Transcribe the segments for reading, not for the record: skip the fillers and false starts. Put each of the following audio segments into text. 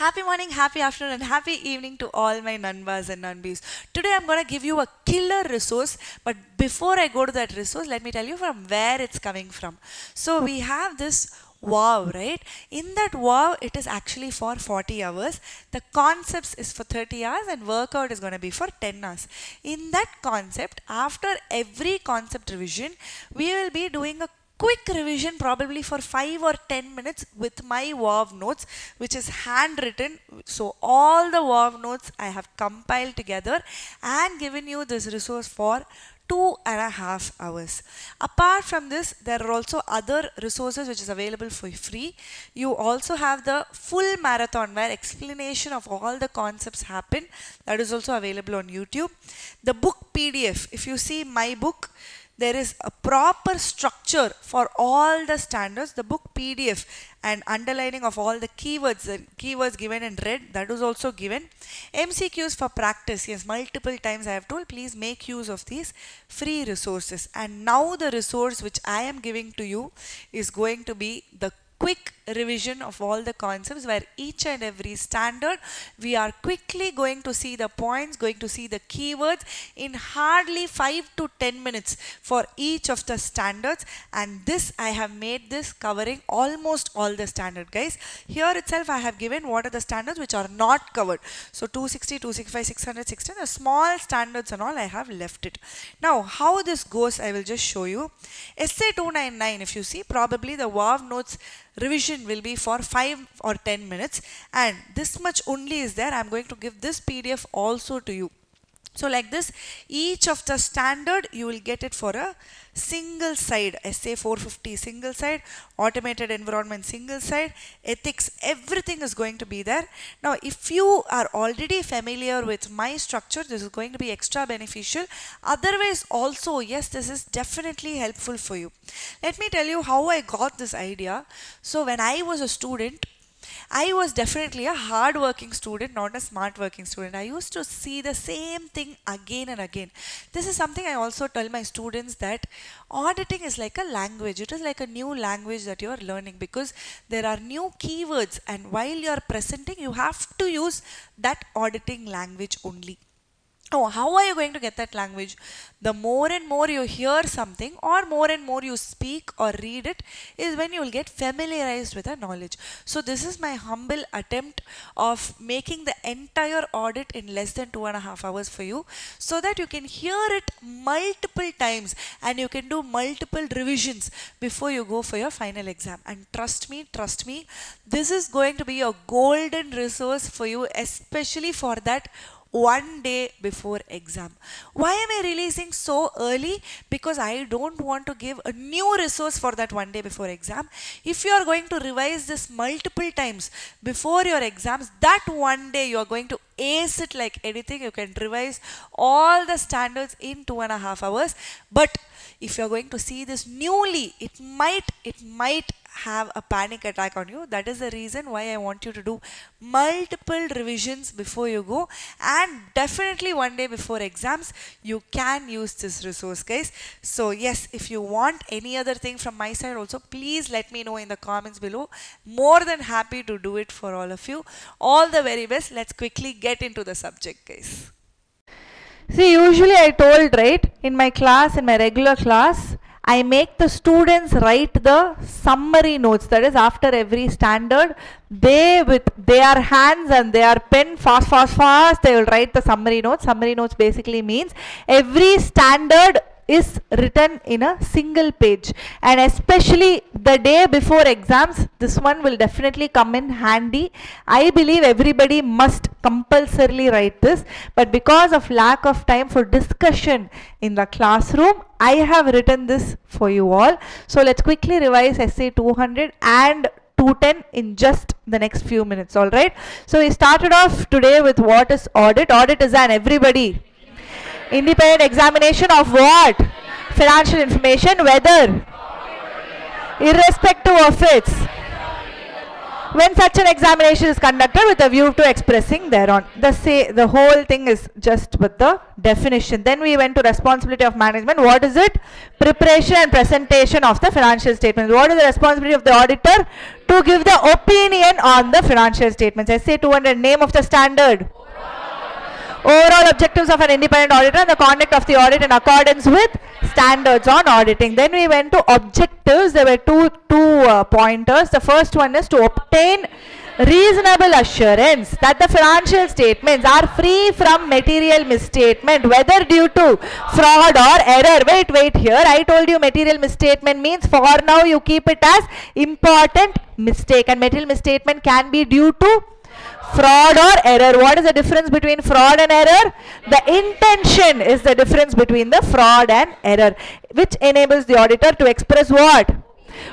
Happy morning, happy afternoon, and happy evening to all my Nanbas and Nanbis. Today I'm going to give you a killer resource, but before I go to that resource, let me tell you from where it's coming from. So we have this wow, right? In that wow, it is actually for 40 hours. The concepts is for 30 hours and workout is going to be for 10 hours. In that concept, after every concept revision, we will be doing a quick revision probably for 5 or 10 minutes with my WOW notes, which is handwritten. So all the WOW notes I have compiled together and given you this resource for 2.5 hours. Apart from this, there are also other resources which is available for free. You also have the full marathon where explanation of all the concepts happen. That is also available on YouTube. The book PDF, if you see my book, there is a proper structure for all the standards. The book PDF and underlining of all the keywords given in red, that is also given. MCQs for practice, yes, multiple times I have told, please make use of these free resources. And now the resource which I am giving to you is going to be the quick revision of all the concepts, where each and every standard we are quickly going to see the points, going to see the keywords in hardly 5 to 10 minutes for each of the standards. And this I have made this covering almost all the standard, guys. Here itself I have given what are the standards which are not covered. So 260, 265, 600, 16, the small standards and all I have left it. Now how this goes I will just show you. Essay 299, if you see, probably the WOW notes revision will be for 5 or 10 minutes, and this much only is there. I'm going to give this PDF also to you. So like this, each of the standard you will get it for a single side. Essay 450 single side, automated environment single side, ethics, everything is going to be there. Now if you are already familiar with my structure, this is going to be extra beneficial. Otherwise also, yes, this is definitely helpful for you. Let me tell you how I got this idea. So when I was a student, I was definitely a hard working student, not a smart working student. I used to see the same thing again and again. This is something I also tell my students, that auditing is like a language. It is like a new language that you are learning, because there are new keywords, and while you are presenting, you have to use that auditing language only. Oh, how are you going to get that language? The more and more you hear something, or more and more you speak or read it, is when you will get familiarized with the knowledge. So this is my humble attempt of making the entire audit in less than 2.5 hours for you, so that you can hear it multiple times and you can do multiple revisions before you go for your final exam. And trust me, this is going to be a golden resource for you, especially for that one day before exam. Why am I releasing so early? Because I don't want to give a new resource for that one day before exam. If you are going to revise this multiple times before your exams, that one day you are going to ace it like anything. You can revise all the standards in 2.5 hours. But if you are going to see this newly, it might have a panic attack on you. That is the reason why I want you to do multiple revisions before you go, and definitely one day before exams you can use this resource, guys. So yes, if you want any other thing from my side also, please let me know in the comments below. More than happy to do it for all of you. All the very best. Let's quickly get into the subject, guys. See, usually I told, right, in my class, in my regular class, I make the students write the summary notes. That is, after every standard, they with their hands and their pen, fast, they will write the summary notes. Summary notes basically means every standard is written in a single page, and especially the day before exams, this one will definitely come in handy. I believe everybody must compulsorily write this, but because of lack of time for discussion in the classroom, I have written this for you all. So let's quickly revise essay 200 and 210 in just the next few minutes. All right, so we started off today with what is audit. Audit is an independent examination of what? Financial information, whether irrespective of its when such an examination is conducted with a view to expressing thereon. The whole thing is just with the definition. Then we went to responsibility of management. What is it? Preparation and presentation of the financial statements. What is the responsibility of the auditor? To give the opinion on the financial statements. SA 200, name of the standard. Overall objectives of an independent auditor and the conduct of the audit in accordance with standards on auditing. Then we went to objectives. There were two pointers. The first one is to obtain reasonable assurance that the financial statements are free from material misstatement, whether due to fraud or error. Wait here. I told you material misstatement means, for now you keep it as important mistake, and material misstatement can be due to fraud or error. What is the difference between fraud and error? The intention is the difference between the fraud and error, which enables the auditor to express what?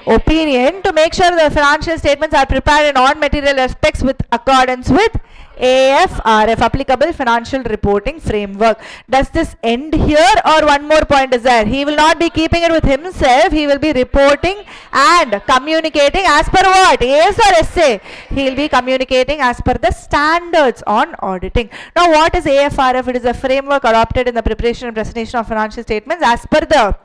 Opinion to make sure the financial statements are prepared in all material aspects with accordance with AFRF, applicable financial reporting framework. Does this end here, or one more point is there? He will not be keeping it with himself. He will be reporting and communicating as per what? AS or SA? He will be communicating as per the standards on auditing. Now what is AFRF? It is a framework adopted in the preparation and presentation of financial statements as per the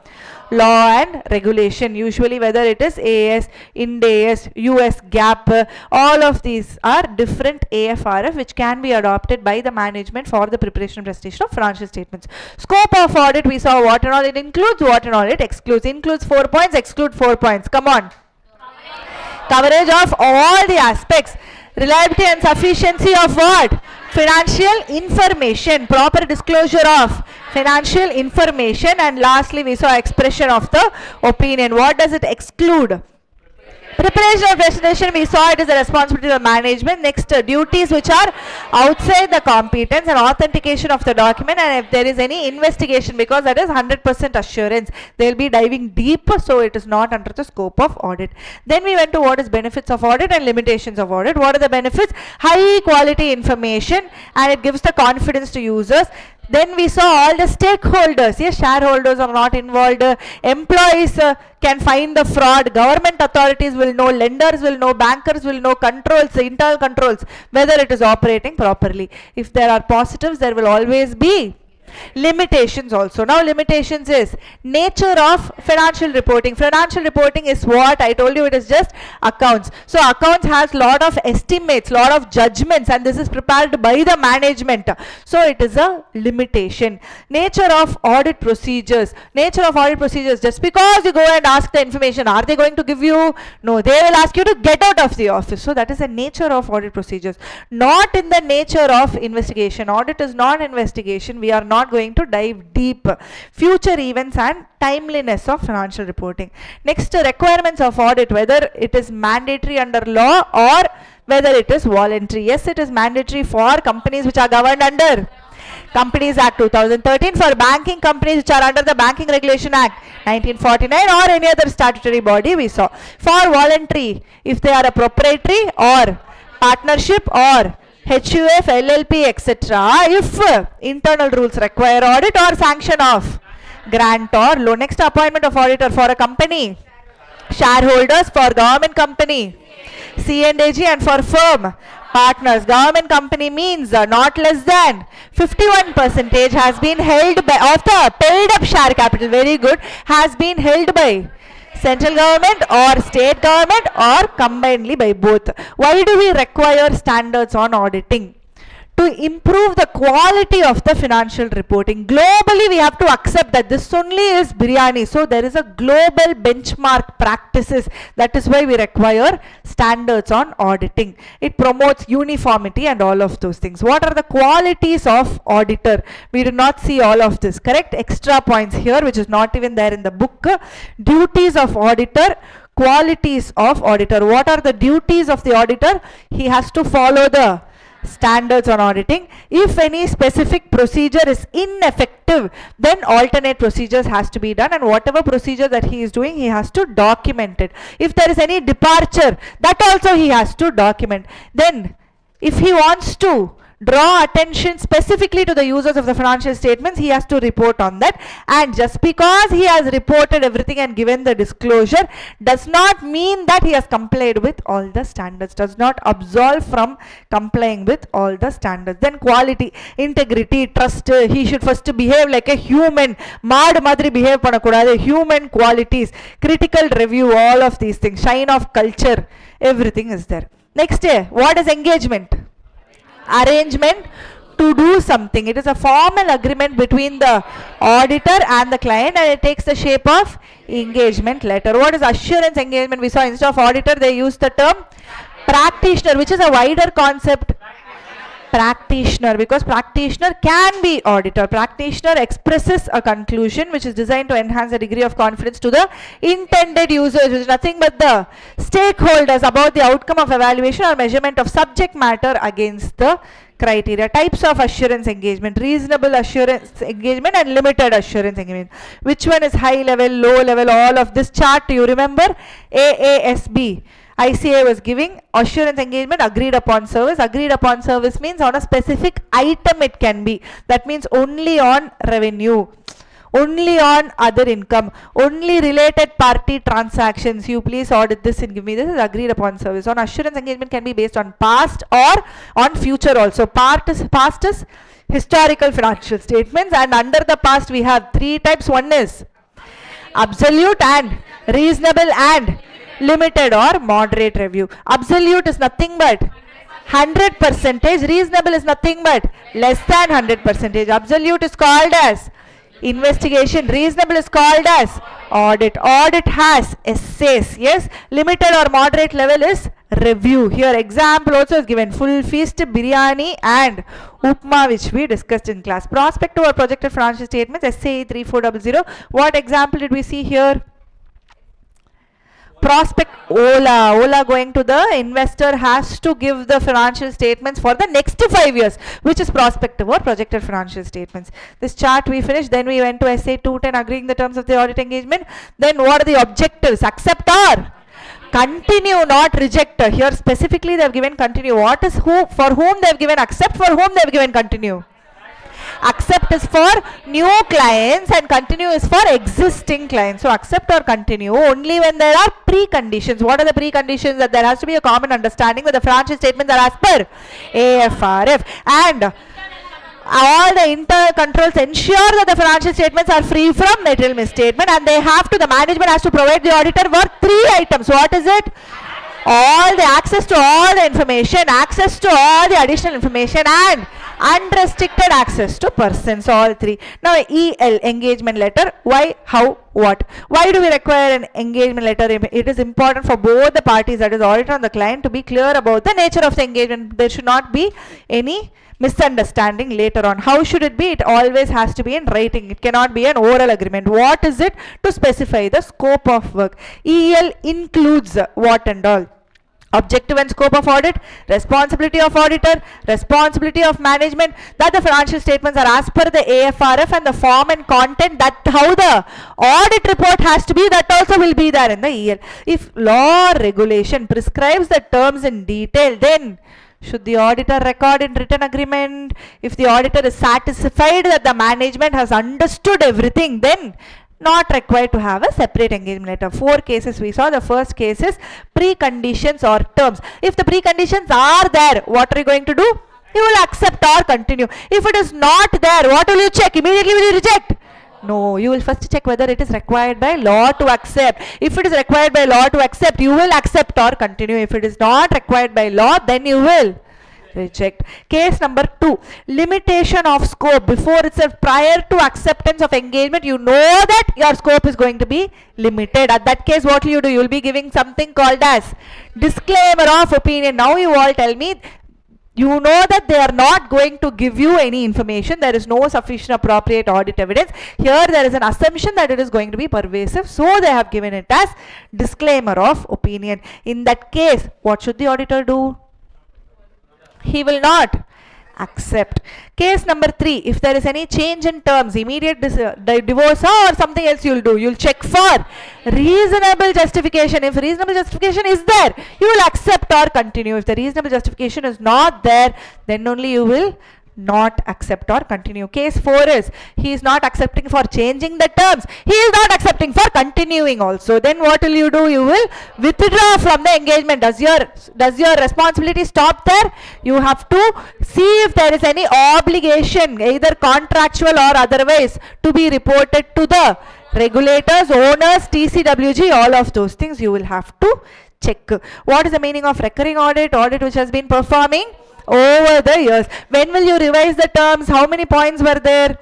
law and regulation, usually whether it is AS, Ind AS, US GAAP, all of these are different AFRF which can be adopted by the management for the preparation and presentation of financial statements. Scope of audit, we saw what and all it includes, what and all it excludes. Includes 4 points, exclude 4 points. Come on. Coverage of all the aspects. Reliability and sufficiency of what? Financial information. Proper disclosure of financial information. And lastly, we saw expression of the opinion. What does it exclude? Preparation of presentation, we saw it is the responsibility of management. Next, duties which are outside the competence, and authentication of the document, and if there is any investigation, because that is 100% assurance, they will be diving deep, so it is not under the scope of audit. Then we went to what is benefits of audit and limitations of audit. What are the benefits? High quality information, and it gives the confidence to users. Then we saw all the stakeholders. Yes, shareholders are not involved. Employees can find the fraud. Government authorities will know. Lenders will know. Bankers will know. Controls, internal controls, whether it is operating properly. If there are positives, there will always be limitations also. Now limitations is nature of financial reporting. Financial reporting is what I told you, it is just accounts. So accounts has lot of estimates, lot of judgments, and this is prepared by the management. So it is a limitation. Nature of audit procedures. Nature of audit procedures, just because you go and ask the information, are they going to give you? No, they will ask you to get out of the office. So that is the nature of audit procedures. Not in the nature of investigation. Audit is not investigation. We are not going to dive deep. Future events and timeliness of financial reporting. Next, requirements of audit, whether it is mandatory under law or whether it is voluntary. Yes, it is mandatory for companies which are governed under Companies Act 2013, for banking companies which are under the Banking Regulation Act 1949, or any other statutory body we saw. For voluntary, if they are a proprietary or partnership or HUF, LLP, etc. If internal rules require audit or sanction of grant or loan. Next, appointment of auditor for a company. Shareholders, for government company. C&AG, and for firm partners. Government company means not less than 51% has been held by, of the paid up share capital, very good, has been held by central government or state government or combinedly by both. Why do we require standards on auditing? To improve the quality of the financial reporting. Globally, we have to accept that this only is biryani. So there is a global benchmark practices. That is why we require standards on auditing. It promotes uniformity and all of those things. What are the qualities of auditor? We did not see all of this, correct? Extra points here, which is not even there in the book. Duties of auditor. Qualities of auditor. What are the duties of the auditor? He has to follow the standards on auditing. If any specific procedure is ineffective, then alternate procedures has to be done, and whatever procedure that he is doing, he has to document it. If there is any departure, that also he has to document. Then if he wants to draw attention specifically to the users of the financial statements, he has to report on that. And just because he has reported everything and given the disclosure does not mean that he has complied with all the standards, does not absolve from complying with all the standards. Then quality, integrity, trust, he should first behave like a human, mad madri behave panakudadu, human qualities, critical review, all of these things, shine of culture, everything is there. Next, what is engagement? Arrangement to do something. It is a formal agreement between the auditor and the client, and it takes the shape of engagement letter. What is assurance engagement? We saw instead of auditor they use the term practitioner, which is a wider concept. Practitioner, because practitioner can be auditor. Practitioner expresses a conclusion which is designed to enhance the degree of confidence to the intended users, which is nothing but the stakeholders about the outcome of evaluation or measurement of subject matter against the criteria. Types of assurance engagement: reasonable assurance engagement and limited assurance engagement. Which one is high level, low level? All of this chart you remember? AASB. ICA was giving assurance engagement, agreed upon service. Agreed upon service means on a specific item it can be. That means only on revenue, only on other income, only related party transactions. You please audit this and give me this. Is agreed upon service. On assurance engagement can be based on past or on future also. Past is historical financial statements, and under the past we have three types. One is absolute and reasonable and limited or moderate review. Absolute is nothing but 100%. Reasonable is nothing but less than 100%. Absolute is called as investigation. Reasonable is called as audit. Audit has essays. Yes. Limited or moderate level is review. Here example also is given: full feast, biryani and upma, which we discussed in class. Prospective or projected financial statements, SAE 3400. What example did we see here? Prospect. Ola going to the investor has to give the financial statements for the next 5 years, which is prospective or projected financial statements. This chart we finished. Then we went to SA 210, agreeing the terms of the audit engagement. Then what are the objectives? Accept or continue, not reject. Here specifically they have given continue. What is who? For whom they have given accept, for whom they have given continue? Accept is for new clients and continue is for existing clients. So accept or continue only when there are preconditions. What are the preconditions? That there has to be a common understanding that the financial statements are as per AFRF, and all the internal controls ensure that the financial statements are free from material misstatement, and they have to, the management has to provide the auditor for 3 items. What is it? All the access to all the information, access to all the additional information, and unrestricted access to persons. All 3. Now EL, engagement letter. Why, how, what? Why do we require an engagement letter? It is important for both the parties, that is auditor and the client, to be clear about the nature of the engagement. There should not be any misunderstanding later on. How should it be? It always has to be in writing. It cannot be an oral agreement. What is it? To specify the scope of work. EL includes what and all? Objective and scope of audit, responsibility of auditor, responsibility of management, that the financial statements are as per the AFRF, and the form and content, that how the audit report has to be, that also will be there in the EL. If law or regulation prescribes the terms in detail, then should the auditor record in written agreement? If the auditor is satisfied that the management has understood everything, then not required to have a separate engagement letter. 4 cases we saw. The first case is preconditions or terms. If the preconditions are there, what are you going to do? You will accept or continue. If it is not there, what will you check? Immediately will you reject? No, you will first check whether it is required by law to accept. If it is required by law to accept, you will accept or continue. If it is not required by law, then you will reject. Case number 2, limitation of scope. Before itself, prior to acceptance of engagement, you know that your scope is going to be limited. At that case, what will you do? You will be giving something called as disclaimer of opinion. Now you all tell me, you know that they are not going to give you any information. There is no sufficient appropriate audit evidence. Here there is an assumption that it is going to be pervasive, so they have given it as disclaimer of opinion. In that case, what should the auditor do? He will not accept. Case number 3, if there is any change in terms, immediate divorce or something else you'll do, you'll check for reasonable justification. If reasonable justification is there, you will accept or continue. If the reasonable justification is not there, then only you will not accept or continue. Case 4 is he is not accepting for changing the terms, he is not accepting for continuing also. Then what will you do? You will withdraw from the engagement. Does your responsibility stop there? You have to see if there is any obligation, either contractual or otherwise, to be reported to the regulators, owners, TCWG. All of those things you will have to check. What is the meaning of recurring audit? Audit which has been performing over the years. When will you revise the terms? How many points were there?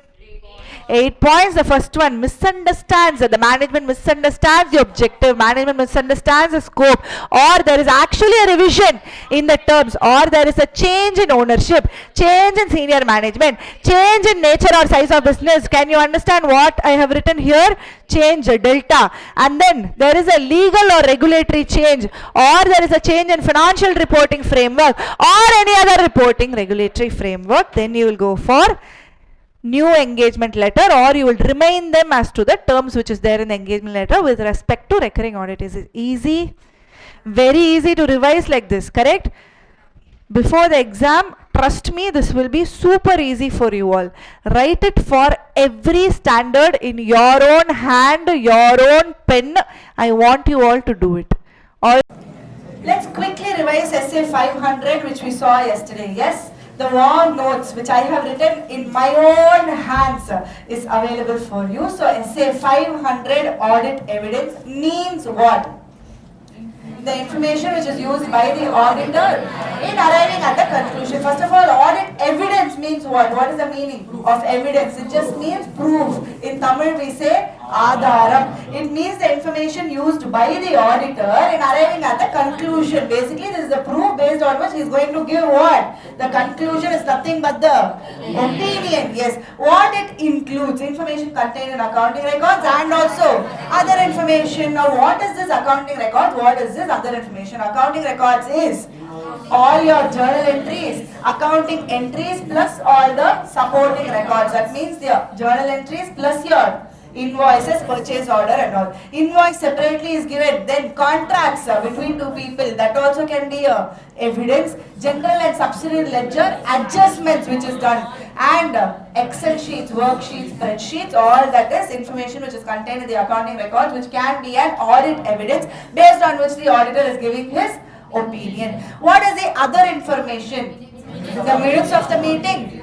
8 points. The first one, misunderstands. The management misunderstands the objective, management misunderstands the scope, or there is actually a revision in the terms, or there is a change in ownership, change in senior management, change in nature or size of business. Can you understand what I have written here? Change delta. And then there is a legal or regulatory change, or there is a change in financial reporting framework or any other reporting regulatory framework. Then you will go for new engagement letter, or you will remain them as to the terms which is there in the engagement letter with respect to recurring audit. Is it easy? Very easy to revise like this, correct? Before the exam, trust me, this will be super easy for you all. Write it for every standard in your own hand, your own pen. I want you all to do it. All. Let's quickly revise essay 500 which we saw yesterday. Yes? The warm notes which I have written in my own hands is available for you. So essay 500 audit evidence means what? The information which is used by the auditor in arriving at the conclusion. First of all, audit evidence means what? What is the meaning of evidence? It just means proof. In Tamil we say Adharam. It means the information used by the auditor in arriving at the conclusion. Basically, this is the proof based on which he is going to give what? The conclusion is nothing but the opinion. Yes. What it includes? Information contained in accounting records and also other information. Now, what is this accounting record? What is this other information? Accounting records is all your journal entries, accounting entries plus all the supporting records. That means the journal entries plus your invoices, purchase order and all. Invoice separately is given. Then contracts between two people, that also can be evidence. General and subsidiary ledger adjustments which is done. And Excel sheets, worksheets, spreadsheets, all that is information which is contained in the accounting records which can be an audit evidence based on which the auditor is giving his opinion. What is the other information? The minutes of the meeting,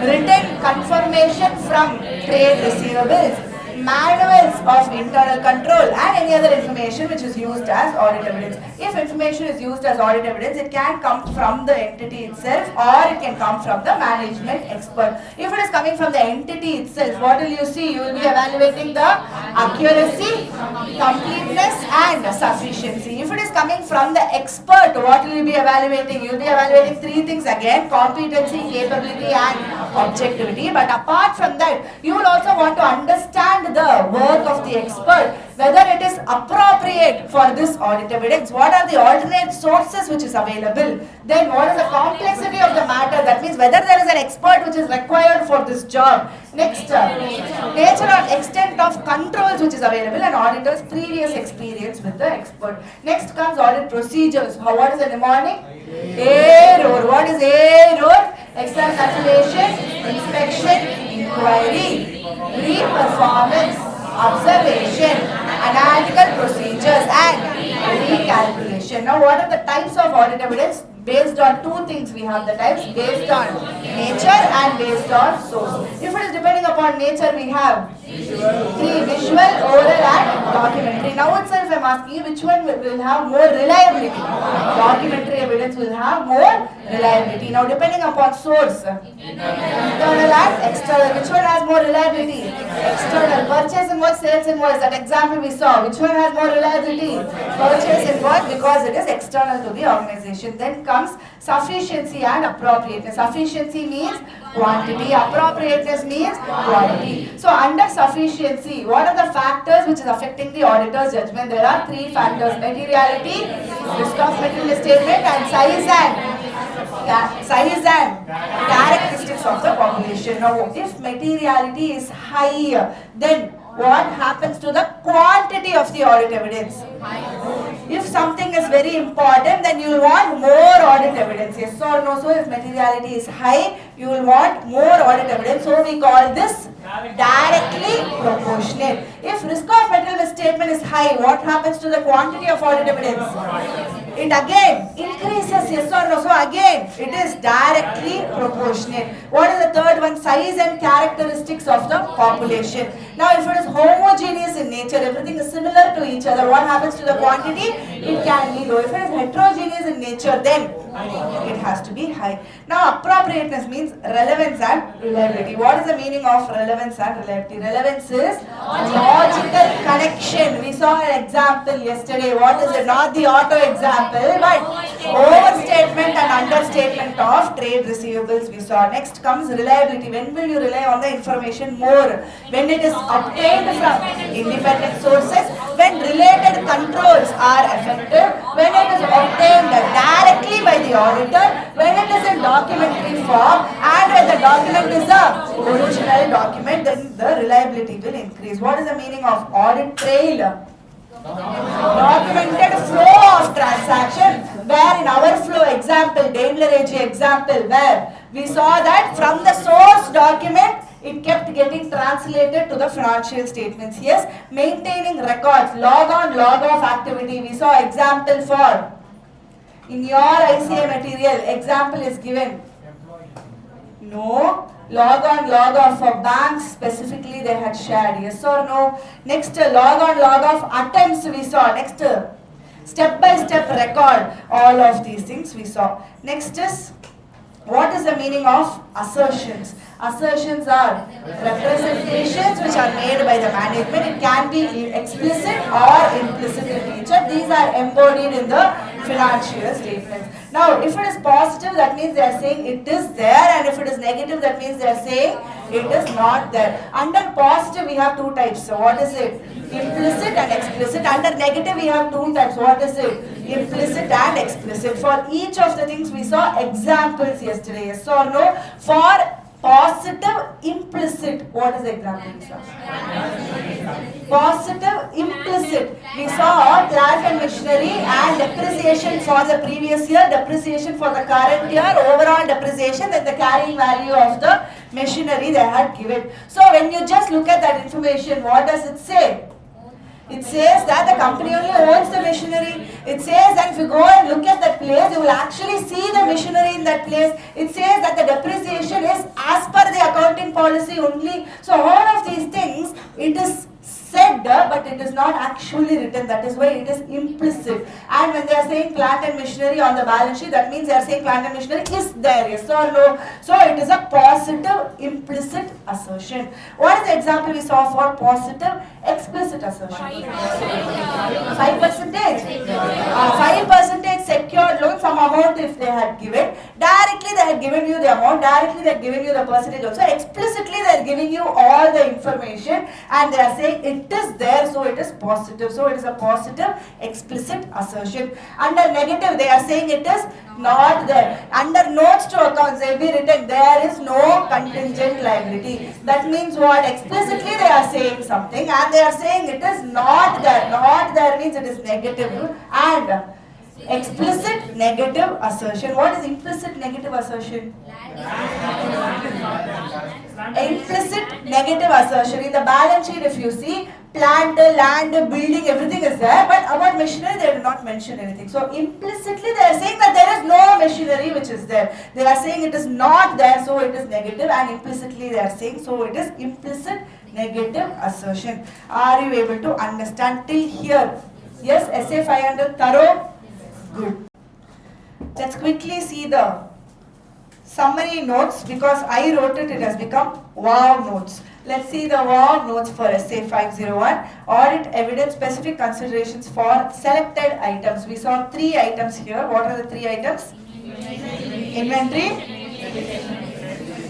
written confirmation from trade receivables, manuals of internal control and any other information which is used as audit evidence. If information is used as audit evidence, it can come from the entity itself or it can come from the management expert. If it is coming from the entity itself, what will you see? You will be evaluating the accuracy, completeness and sufficiency. If it is coming from the expert, what will you be evaluating? You will be evaluating three things again: competency, capability and objectivity. But apart from that, you will also want to understand the work of the expert, whether it is appropriate for this audit evidence, what are the alternate sources which is available, then what is the complexity of the matter, that means whether there is an expert which is required for this job. Next, nature or extent of controls which is available and auditor's previous experience with the expert. Next comes audit procedures. What is the mnemonic? Error. What is error? External consultation, inspection, inquiry, re-performance, observation, analytical procedures and recalculation. Now what are the types of audit evidence? Based on two things we have the types, based on nature and based on source. If it is depending upon nature, we have three: visual, oral and documentary. Now itself I am asking you which one will have more reliability. Documentary evidence will have more reliability. Now depending upon source, internal and external, which one has more reliability? External. Purchase invoice, sales invoice, that example we saw, which one has more reliability? Purchase invoice, because it is external to the organization. Then comes sufficiency and appropriateness. Sufficiency means quantity, appropriateness means quality. So under sufficiency, what are the factors which is affecting the auditor's judgment? There are three factors: materiality, risk of material statement and size and population. Now, if materiality is high, then what happens to the quantity of the audit evidence? If something is very important, then you will want more audit evidence. Yes or no? So if materiality is high, you will want more audit evidence. So we call this directly proportionate. If risk of material misstatement is high, what happens to the quantity of audit evidence? It again increases, yes or no? So again, it is directly proportionate. What is the third one? Size and characteristics of the population. Now, if it is homogeneous in nature, everything is similar to each other, what happens to the quantity? It can be low. If it is heterogeneous in nature, then it has to be high. Now, appropriateness means relevance and reliability. What is the meaning of relevance and reliability? Relevance is logical connection. We saw an example yesterday. What is it? Not the auto example, but overstatement and understatement of trade receivables we saw. Next comes reliability. When will you rely on the information more? When it is obtained from independent sources, when related controls are effective, when it is obtained directly by the auditor, when it is in documentary form, and when the document is the original document, then the reliability will increase. What is the meaning of audit trail? Documented flow of transaction, where in our flow example, Daimler AG example, where we saw that from the source document, it kept getting translated to the financial statements. Yes, maintaining records, log on, log off activity. We saw example for, in your ICA material, example is given. No. Log on, log off for banks specifically they had shared. Yes or no? Next, log on, log off attempts we saw. Next, step by step record. All of these things we saw. Next is, what is the meaning of assertions? Assertions are representations which are made by the management. It can be explicit or implicit in nature. These are embodied in the financial statements. Now, if it is positive, that means they are saying it is there, and if it is negative, that means they are saying it is not there. Under positive, we have two types. So, what is it? Implicit and explicit. Under negative, we have two types. What is it? Implicit and explicit. For each of the things, we saw examples yesterday. Yes or no? For positive, implicit. What is the example we saw? Positive, implicit. We saw plant and machinery and depreciation for the previous year, depreciation for the current year, overall depreciation, and the carrying value of the machinery they had given. So when you just look at that information, what does it say? It says that the company only owns the machinery. It says that if you go and look at that place, you will actually see the machinery in that place. It says that the depreciation is as per the accounting policy only. So all of these things, it is said, but it is not actually written. That is why it is implicit. And when they are saying plant and machinery on the balance sheet, that means they are saying plant and machinery is there, yes or no. So it is a positive implicit assertion. What is the example we saw for positive explicit assertion? 5%. 5% secured loan, some amount if they had given. Directly they had given you the amount, directly they had given you the percentage also. Explicitly they are giving you all the information and they are saying it is there, so it is positive. So it is a positive explicit assertion. Under negative they are saying it is not there. Under notes to accounts they will be written there is no contingent liability. That means what? Explicitly they are saying something and they are saying it is not there. Not there means it is negative. And explicit negative assertion. What is implicit negative assertion? Implicit negative assertion. In the balance sheet if you see, plant, land, building, everything is there, but about machinery they do not mention anything. So implicitly they are saying that there is no machinery which is there. They are saying it is not there, so it is negative, and implicitly they are saying so it is implicit negative assertion. Are you able to understand till here? Yes, essay 500 thorough? Good. Let's quickly see the summary notes because I wrote it, it has become wow notes. Let's see the wow notes for essay 501. Audit evidence specific considerations for selected items. We saw 3 items here. What are the 3 items? Inventory,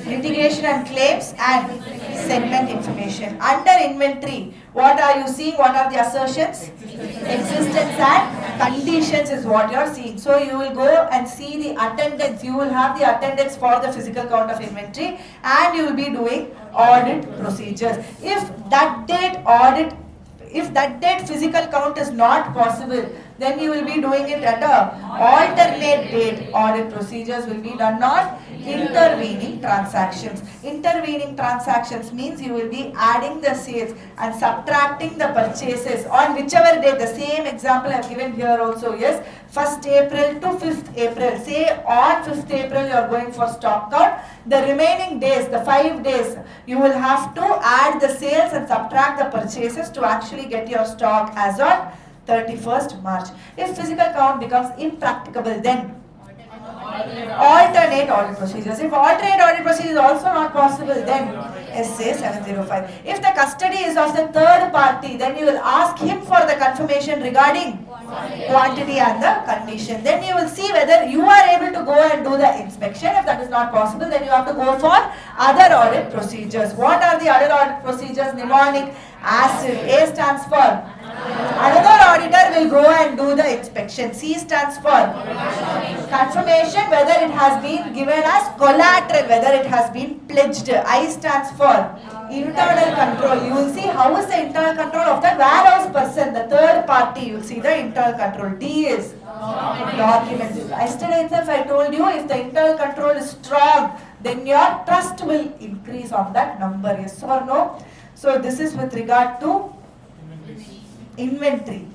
litigation and claims, and segment information. Under inventory, what are you seeing? What are the assertions? Existence and conditions is what you are seeing. So you will go and see the attendance. You will have the attendance for the physical count of inventory, and you will be doing audit procedures. If that date physical count is not possible, then you will be doing it at a alternate date. Audit procedures will be done on intervening transactions. Intervening transactions means you will be adding the sales and subtracting the purchases on whichever date. The same example I have given here also. Yes, 1st April to 5th April. Say on 5th April you are going for stock count. The remaining days, the 5 days, you will have to add the sales and subtract the purchases to actually get your stock as on 31st March. If physical count becomes impracticable, then alternate audit procedures. If alternate audit procedure is also not possible, then SA 705. If the custody is of the third party, then you will ask him for the confirmation regarding quantity and the condition. Then you will see whether you are able to go and do the inspection. If that is not possible, then you have to go for other audit procedures. What are the other audit procedures? Mnemonic acid. A stands for another auditor will go and do the inspection. C stands for confirmation whether it has been given as collateral, whether it has been pledged. I stands for internal control. You will see how is the internal control of the warehouse person, the third party. You will see the internal control. D is documents. Yesterday itself I told you, if the internal control is strong, then your trust will increase on that number. Yes or no? So this is with regard to inventory.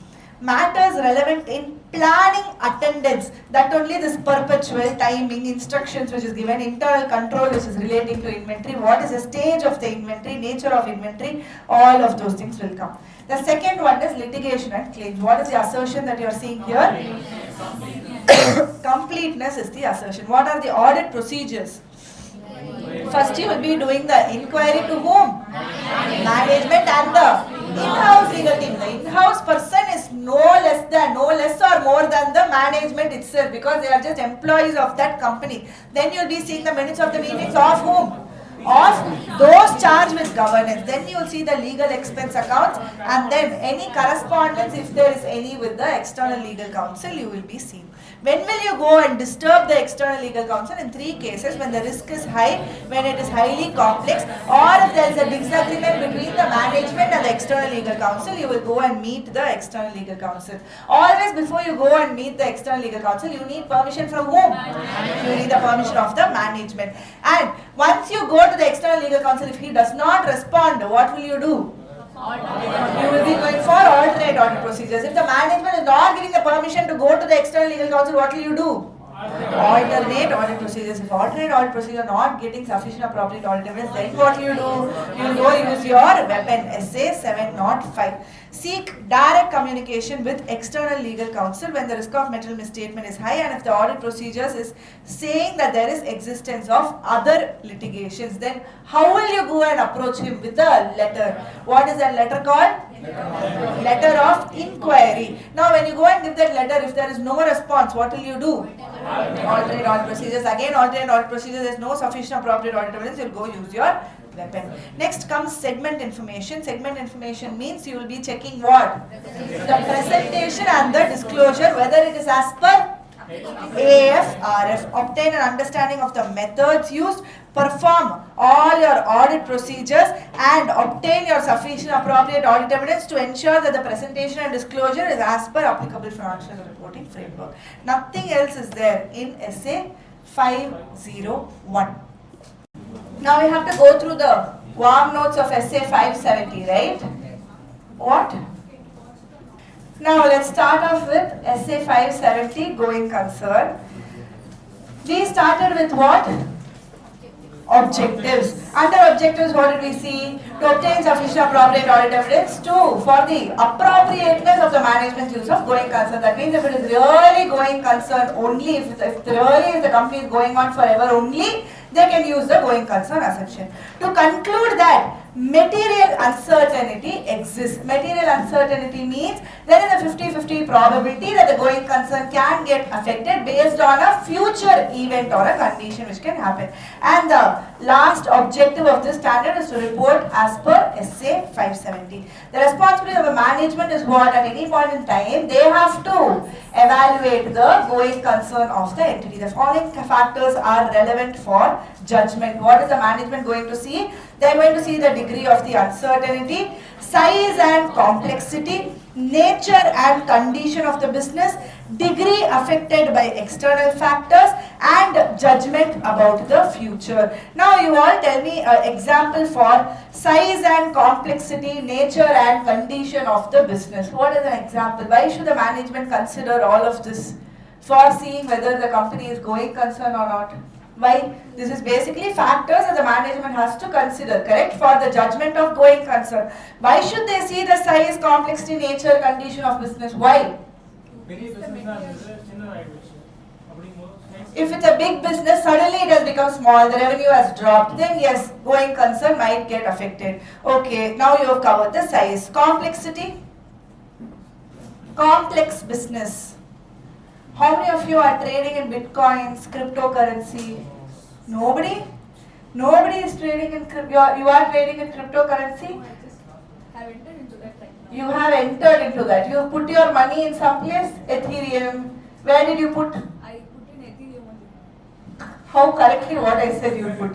Matters relevant in planning attendance, that only this perpetual timing, instructions which is given, internal control which is relating to inventory, what is the stage of the inventory, nature of inventory, all of those things will come. The second one is litigation and claims. What is the assertion that you are seeing here? Completeness is the assertion. What are the audit procedures? First you will be doing the inquiry to whom? Management and the in-house legal team. The in-house person is no less or more than the management itself, because they are just employees of that company. Then you will be seeing the minutes of the meetings of whom? Of those charged with governance. Then you will see the legal expense accounts, and then any correspondence, if there is any, with the external legal counsel you will be seeing. When will you go and disturb the external legal counsel? In 3 cases: when the risk is high, when it is highly complex, or if there is a disagreement between the management and the external legal counsel, you will go and meet the external legal counsel. Always before you go and meet the external legal counsel, you need permission from whom? You need the permission of the management. And once you go to the external legal counsel, if he does not respond, what will you do? You will be going for alternate audit procedures. If the management is not giving the permission to go to the external legal counsel, what will you do? Alternate audit procedures. If alternate audit procedure not getting sufficient appropriate audit evidence, then what will you do? You will go use your weapon, SA 705. Seek direct communication with external legal counsel when the risk of material misstatement is high, and if the audit procedures is saying that there is existence of other litigations, then how will you go and approach him? With a letter. What is that letter called? Letter of inquiry. Now when you go and give that letter, if there is no response, what will you do? Alternate audit procedures. Again, alternate audit procedures, there is no sufficient appropriate audit evidence, you will go use your weapon. Next comes segment information. Segment information means you will be checking what? The presentation and the disclosure, whether it is as per AFRF. Obtain an understanding of the methods used, perform all your audit procedures, and obtain your sufficient appropriate audit evidence to ensure that the presentation and disclosure is as per applicable financial reporting framework. Nothing else is there in SA 501. Now we have to go through the warm notes of SA 570, right? What? Now let's start off with SA 570, going concern. We started with what? Objectives. Under objectives, what did we see? To obtain sufficient appropriate audit evidence. 2, for the appropriateness of the management's use of going concern. That means if it is really going concern only, if really the company is going on forever only, they can use the going concern assumption. To conclude that material uncertainty exists. Material uncertainty means there is a 50-50 probability that the going concern can get affected based on a future event or a condition which can happen. And the last objective of this standard is to report as per SA 570. The responsibility of the management is what? At any point in time, they have to evaluate the going concern of the entity. The following factors are relevant for judgment. What is the management going to see? They are going to see the degree of the uncertainty, size and complexity, nature and condition of the business, degree affected by external factors, and judgment about the future. Now you all tell me an example for size and complexity, nature and condition of the business. What is an example? Why should the management consider all of this for seeing whether the company is going concern or not? Why? This is basically factors that the management has to consider, correct, for the judgment of going concern. Why should they see the size, complexity, nature, condition of business? Why? If it's a big business, suddenly it has become small, the revenue has dropped, then yes, going concern might get affected. Okay, now you have covered the size. Complexity? Complex business. How many of you are trading in bitcoins, cryptocurrency? Nobody? Nobody is trading in crypto. You are trading in cryptocurrency? Have entered into that right now. You have entered into that. You put your money in some place? Ethereum. Where did you put? I put in Ethereum only. How correctly what I said you put?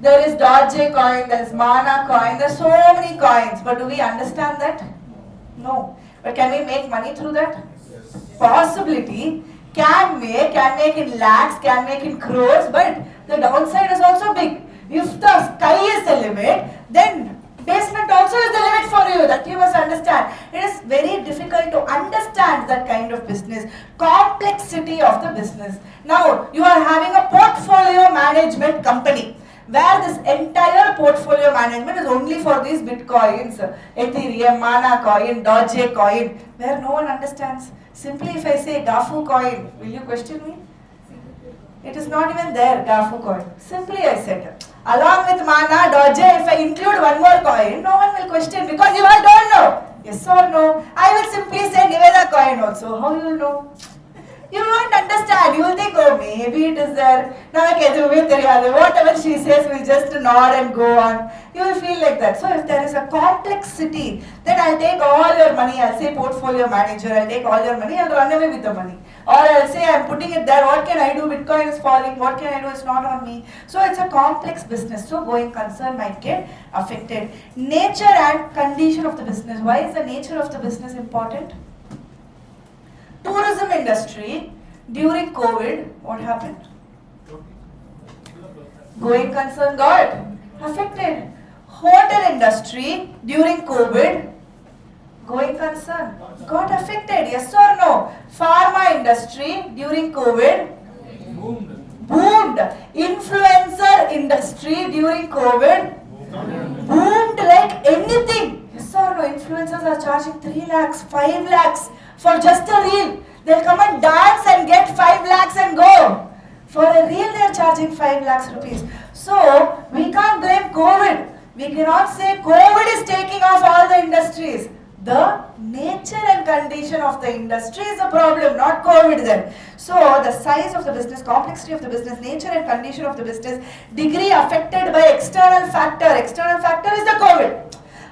There is Doge coin, there is Mana coin, there are so many coins. But do we understand that? No. But can we make money through that? Possibility, can make in lakhs, can make in crores, but the downside is also big. If the sky is the limit, then basement also is the limit for you. That you must understand. It is very difficult to understand that kind of business, complexity of the business. Now, you are having a portfolio management company, where this entire portfolio management is only for these bitcoins, Ethereum, Mana coin, Doge coin, where no one understands. Simply if I say GAFU coin, will you question me? It is not even there, GAFU coin. Simply I said, along with Mana, Doge, if I include one more coin, no one will question because you all don't know. Yes or no? I will simply say Niveda coin also. How you will know? You won't understand. You will think, oh, maybe it is there. Whatever she says, we'll just nod and go on. You will feel like that. So if there is a complexity, then I'll take all your money. I'll say portfolio manager. I'll take all your money. I'll run away with the money. Or I'll say I'm putting it there. What can I do? Bitcoin is falling. What can I do? It's not on me. So it's a complex business. So going concern might get affected. Nature and condition of the business. Why is the nature of the business important? Tourism industry, during COVID, what happened? Going concern got affected. Hotel industry, during COVID, going concern got affected. Yes or no? Pharma industry, during COVID, boomed. Influencer industry, during COVID, boomed like anything. Yes or no? Influencers are charging 3 lakhs, 5 lakhs. For just a reel, they'll come and dance and get 5 lakhs and go. For a reel, they're charging 5 lakhs rupees. So, we can't blame COVID. We cannot say COVID is taking off all the industries. The nature and condition of the industry is the problem, not COVID then. So, the size of the business, complexity of the business, nature and condition of the business, degree affected by external factor. External factor is the COVID.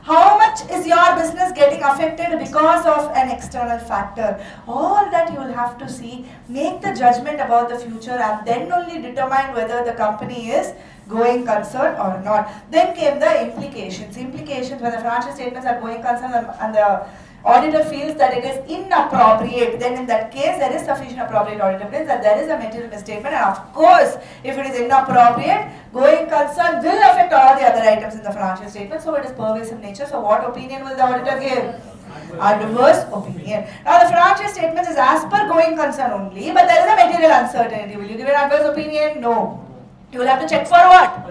How much is your business getting affected because of an external factor? All that you will have to see, make the judgment about the future and then only determine whether the company is going concern or not. Then came the implications. Implications when the financial statements are going concern and the auditor feels that it is inappropriate, then in that case there is sufficient appropriate audit evidence that there is a material misstatement, and of course if it is inappropriate, going concern will affect all the other items in the financial statement, so it is pervasive nature. So what opinion will the auditor give? Adverse opinion. Now the financial statement is as per going concern only, but there is a material uncertainty. Will you give an adverse opinion? No. You will have to check for what?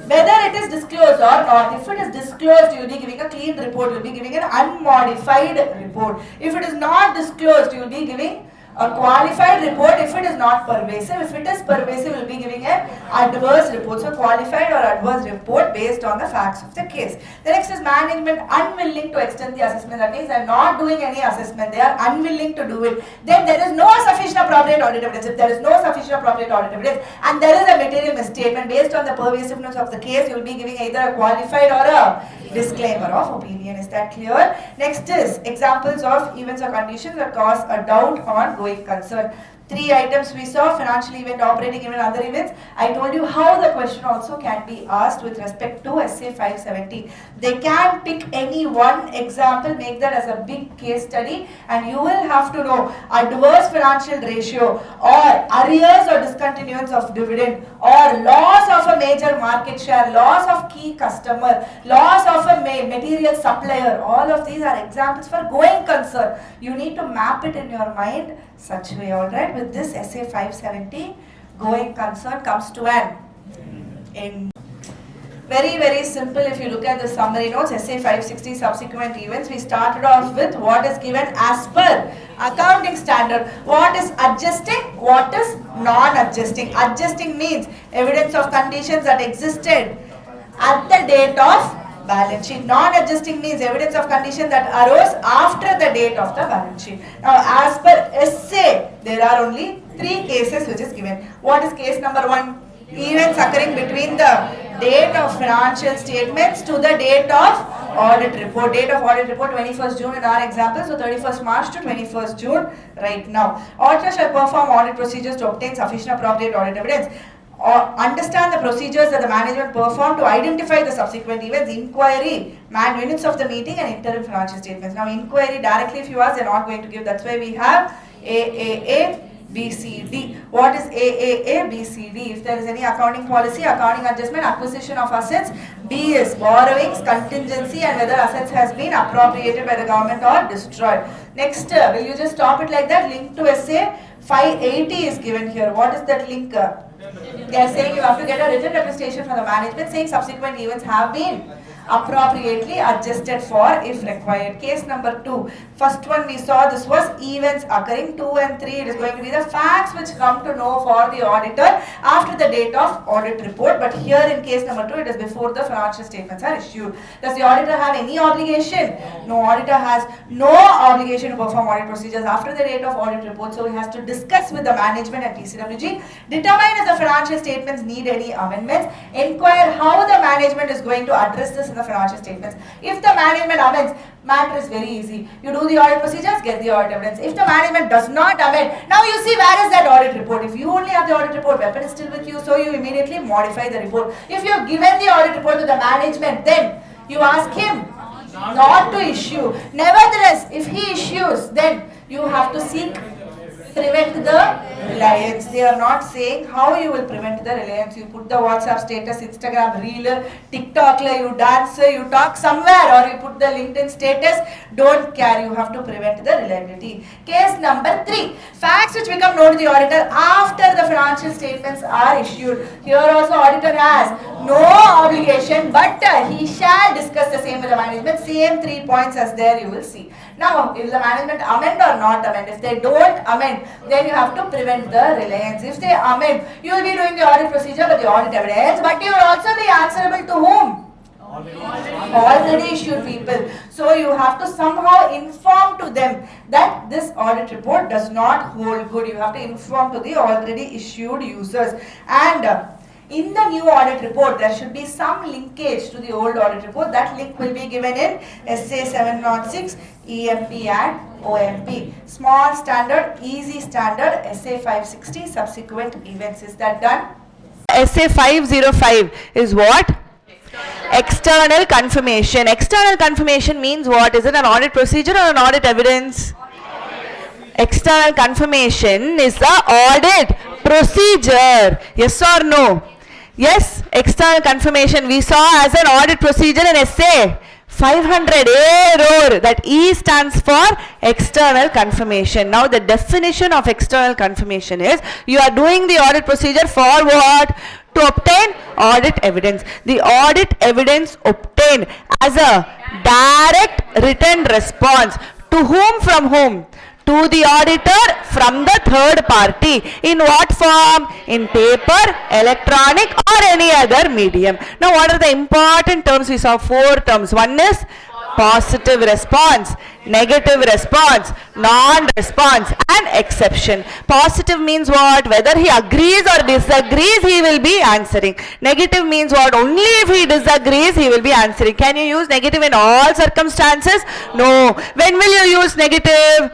Whether it is disclosed or not. If it is disclosed, you will be giving a clean report, you will be giving an unmodified report. If it is not disclosed, you will be giving a qualified report. If it is not pervasive, if it is pervasive, you will be giving a adverse report. So qualified or adverse report based on the facts of the case. The next is management unwilling to extend the assessment. That means they are not doing any assessment. They are unwilling to do it. Then there is no sufficient appropriate audit evidence. If there is no sufficient appropriate audit evidence and there is a material misstatement based on the pervasiveness of the case, you will be giving either a qualified or a disclaimer of opinion. Is that clear? Next is examples of events or conditions that cause a doubt on going concern. 3 items we saw: financial event, operating event, other events. I told you how the question also can be asked with respect to SA 570. They can pick any one example, make that as a big case study, and you will have to know adverse financial ratio or arrears or discontinuance of dividend or loss of a major market share, loss of key customer, loss of a material supplier. All of these are examples for going concern. You need to map it in your mind such way. Alright, with this SA 570, going concern comes to an end. Very simple. If you look at the summary notes, SA 560 subsequent events, we started off with what is given as per accounting standard. What is adjusting, what is non-adjusting. Adjusting means evidence of conditions that existed at the date of balance sheet. Non-adjusting means evidence of condition that arose after the date of the balance sheet. Now, as per SA, there are only 3 cases which is given. What is case number 1? Events occurring between the date of financial statements to the date of audit report. Date of audit report 21st June in our example, so 31st March to 21st June right now. Auditor shall perform audit procedures to obtain sufficient appropriate audit evidence. Or understand the procedures that the management performed to identify the subsequent events, inquiry, minutes of the meeting and interim financial statements. Now inquiry directly if you ask, they are not going to give. That's why we have AAA, BCD. What is AAA, BCD? If there is any accounting policy, accounting adjustment, acquisition of assets. B is borrowings, contingency and whether assets has been appropriated by the government or destroyed. Next, will you just stop it like that? Link to SA 580 is given here. What is that link? They are saying you have to get a written representation from the management saying subsequent events have been appropriately adjusted for if required. Case number 2. First one we saw, this was events occurring. 2 and 3, it is going to be the facts which come to know for the auditor after the date of audit report. But here in case number 2, it is before the financial statements are issued. Does the auditor have any obligation? No, auditor has no obligation to perform audit procedures after the date of audit report. So he has to discuss with the management and TCWG, determine if the financial statements need any amendments, inquire how the management is going to address this in the financial statements. If the management amends, matter is very easy. You do the audit procedures, get the audit evidence. If the management does not amend, now you see where is that audit report. If you only have the audit report, weapon is still with you, so you immediately modify the report. If you have given the audit report to the management, then you ask him not to issue. Nevertheless, if he issues, then you have to seek prevent the reliance. They are not saying how you will prevent the reliance. You put the WhatsApp status, Instagram reel, TikTok, you dance, you talk somewhere, or you put the LinkedIn status. Don't care. You have to prevent the reliability. Case number 3. Facts which become known to the auditor after the financial statements are issued. Here also auditor has no obligation, but he shall discuss the same with the management. Same 3 points as there you will see. Now, if the management amend or not amend, if they don't amend, then you have to prevent the reliance. If they amend, you will be doing the audit procedure with the audit evidence, but you will also be answerable to whom? Already issued people. So you have to somehow inform to them that this audit report does not hold good. You have to inform to the already issued users. And in the new audit report, there should be some linkage to the old audit report. That link will be given in SA 706, EMP and OMP. Small standard, easy standard, SA 560, subsequent events. Is that done? SA 505 is what? External confirmation. External confirmation means what? Is it an audit procedure or an audit evidence? External confirmation is the audit procedure. Yes or no? Yes, external confirmation we saw as an audit procedure in SA 500 A. That E stands for external confirmation. Now the definition of external confirmation is you are doing the audit procedure for what? To obtain audit evidence. The audit evidence obtained as a direct written response. To whom? From whom? to the auditor from the third party. In what form? In paper, electronic or any other medium. Now what are the important terms? We saw 4 terms. One is positive response, negative response, non-response and exception. Positive means what? Whether he agrees or disagrees, he will be answering. Negative means what? Only if he disagrees, he will be answering. Can you use negative in all circumstances? No. When will you use negative?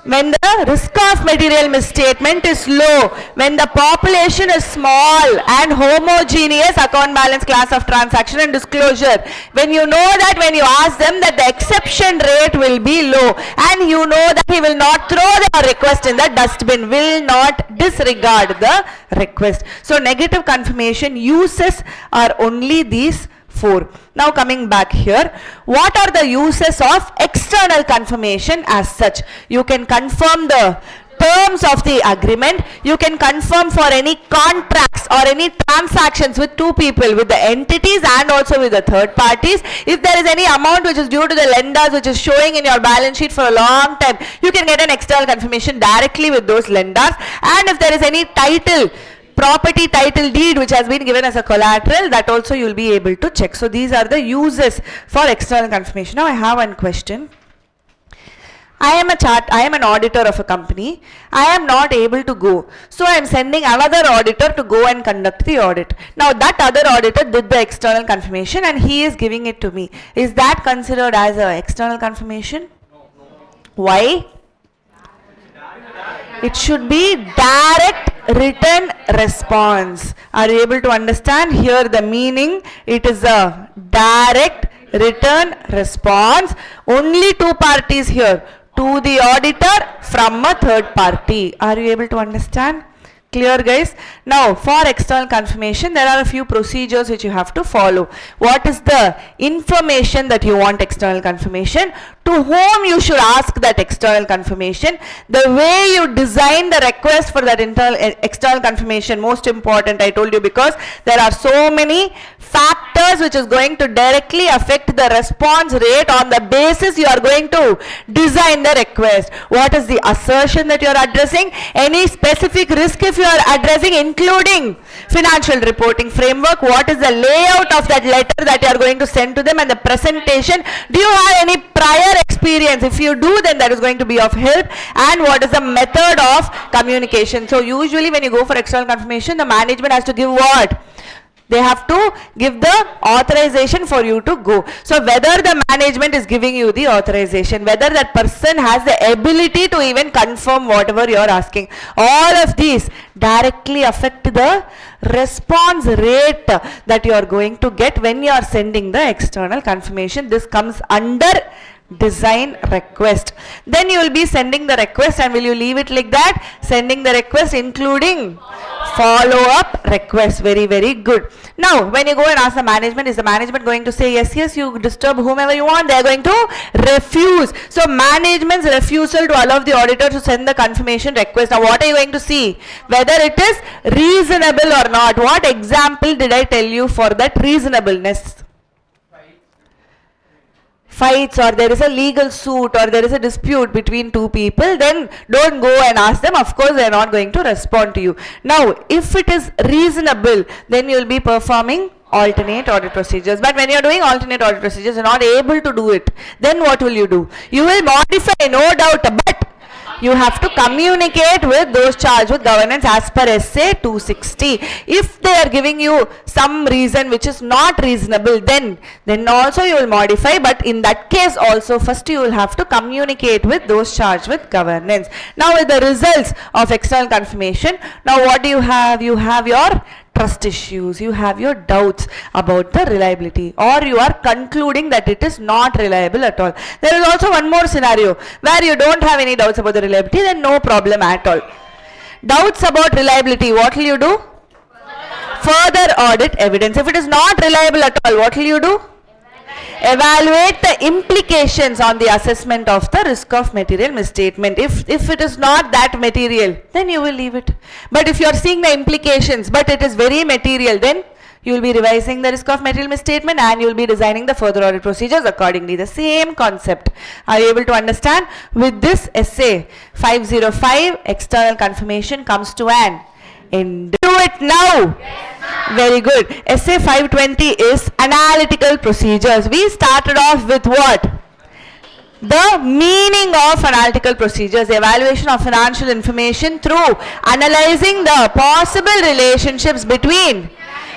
When the risk of material misstatement is low, when the population is small and homogeneous account balance, class of transaction and disclosure. When you know that when you ask them that the exception rate will be low and you know that he will not throw the request in the dustbin, will not disregard the request. So negative confirmation uses are only these 4. Now coming back here, what are the uses of external confirmation as such? You can confirm the terms of the agreement. You can confirm for any contracts or any transactions with 2 people, with the entities and also with the third parties. If there is any amount which is due to the lenders which is showing in your balance sheet for a long time, you can get an external confirmation directly with those lenders. And if there is any title, property title deed which has been given as a collateral, that also you will be able to check. So these are the uses for external confirmation. Now I have one question. I am an auditor of a company. I am not able to go. So I am sending another auditor to go and conduct the audit. Now that other auditor did the external confirmation and he is giving it to me. Is that considered as an external confirmation? Why? It should be direct written response. Are you able to understand here the meaning? It is a direct written response. Only 2 parties here. To the auditor from a third party. Are you able to understand? Clear, guys? Now for external confirmation there are a few procedures which you have to follow. What is the information that you want external confirmation? To whom you should ask that external confirmation? The way you design the request for that external confirmation, most important, I told you, because there are so many factors which is going to directly affect the response rate. On the basis you are going to design the request. What is the assertion that you are addressing? Any specific risk if you are addressing, including financial reporting framework. What is the layout of that letter that you are going to send to them and the presentation? Do you have any prior experience? If you do, then that is going to be of help. And what is the method of communication? So usually when you go for external confirmation, the management has to give what? They have to give the authorization for you to go. So whether the management is giving you the authorization, whether that person has the ability to even confirm whatever you are asking, all of these directly affect the response rate that you are going to get when you are sending the external confirmation. This comes under design request. Then you will be sending the request, and will you leave it like that? Sending the request including follow-up request. Very good. Now when you go and ask the management, is the management going to say yes, you disturb whomever you want? They are going to refuse. So management's refusal to allow the auditor to send the confirmation request. Now what are you going to see? Whether it is reasonable or not. What example did I tell you for that reasonableness? Fights, or there is a legal suit, or there is a dispute between 2 people, then don't go and ask them. Of course they are not going to respond to you. Now if it is reasonable, then you will be performing alternate audit procedures. But when you are doing alternate audit procedures, you are not able to do it, then what will you do? You will modify, no doubt, but you have to communicate with those charged with governance as per SA 260. If they are giving you some reason which is not reasonable, then also you will modify, but in that case also first you will have to communicate with those charged with governance. Now with the results of external confirmation, now what do you have? You have your trust issues, you have your doubts about the reliability, or you are concluding that it is not reliable at all. There is also one more scenario where you don't have any doubts about the reliability, then no problem at all. Doubts about reliability, what will you do? Further audit evidence. If it is not reliable at all, what will you do? Evaluate the implications on the assessment of the risk of material misstatement. If it is not that material, then you will leave it. But if you are seeing the implications but it is very material, then You will be revising the risk of material misstatement and you will be designing the further audit procedures accordingly. The same concept. Are you able to understand? With this essay 505 external confirmation comes to an end. Do it now. Very good. Essay 520 is analytical procedures. We started off with what? The meaning of analytical procedures, the evaluation of financial information through analyzing the possible relationships between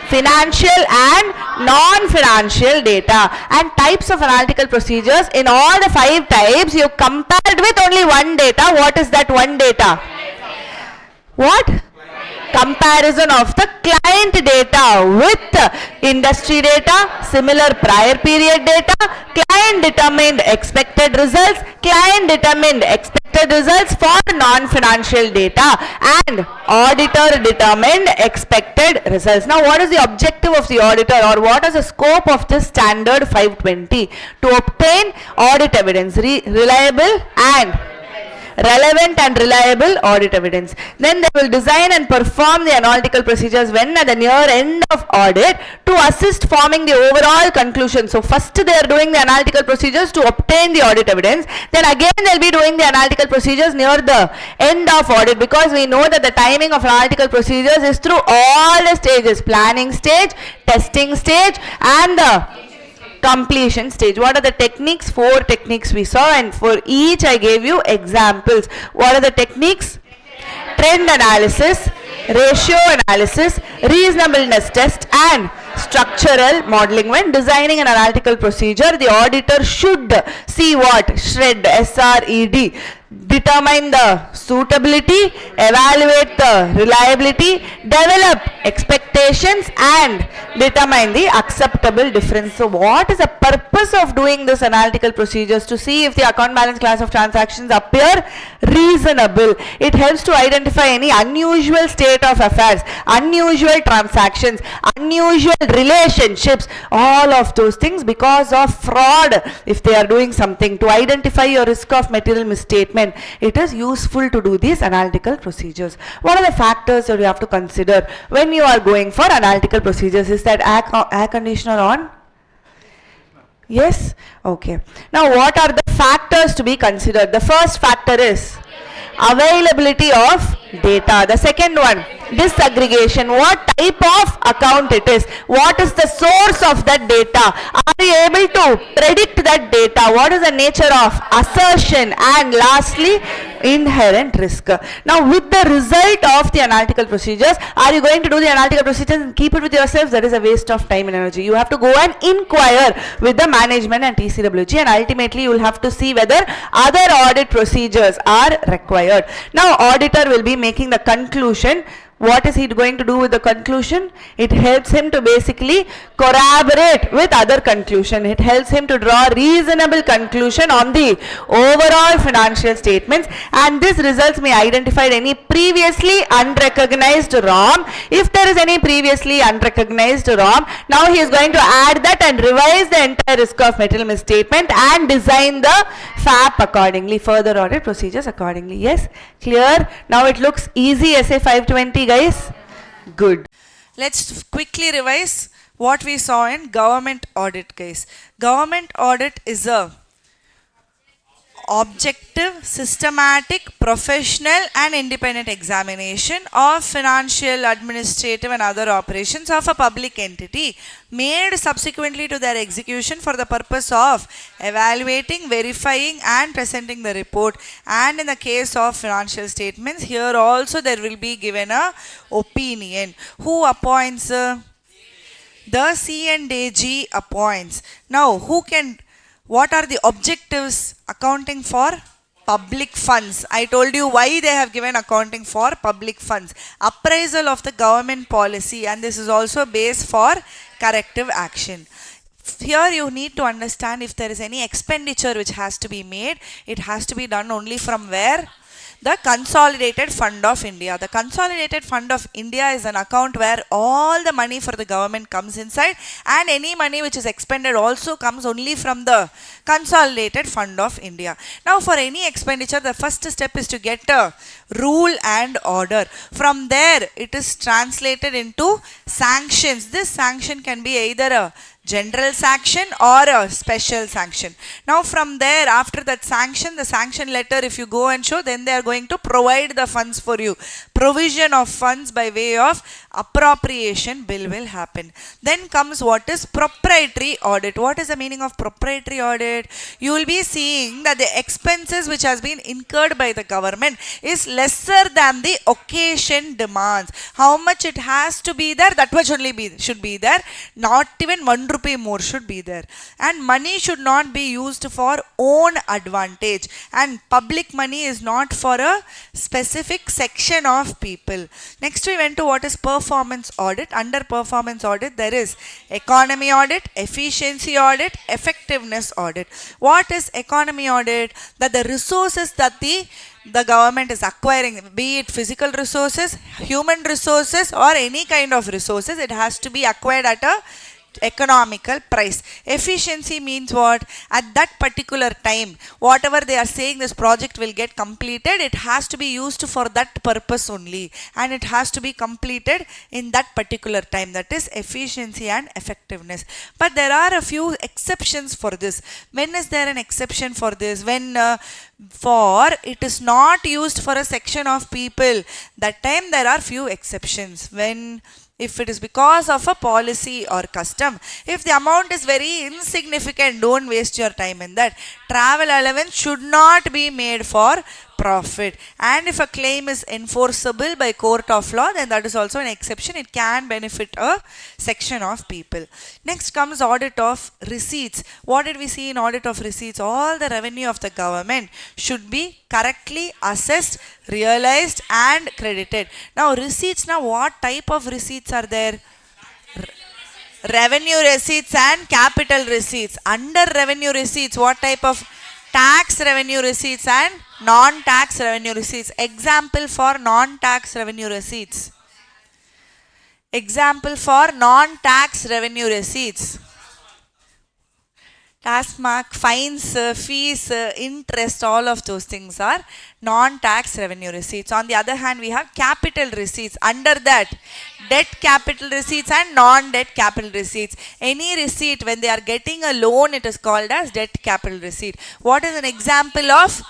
financial and non-financial data, and types of analytical procedures. In all the 5 types, you compared with only one data. What is that one data? What? Comparison of the client data with industry data, similar prior period data, client determined expected results, client determined expected results for non-financial data, and auditor determined expected results. Now what is the objective of the auditor, or what is the scope of this standard 520? To obtain audit evidence, reliable and relevant and reliable audit evidence. Then they will design and perform the analytical procedures when at the near end of audit to assist forming the overall conclusion. So first they are doing the analytical procedures to obtain the audit evidence. Then again they will be doing the analytical procedures near the end of audit, because we know that the timing of analytical procedures is through all the stages: planning stage, testing stage, and the completion stage. What are the techniques? 4 techniques we saw, and for each I gave you examples. What are the techniques? Trend analysis, ratio analysis, reasonableness test, and structural modeling. When designing an analytical procedure, the auditor should see what? SRED, S-R-E-D. Determine the suitability, evaluate the reliability, develop expectations, and determine the acceptable difference. So what is the purpose of doing this analytical procedures? To see if the account balance class of transactions appear reasonable. It helps to identify any unusual state of affairs, unusual transactions, unusual relationships, all of those things because of fraud. If they are doing something, to identify your risk of material misstatement, it is useful to do these analytical procedures. What are the factors that you have to consider when you are going for analytical procedures? Is that air conditioner on? Yes? Okay. Now what are the factors to be considered? The first factor is availability of data. The second one, disaggregation. What type of account it is? What is the source of that data? Are you able to predict that data? What is the nature of assertion? And lastly, inherent risk. Now with the result of the analytical procedures, are you going to do the analytical procedures and keep it with yourself? That is a waste of time and energy. You have to go and inquire with the management and TCWG, and ultimately you will have to see whether other audit procedures are required. Now auditor will be making the conclusion. What is he going to do with the conclusion? It helps him to basically corroborate with other conclusion. It helps him to draw a reasonable conclusion on the overall financial statements, and this results may identify any previously unrecognized ROM. If there is any previously unrecognized ROM, now he is going to add that and revise the entire risk of material misstatement and design the FAP accordingly, further audit procedures accordingly. Yes? Clear? Now it looks easy, essay 520 guys. Good. Let's quickly revise what we saw in government audit, guys. Government audit is a objective, systematic, professional and independent examination of financial, administrative and other operations of a public entity made subsequently to their execution for the purpose of evaluating, verifying and presenting the report. And in the case of financial statements, here also there will be given a opinion. Who appoints? The C&AG appoints. Now what are the objectives? Accounting for public funds. I told you why they have given accounting for public funds. Appraisal of the government policy, and this is also base for corrective action. Here you need to understand if there is any expenditure which has to be made, it has to be done only from where? the Consolidated Fund of India. The Consolidated Fund of India is an account where all the money for the government comes inside, and any money which is expended also comes only from the Consolidated Fund of India. Now for any expenditure, the first step is to get a rule and order. From there it is translated into sanctions. This sanction can be either a general sanction or a special sanction. Now from there, after that sanction, the sanction letter, if you go and show, then they are going to provide the funds for you. Provision of funds by way of appropriation bill will happen. Then comes what is proprietary audit. What is the meaning of proprietary audit? You will be seeing that the expenses which has been incurred by the government is lesser than the occasion demands. How much it has to be there, that much only should be there. Not even 1 rupee more should be there. And money should not be used for own advantage. And public money is not for a specific section of people. Next we went to what is performance audit. Under performance audit there is economy audit, efficiency audit, effectiveness audit. What is economy audit? That the resources that the government is acquiring, be it physical resources, human resources, or any kind of resources, it has to be acquired at a economical price. Efficiency means what? At that particular time, whatever they are saying this project will get completed, it has to be used for that purpose only, and it has to be completed in that particular time. That is efficiency and effectiveness. But there are a few exceptions for this. When is there an exception for this? When for it is not used for a section of people, that time there are few exceptions. When if it is because of a policy or custom, if the amount is very insignificant, don't waste your time in that. Travel allowance should not be made for profit. And if a claim is enforceable by court of law, then that is also an exception. It can benefit a section of people. Next comes audit of receipts. What did we see in audit of receipts? All the revenue of the government should be correctly assessed, realized, and credited. Now receipts, now what type of receipts are there? Revenue receipts and capital receipts. Under revenue receipts, what type of? Tax revenue receipts and non-tax revenue receipts. Example for non-tax revenue receipts. Example for non-tax revenue receipts. Tax mark, fines, fees, interest, all of those things are non-tax revenue receipts. On the other hand, we have capital receipts. Under that, debt capital receipts and non-debt capital receipts. Any receipt, when they are getting a loan, it is called as debt capital receipt. What is an example of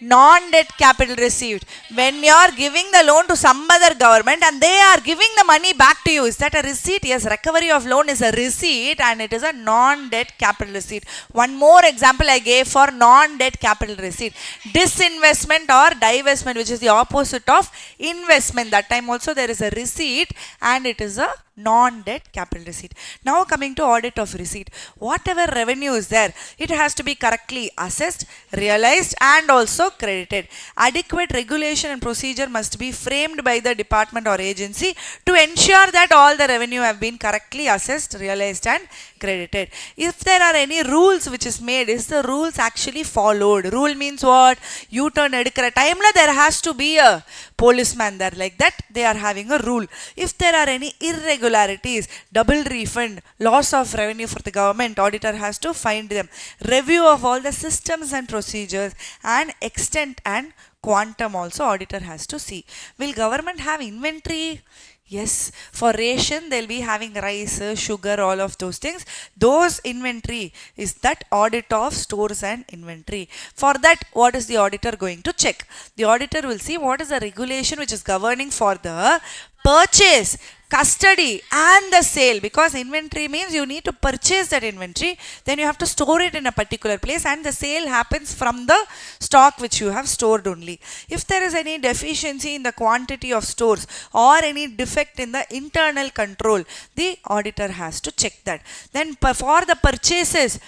non-debt capital receipt? When you are giving the loan to some other government and they are giving the money back to you, is that a receipt? Yes, recovery of loan is a receipt and it is a non-debt capital receipt. One more example I gave for non-debt capital receipt. Disinvestment or divestment, which is the opposite of investment. That time also there is a receipt and it is a non-debt capital receipt. Now coming to audit of receipt. Whatever revenue is there, it has to be correctly assessed, realized, and also credited. Adequate regulation and procedure must be framed by the department or agency to ensure that all the revenue have been correctly assessed, realized, and credited. If there are any rules which is made, is the rules actually followed? Rule means what? U-turn edukra time la there has to be a policeman there, like that they are having a rule. If there are any irregularities, double refund, loss of revenue for the government, auditor has to find them. Review of all the systems and procedures and extent and quantum also auditor has to see. Will government have inventory? Yes, for ration they'll be having rice, sugar, all of those things. Those inventory is that audit of stores and inventory. For that, what is the auditor going to check? The auditor will see what is the regulation which is governing for the purchase, custody, and the sale. Because inventory means you need to purchase that inventory, then you have to store it in a particular place, and the sale happens from the stock which you have stored only. If there is any deficiency in the quantity of stores or any defect in the internal control, the auditor has to check that. Then for the purchases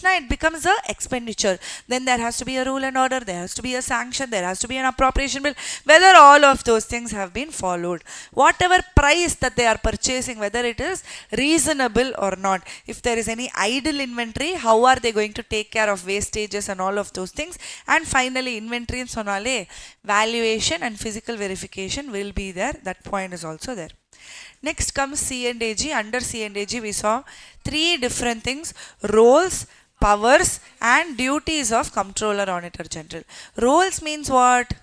now it becomes a expenditure. Then there has to be a rule and order, there has to be a sanction, there has to be an appropriation bill, whether all of those things have been followed. Whatever price price that they are purchasing, whether it is reasonable or not. If there is any idle inventory, how are they going to take care of wastages and all of those things. And finally, inventory and sonale, valuation and physical verification will be there. That point is also there. Next comes C&AG. Under C&AG, we saw three different things: roles, powers and duties of Comptroller Auditor General. Roles means what?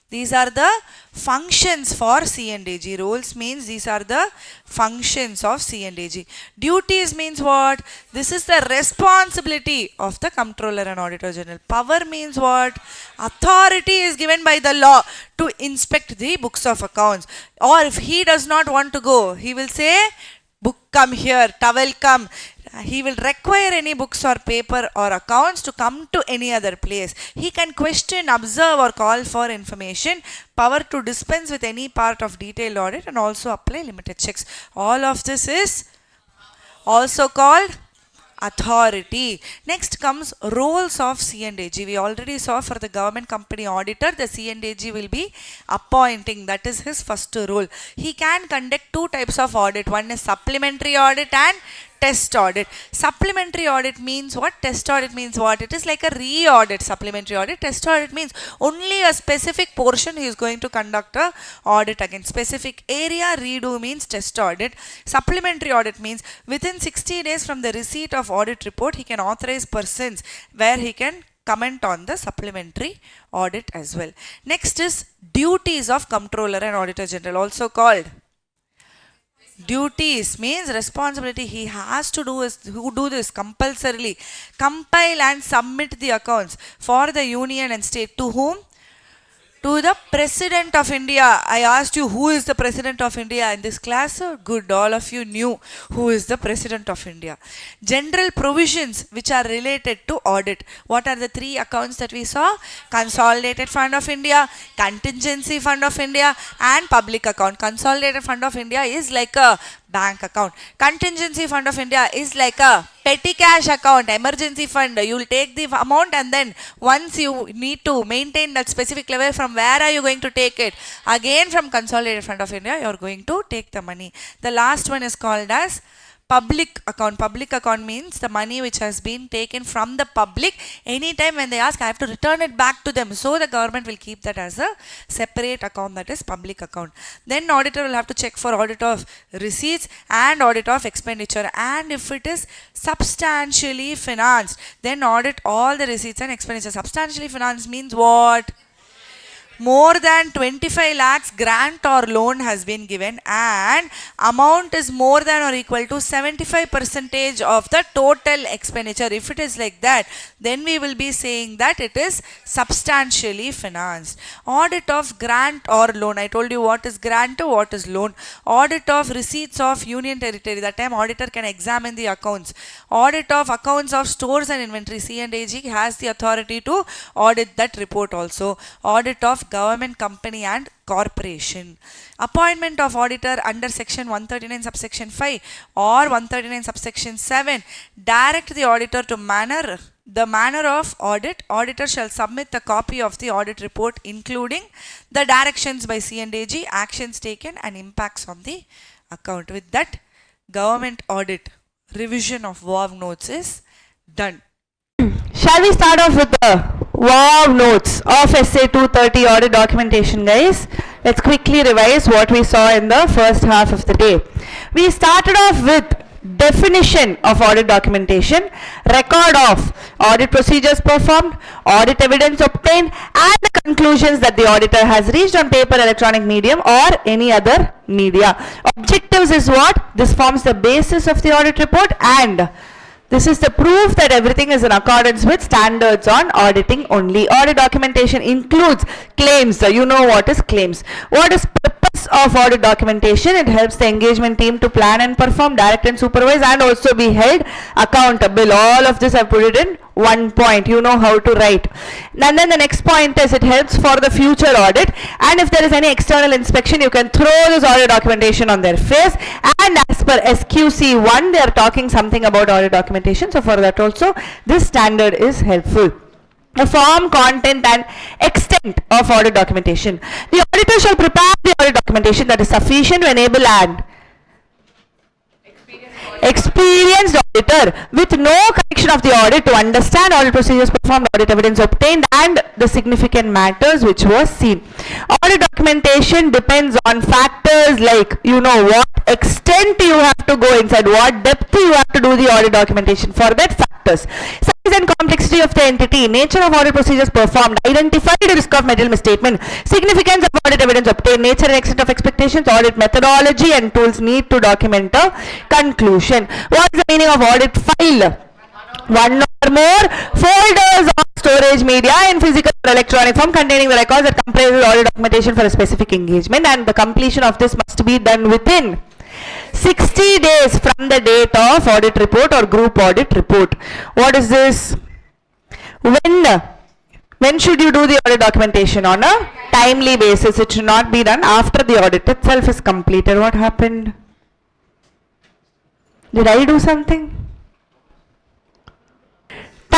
These are the functions for C&AG. Roles means these are the functions of C&AG. Duties means what? This is the responsibility of the Comptroller and Auditor General. Power means what? Authority is given by the law to inspect the books of accounts. Or if he does not want to go, he will say, book come here, towel come. He will require any books or paper or accounts to come to any other place. He can question, observe or call for information. Power to dispense with any part of detailed audit and also apply limited checks. All of this is also called authority. Next comes roles of C&AG. We already saw for the government company auditor, the C&AG will be appointing. That is his first role. He can conduct two types of audit. One is supplementary audit and test audit. Supplementary audit means what? Test audit means what? It is like a re-audit. Supplementary audit. Test audit means only a specific portion he is going to conduct a audit against. Specific area. Redo means test audit. Supplementary audit means within 60 days from the receipt of audit report, he can authorize persons where he can comment on the supplementary audit as well. Next is duties of Comptroller and Auditor General, also called duties. Means responsibility. He has to do is who do this compulsorily: compile and submit the accounts for the union and state. To whom? To the President of India. I asked you who is the President of India in this class. Good, all of you knew who is the President of India. General provisions which are related to audit. What are the three accounts that we saw? Consolidated Fund of India, Contingency Fund of India and Public Account. Consolidated Fund of India is like a bank account. Contingency Fund of India is like a petty cash account, emergency fund. You will take the amount and then once you need to maintain that specific level, from where are you going to take it? Again from Consolidated Fund of India, you are going to take the money. The last one is called as public account. Public account means the money which has been taken from the public. Anytime when they ask, I have to return it back to them. So the government will keep that as a separate account, that is public account. Then auditor will have to check for audit of receipts and audit of expenditure. And if it is substantially financed, then audit all the receipts and expenditure. Substantially financed means what? More than 25 lakhs grant or loan has been given and amount is more than or equal to 75% of the total expenditure. If it is like that, then we will be saying that it is substantially financed. Audit of grant or loan. I told you what is grant, what is loan. Audit of receipts of union territory. That time auditor can examine the accounts. Audit of accounts of stores and inventory. C&AG has the authority to audit that report also. Audit of government company and corporation. Appointment of auditor under section 139 subsection 5 or 139 subsection 7. Direct the auditor to the manner of audit. Auditor shall submit the copy of the audit report including the directions by C&AG, actions taken and impacts on the account. With that, government audit revision of WAV notes is done. Shall we start off with the wow notes of SA 230 audit documentation, guys? Let's quickly revise what we saw in the first half of the day. We started off with definition of audit documentation, record of audit procedures performed, audit evidence obtained, and the conclusions that the auditor has reached on paper, electronic medium or any other media. Objectives is what? This forms the basis of the audit report and this is the proof that everything is in accordance with standards on auditing only. Audit documentation includes claims. You know what is claims. What is purpose of audit documentation? It helps the engagement team to plan and perform, direct and supervise and also be held accountable. All of this I put it in one point. You know how to write. And then the next point is it helps for the future audit, and if there is any external inspection you can throw this audit documentation on their face. And as per SQC1 they are talking something about audit documentation, so for that also this standard is helpful. The form, content and extent of audit documentation. The auditor shall prepare the audit documentation that is sufficient to enable and experienced auditor with no correction of the audit to understand audit procedures performed, audit evidence obtained, and the significant matters which was seen. Audit documentation depends on factors like, you know, what extent you have to go inside, what depth you have to do the audit documentation for that factors. Size and complexity of the entity, nature of audit procedures performed, identified risk of material misstatement, significance of audit evidence obtained, nature and extent of expectations, audit methodology and tools need to document a conclusion. What is the meaning of audit file? One or more folders of storage media in physical or electronic form containing the records that comprises audit documentation for a specific engagement, and the completion of this must be done within 60 days from the date of audit report or group audit report. What is this? When should you do the audit documentation? On a timely basis. It should not be done after the audit itself is completed. What happened? Did I do something?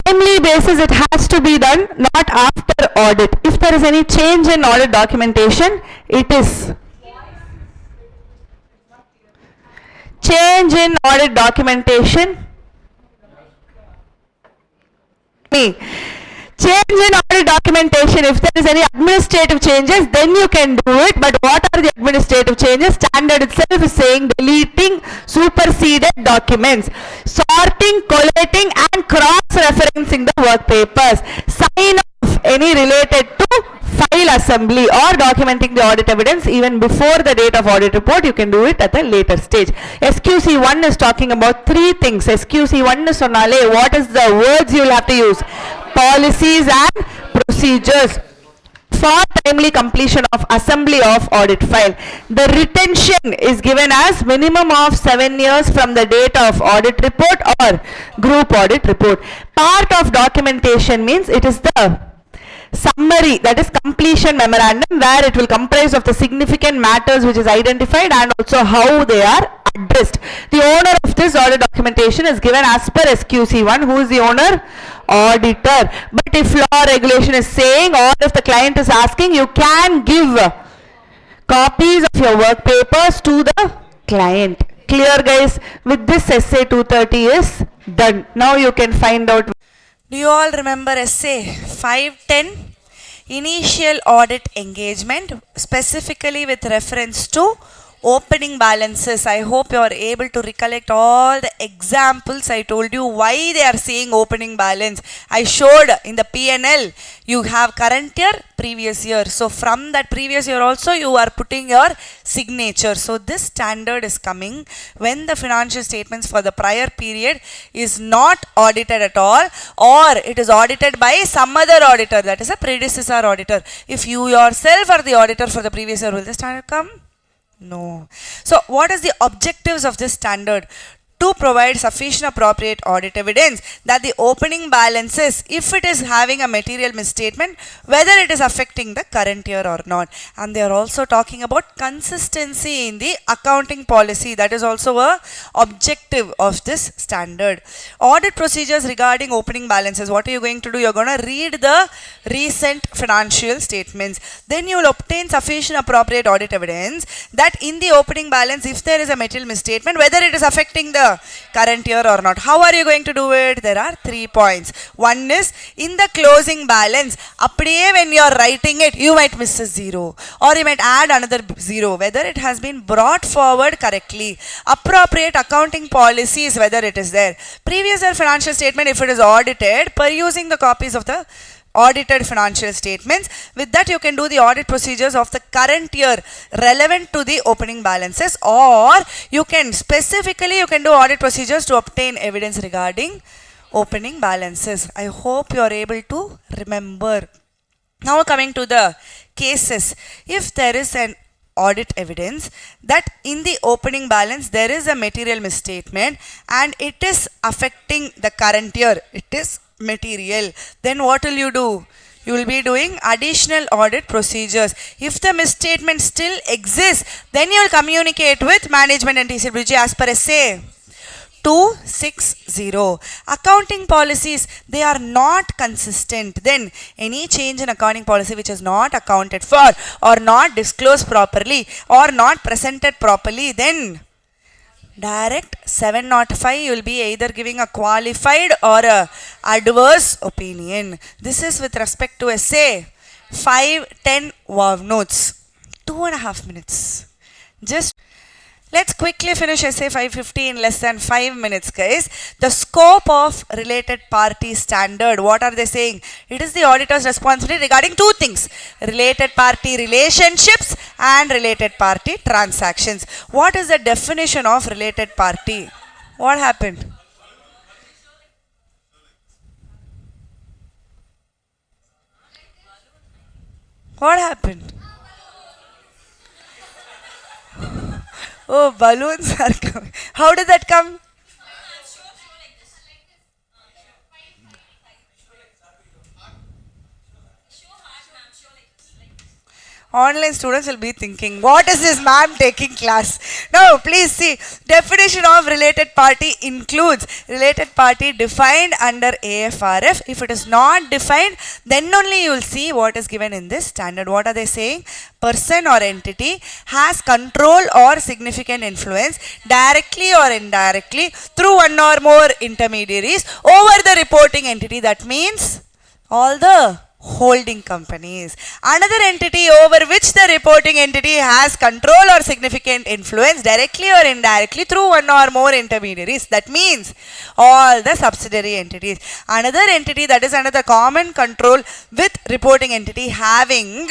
Timely basis, it has to be done, not after audit. If there is any change in audit documentation, it is change in audit documentation. Change in audit documentation, if there is any administrative changes, then you can do it. But what are the administrative changes? Standard itself is saying deleting superseded documents, sorting, collating and cross-referencing the work papers, sign off any related to file assembly or documenting the audit evidence even before the date of audit report. You can do it at a later stage. SQC1 is talking about three things. SQC1 is sonale. What is the words you will have to use? Policies and procedures for timely completion of assembly of audit file. The retention is given as minimum of 7 years from the date of audit report or group audit report. Part of documentation means it is the summary, that is completion memorandum, where it will comprise of the significant matters which is identified and also how they are addressed. The owner of this audit documentation is given as per SQC1. Who is the owner? Auditor. But if law regulation is saying, or if the client is asking, you can give copies of your work papers to the client. Clear, guys? With this, essay 230 is done. Now you can find out. Do you all remember essay 510? Initial audit engagement, specifically with reference to opening balances. I hope you are able to recollect all the examples. I told you why they are saying opening balance. I showed in the P&L you have current year, previous year. So from that previous year also you are putting your signature. So this standard is coming when the financial statements for the prior period is not audited at all, or it is audited by some other auditor, that is a predecessor auditor. If you yourself are the auditor for the previous year, will the standard come? No. So what is the objectives of this standard? To provide sufficient appropriate audit evidence that the opening balances, if it is having a material misstatement, whether it is affecting the current year or not. And they are also talking about consistency in the accounting policy. That is also a objective of this standard. Audit procedures regarding opening balances. What are you going to do? You are going to read the recent financial statements. Then you will obtain sufficient appropriate audit evidence that in the opening balance, if there is a material misstatement, whether it is affecting the current year or not. How are you going to do it? There are 3 points. One is in the closing balance. Apdiye when you are writing it, you might miss a 0 or you might add another 0. Whether it has been brought forward correctly. Appropriate accounting policies, whether it is there. Previous year financial statement, if it is audited, perusing the copies of the audited financial statements. With that you can do the audit procedures of the current year relevant to the opening balances, or you can specifically you can do audit procedures to obtain evidence regarding opening balances. I hope you are able to remember. Now coming to the cases. If there is an audit evidence that in the opening balance there is a material misstatement and it is affecting the current year, it is material, then what will you do? You will be doing additional audit procedures. If the misstatement still exists, then you will communicate with management and TCWG as per SA 260. Accounting policies, they are not consistent. Then any change in accounting policy which is not accounted for or not disclosed properly or not presented properly, then Direct 705, you will be either giving a qualified or a adverse opinion. This is with respect to essay 5, 10 wow notes. 2.5 minutes. Just let's quickly finish essay 550 in less than 5 minutes, guys. The scope of related party standard. What are they saying? It is the auditor's responsibility regarding two things: related party relationships and related party transactions. What is the definition of related party? What happened? What happened? Oh, balloons are coming. How did that come? Online students will be thinking, what is this ma'am taking class? No, please see. Definition of related party includes related party defined under AFRF. If it is not defined, then only you will see what is given in this standard. What are they saying? Person or entity has control or significant influence directly or indirectly through one or more intermediaries over the reporting entity. That means all the holding companies. Another entity over which the reporting entity has control or significant influence directly or indirectly through one or more intermediaries. That means all the subsidiary entities. Another entity that is under the common control with reporting entity having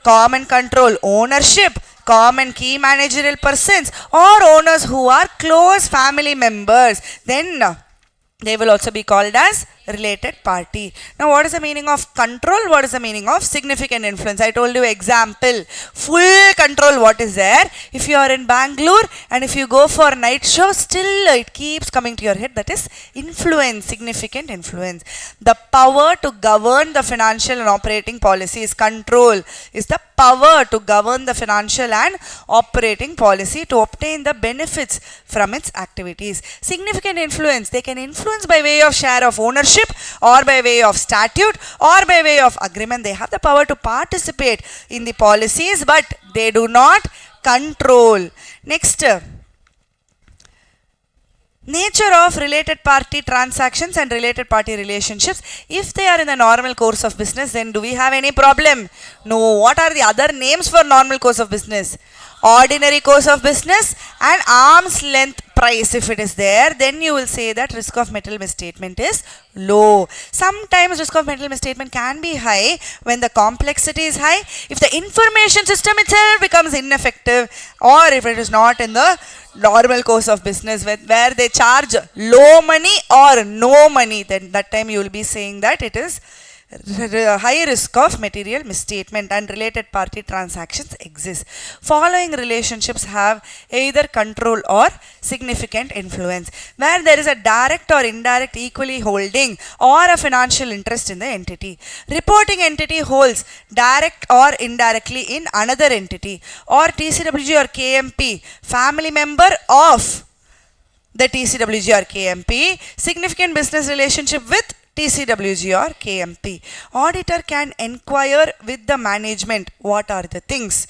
common control ownership, common key managerial persons or owners who are close family members. Then they will also be called as related party. Now, what is the meaning of control? What is the meaning of significant influence? I told you example. Full control, what is there? If you are in Bangalore and if you go for night show, still it keeps coming to your head. That is influence, significant influence. The power to govern the financial and operating policies. Control is the power to govern the financial and operating policy to obtain the benefits from its activities. Significant influence, they can influence by way of share of ownership or by way of statute or by way of agreement. They have the power to participate in the policies, but they do not control. Next, nature of related party transactions and related party relationships. If they are in the normal course of business, then do we have any problem? No. What are the other names for normal course of business? Ordinary course of business and arm's length price. If it is there, then you will say that risk of material misstatement is low. Sometimes risk of material misstatement can be high when the complexity is high, if the information system itself becomes ineffective, or if it is not in the normal course of business where they charge low money or no money, then that time you will be saying that it is high risk of material misstatement and related party transactions exist. Following relationships have either control or significant influence, where there is a direct or indirect equally holding or a financial interest in the entity. Reporting entity holds direct or indirectly in another entity, or TCWG or KMP, family member of the TCWG or KMP, significant business relationship with TCWG or KMP. Auditor can inquire with the management. What are the things?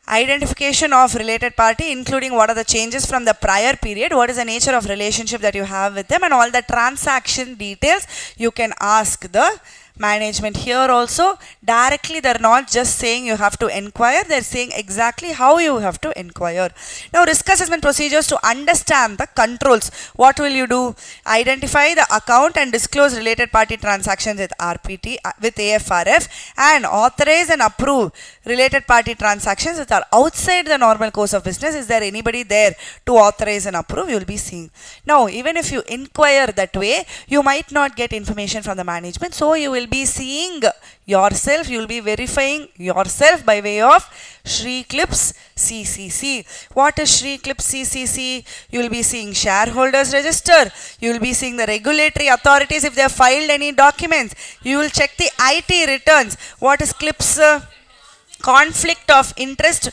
Identification of related party, including what are the changes from the prior period, what is the nature of relationship that you have with them, and all the transaction details you can ask the management. Here also directly they're not just saying you have to inquire, they're saying exactly how you have to inquire. Now, risk assessment procedures to understand the controls. What will you do? Identify the account and disclose related party transactions with RPT, with AFRF, and authorize and approve related party transactions that are outside the normal course of business. Is there anybody there to authorize and approve? You will be seeing. Now, even if you inquire that way, you might not get information from the management, so you will be seeing yourself, you will be verifying yourself by way of Shri Clips CCC. What is Shri Clips CCC? You will be seeing shareholders register, you will be seeing the regulatory authorities if they have filed any documents, you will check the IT returns. What is Clips? Conflict of interest.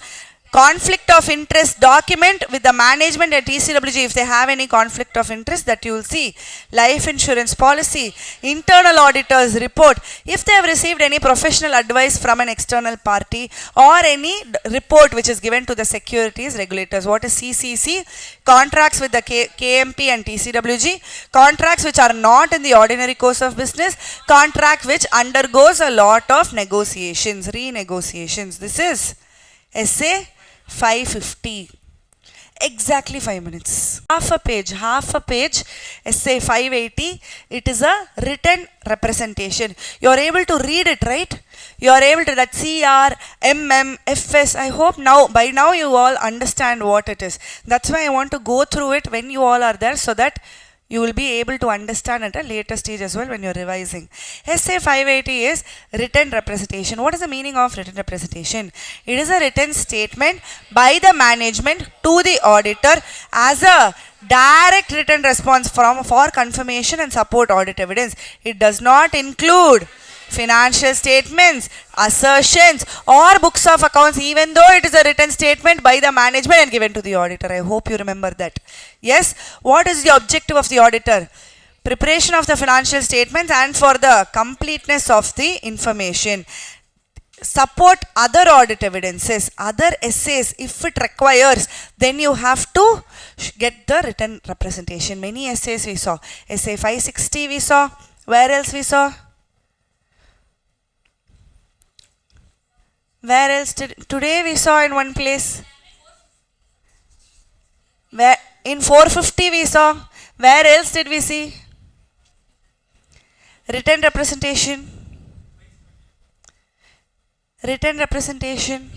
Conflict of interest document with the management and TCWG if they have any conflict of interest, that you will see. Life insurance policy, internal auditors report, if they have received any professional advice from an external party or any report which is given to the securities regulators. What is CCC? Contracts with the KMP and TCWG, contracts which are not in the ordinary course of business, contract which undergoes a lot of negotiations, renegotiations. This is essay 550. Exactly 5 minutes. Half a page, essay 580. It is a written representation. You are able to read it, right? You are able to, that CR, MM, FS. I hope now, by now you all understand what it is. That's why I want to go through it when you all are there, so that you will be able to understand at a later stage as well when you're revising. Essay 580 is written representation. What is the meaning of written representation? It is a written statement by the management to the auditor as a direct written response for confirmation and support audit evidence. It does not include financial statements, assertions or books of accounts, even though it is a written statement by the management and given to the auditor. I hope you remember that. Yes, what is the objective of the auditor? Preparation of the financial statements and for the completeness of the information. Support other audit evidences, other essays if it requires, then you have to get the written representation. Many essays we saw. Essay 560 we saw. Where else we saw? Where else today we saw in one place? Where in 450 we saw? Where else did we see? Written representation. Written representation.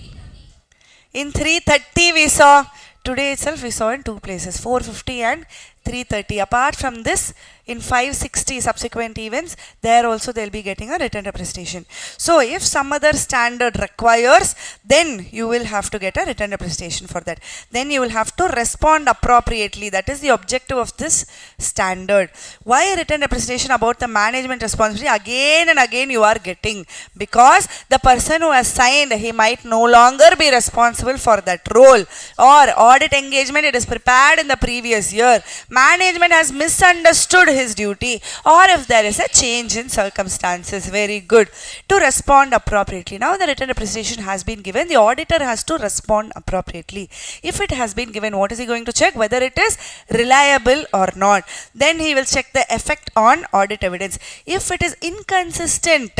In 330 we saw. Today itself we saw in two places, 450 and 330. Apart from this, in 560 subsequent events, there also they will be getting a written representation. So if some other standard requires, then you will have to get a written representation for that. Then you will have to respond appropriately. That is the objective of this standard. Why written representation about the management responsibility? Again and again you are getting, because the person who has signed, he might no longer be responsible for that role, or audit engagement, it is prepared in the previous year. Management has misunderstood his duty, or if there is a change in circumstances. Very good. To respond appropriately. Now the written representation has been given. The auditor has to respond appropriately. If it has been given, what is he going to check? Whether it is reliable or not. Then he will check the effect on audit evidence. If it is inconsistent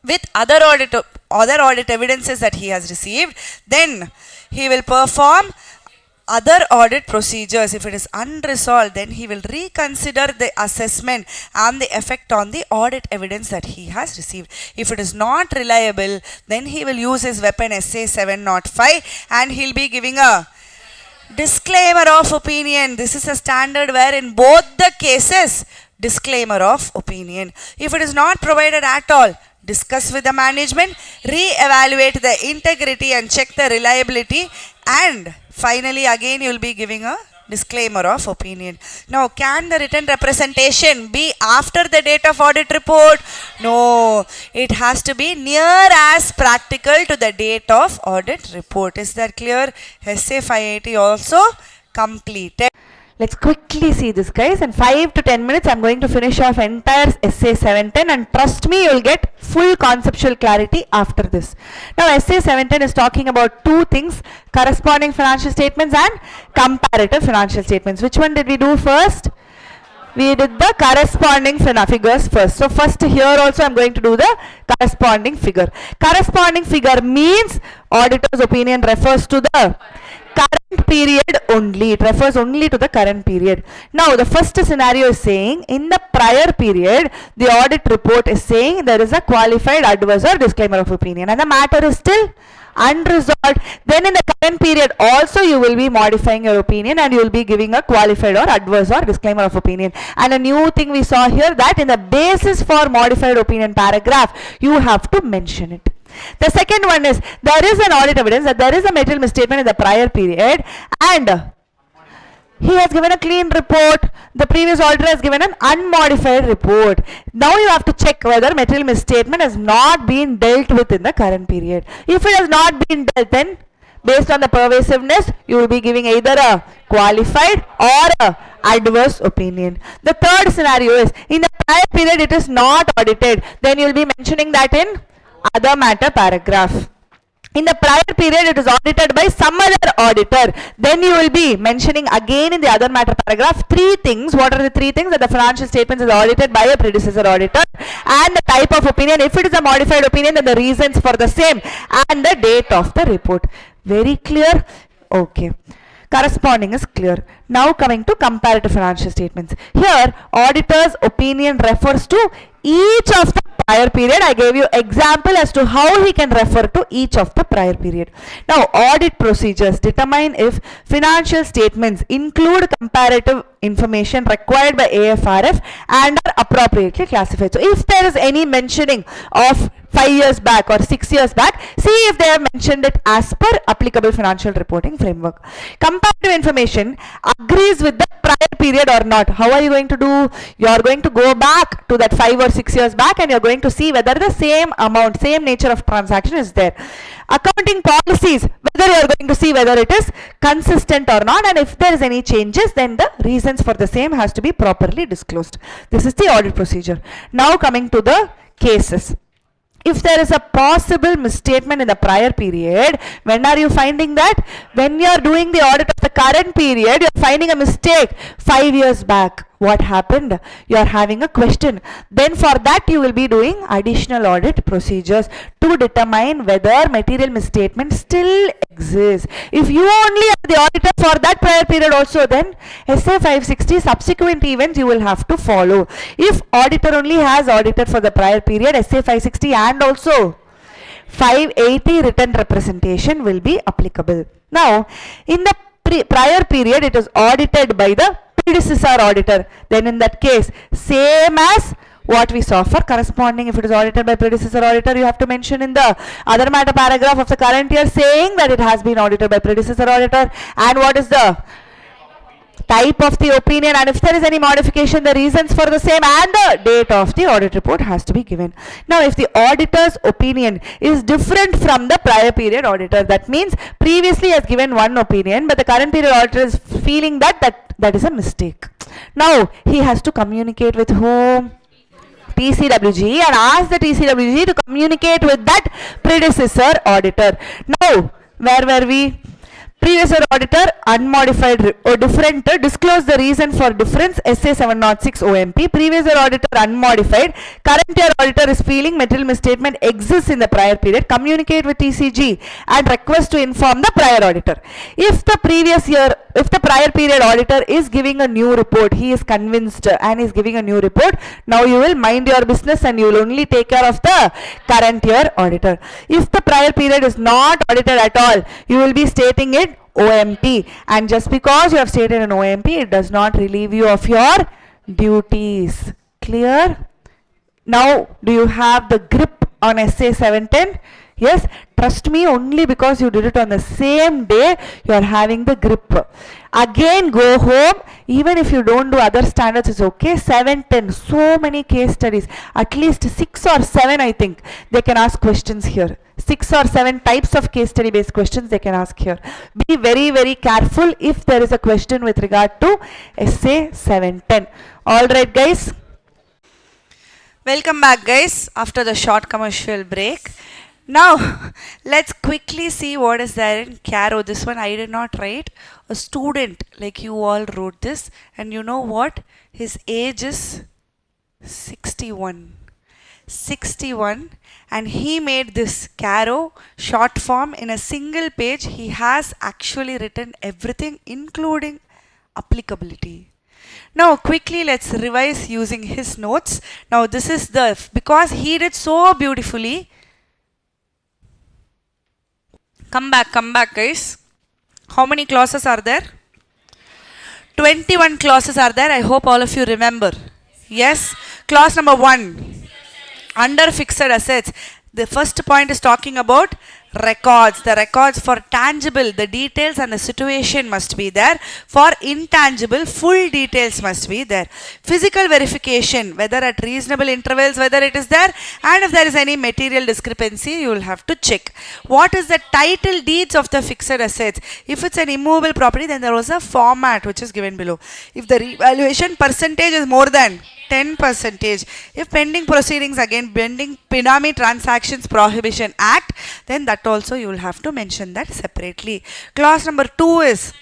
with other audit evidences that he has received, then he will perform other audit procedures. If it is unresolved, then he will reconsider the assessment and the effect on the audit evidence that he has received. If it is not reliable, then he will use his weapon essay 705 and he'll be giving a disclaimer of opinion. This is a standard where in both the cases, disclaimer of opinion. If it is not provided at all, discuss with the management, re-evaluate the integrity and check the reliability, and finally again you will be giving a disclaimer of opinion. Now, can the written representation be after the date of audit report? No, it has to be near as practical to the date of audit report. Is that clear? Essay 580 also completed. Let's quickly see this, guys. In 5 to 10 minutes, I'm going to finish off entire essay 710, and trust me, you'll get full conceptual clarity after this. Now, essay 710 is talking about two things: corresponding financial statements and comparative financial statements. Which one did we do first? We did the corresponding figures first. So first here also I'm going to do the corresponding figure. Corresponding figure means auditor's opinion refers to the current period only. It refers only to the current period. Now the first scenario is saying in the prior period the audit report is saying there is a qualified adverse or disclaimer of opinion and the matter is still unresolved. Then in the current period also you will be modifying your opinion and you will be giving a qualified or adverse or disclaimer of opinion. And a new thing we saw here, that in the basis for modified opinion paragraph you have to mention it. The second one is there is an audit evidence that there is a material misstatement in the prior period and he has given a clean report. The previous auditor has given an unmodified report. Now you have to check whether material misstatement has not been dealt with in the current period. If it has not been dealt, then Based on the pervasiveness, you will be giving either a qualified or a adverse opinion. The third scenario is in the prior period it is not audited. Then you will be mentioning that in other matter paragraph. In the prior period it is audited by some other auditor. Then you will be mentioning again in the other matter paragraph three things. What are the three things? That the financial statements is audited by a predecessor auditor, and the type of opinion. If it is a modified opinion, then the reasons for the same, and the date of the report. Very clear? Okay. Corresponding is clear. Now coming to comparative financial statements. Here auditor's opinion refers to each of the prior period. I gave you example as to how he can refer to each of the prior period. Now audit procedures determine if financial statements include comparative information required by AFRF and are appropriately classified. So if there is any mentioning of 5 years back or 6 years back, see if they have mentioned it as per applicable financial reporting framework. Comparative information agrees with the prior period or not. How are you going to do? You are going to go back to that 5 or 6 years back and you are going to see whether the same amount, same nature of transaction is there. Accounting policies, whether you are going to see whether it is consistent or not, and if there is any changes, then the reasons for the same has to be properly disclosed. This is the audit procedure. Now coming to the cases. If there is a possible misstatement in the prior period, when are you finding that? When you are doing the audit of the current period, you are finding a mistake 5 years back. What happened? You are having a question. Then for that you will be doing additional audit procedures to determine whether material misstatement still exists. If you only are the auditor for that prior period also, then SA 560 subsequent events you will have to follow. If auditor only has audited for the prior period, SA 560 and also 580 written representation will be applicable. Now in the prior period it is audited by the predecessor auditor, then in that case same as what we saw for corresponding. If it is audited by predecessor auditor, you have to mention in the other matter paragraph of the current year saying that it has been audited by predecessor auditor, and what is the type of the opinion, and if there is any modification, the reasons for the same, and the date of the audit report has to be given. Now if the auditor's opinion is different from the prior period auditor, that means previously has given one opinion but the current period auditor is feeling that is a mistake. Now he has to communicate with whom? TCWG, and ask the TCWG to communicate with that predecessor auditor. Now where were we? Predecessor auditor unmodified or different, disclose the reason for difference, SA 706 OMP. Predecessor auditor unmodified, current year auditor is feeling material misstatement exists in the prior period, communicate with TCG and request to inform the prior auditor. If the prior period auditor is giving a new report, he is convinced and is giving a new report, now you will mind your business and you will only take care of the current year auditor. If the prior period is not audited at all, you will be stating it OMP, and just because you have stated an OMP, it does not relieve you of your duties. Clear? Now do you have the grip on SA 710? Yes, trust me, only because you did it on the same day you are having the grip. Again go home, even if you don't do other standards, it's okay. 710, so many case studies, at least 6 or 7 I think they can ask questions here. 6 or 7 types of case study based questions they can ask here. Be very very careful if there is a question with regard to SA 710. Alright guys. Welcome back guys after the short commercial break. Now let's quickly see what is there in Caro. This one I did not write. A student like you all wrote this, and you know what? His age is 61. 61, and he made this Caro short form in a single page. He has actually written everything including applicability. Now quickly let's revise using his notes. Now this is because he did so beautifully. Come back guys. How many clauses are there? 21 clauses are there. I hope all of you remember. Yes. Clause number 1. Under fixed assets, the first point is talking about records. The records for tangible, the details and the situation must be there. For intangible, full details must be there. Physical verification, whether at reasonable intervals, whether it is there, and if there is any material discrepancy, you will have to check. What is the title deeds of the fixed assets? If it's an immovable property, then there was a format which is given below. If the revaluation percentage is more than 10%, if pending proceedings, again pending Pinami Transactions Prohibition Act, then that also you will have to mention that separately. Clause number 2 is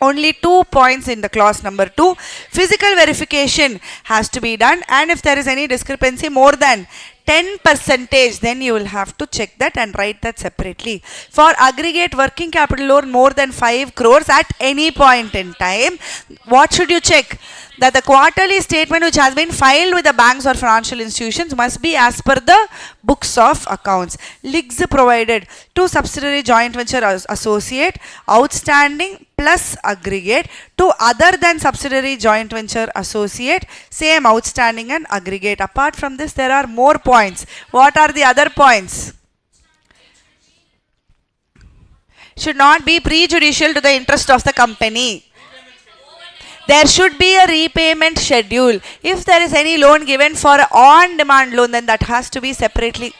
only 2 points in the clause number 2. Physical verification has to be done, and if there is any discrepancy more than 10%, then you will have to check that and write that separately. For aggregate working capital loan more than 5 crores at any point in time, what should you check? That the quarterly statement which has been filed with the banks or financial institutions must be as per the books of accounts. Legs provided to subsidiary joint venture associate, outstanding plus aggregate, to other than subsidiary joint venture associate, same outstanding and aggregate. Apart from this, there are more points. What are the other points? Should not be prejudicial to the interest of the company. There should be a repayment schedule. If there is any loan given for an on-demand loan, then that has to be separately.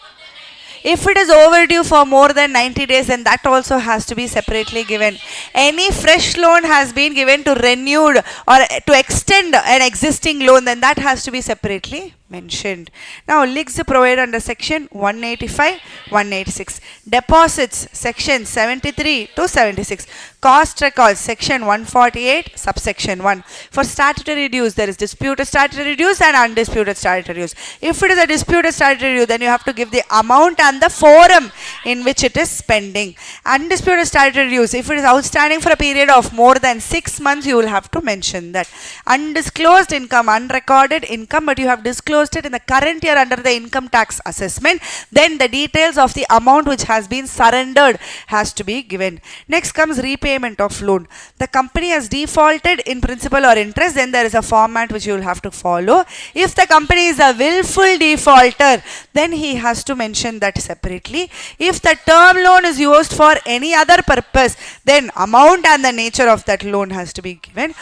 If it is overdue for more than 90 days, then that also has to be separately given. Any fresh loan has been given to renewed or to extend an existing loan, then that has to be separately mentioned. Now, leaks provided under section 185, 186. Deposits, section 73 to 76. Cost records, section 148, subsection 1. For statutory dues, there is disputed statutory dues and undisputed statutory dues. If it is a disputed statutory due, then you have to give the amount and the forum in which it is pending. Undisputed statutory dues, if it is outstanding for a period of more than 6 months, you will have to mention that. Undisclosed income, unrecorded income, but you have disclosed it in the current year under the income tax assessment, then the details of the amount which has been surrendered has to be given. Next comes repayment of loan. The company has defaulted in principal or interest, then there is a format which you will have to follow. If the company is a willful defaulter, then he has to mention that separately. If the term loan is used for any other purpose, then amount and the nature of that loan has to be given.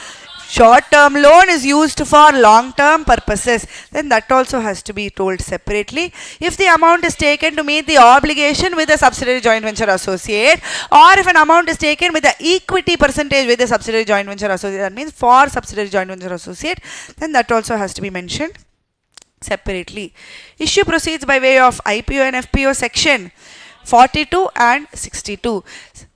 Short-term loan is used for long-term purposes, then that also has to be told separately. If the amount is taken to meet the obligation with the subsidiary joint venture associate, or if an amount is taken with the equity percentage with the subsidiary joint venture associate, that means for subsidiary joint venture associate, then that also has to be mentioned separately. Issue proceeds by way of IPO and FPO, section 42 and 62.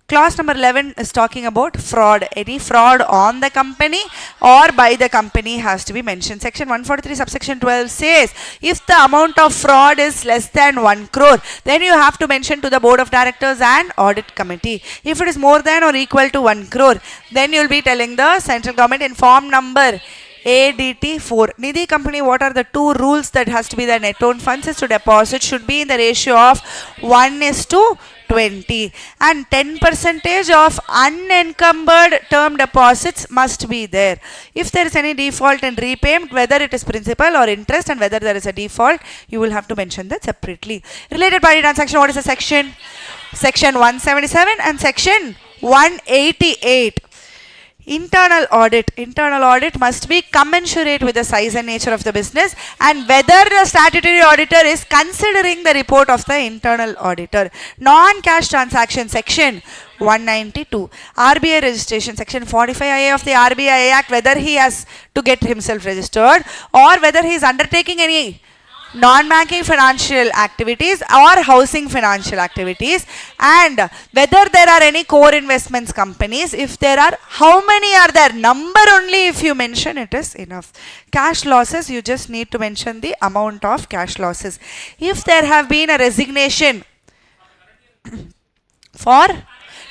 Clause number 11 is talking about fraud. Any fraud on the company or by the company has to be mentioned. Section 143 subsection 12 says, if the amount of fraud is less than 1 crore, then you have to mention to the board of directors and audit committee. If it is more than or equal to 1 crore, then you will be telling the central government in form number ADT 4. Nidhi company, what are the 2 rules that has to be the net owned funds is to deposit should be in the ratio of 1:20, and 10% of unencumbered term deposits must be there. If there is any default in repayment, whether it is principal or interest, and whether there is a default, you will have to mention that separately. Related party transaction, what is the section? Section 177 and section 188. Internal audit. Internal audit must be commensurate with the size and nature of the business, and whether the statutory auditor is considering the report of the internal auditor. Non-cash transaction, section 192. RBI registration, section 45IA of the RBI Act, whether he has to get himself registered or whether he is undertaking any non-banking financial activities or housing financial activities, and whether there are any core investments companies. If there are, how many are there? Number only, if you mention it is enough. Cash losses, you just need to mention the amount of cash losses. If there have been a resignation for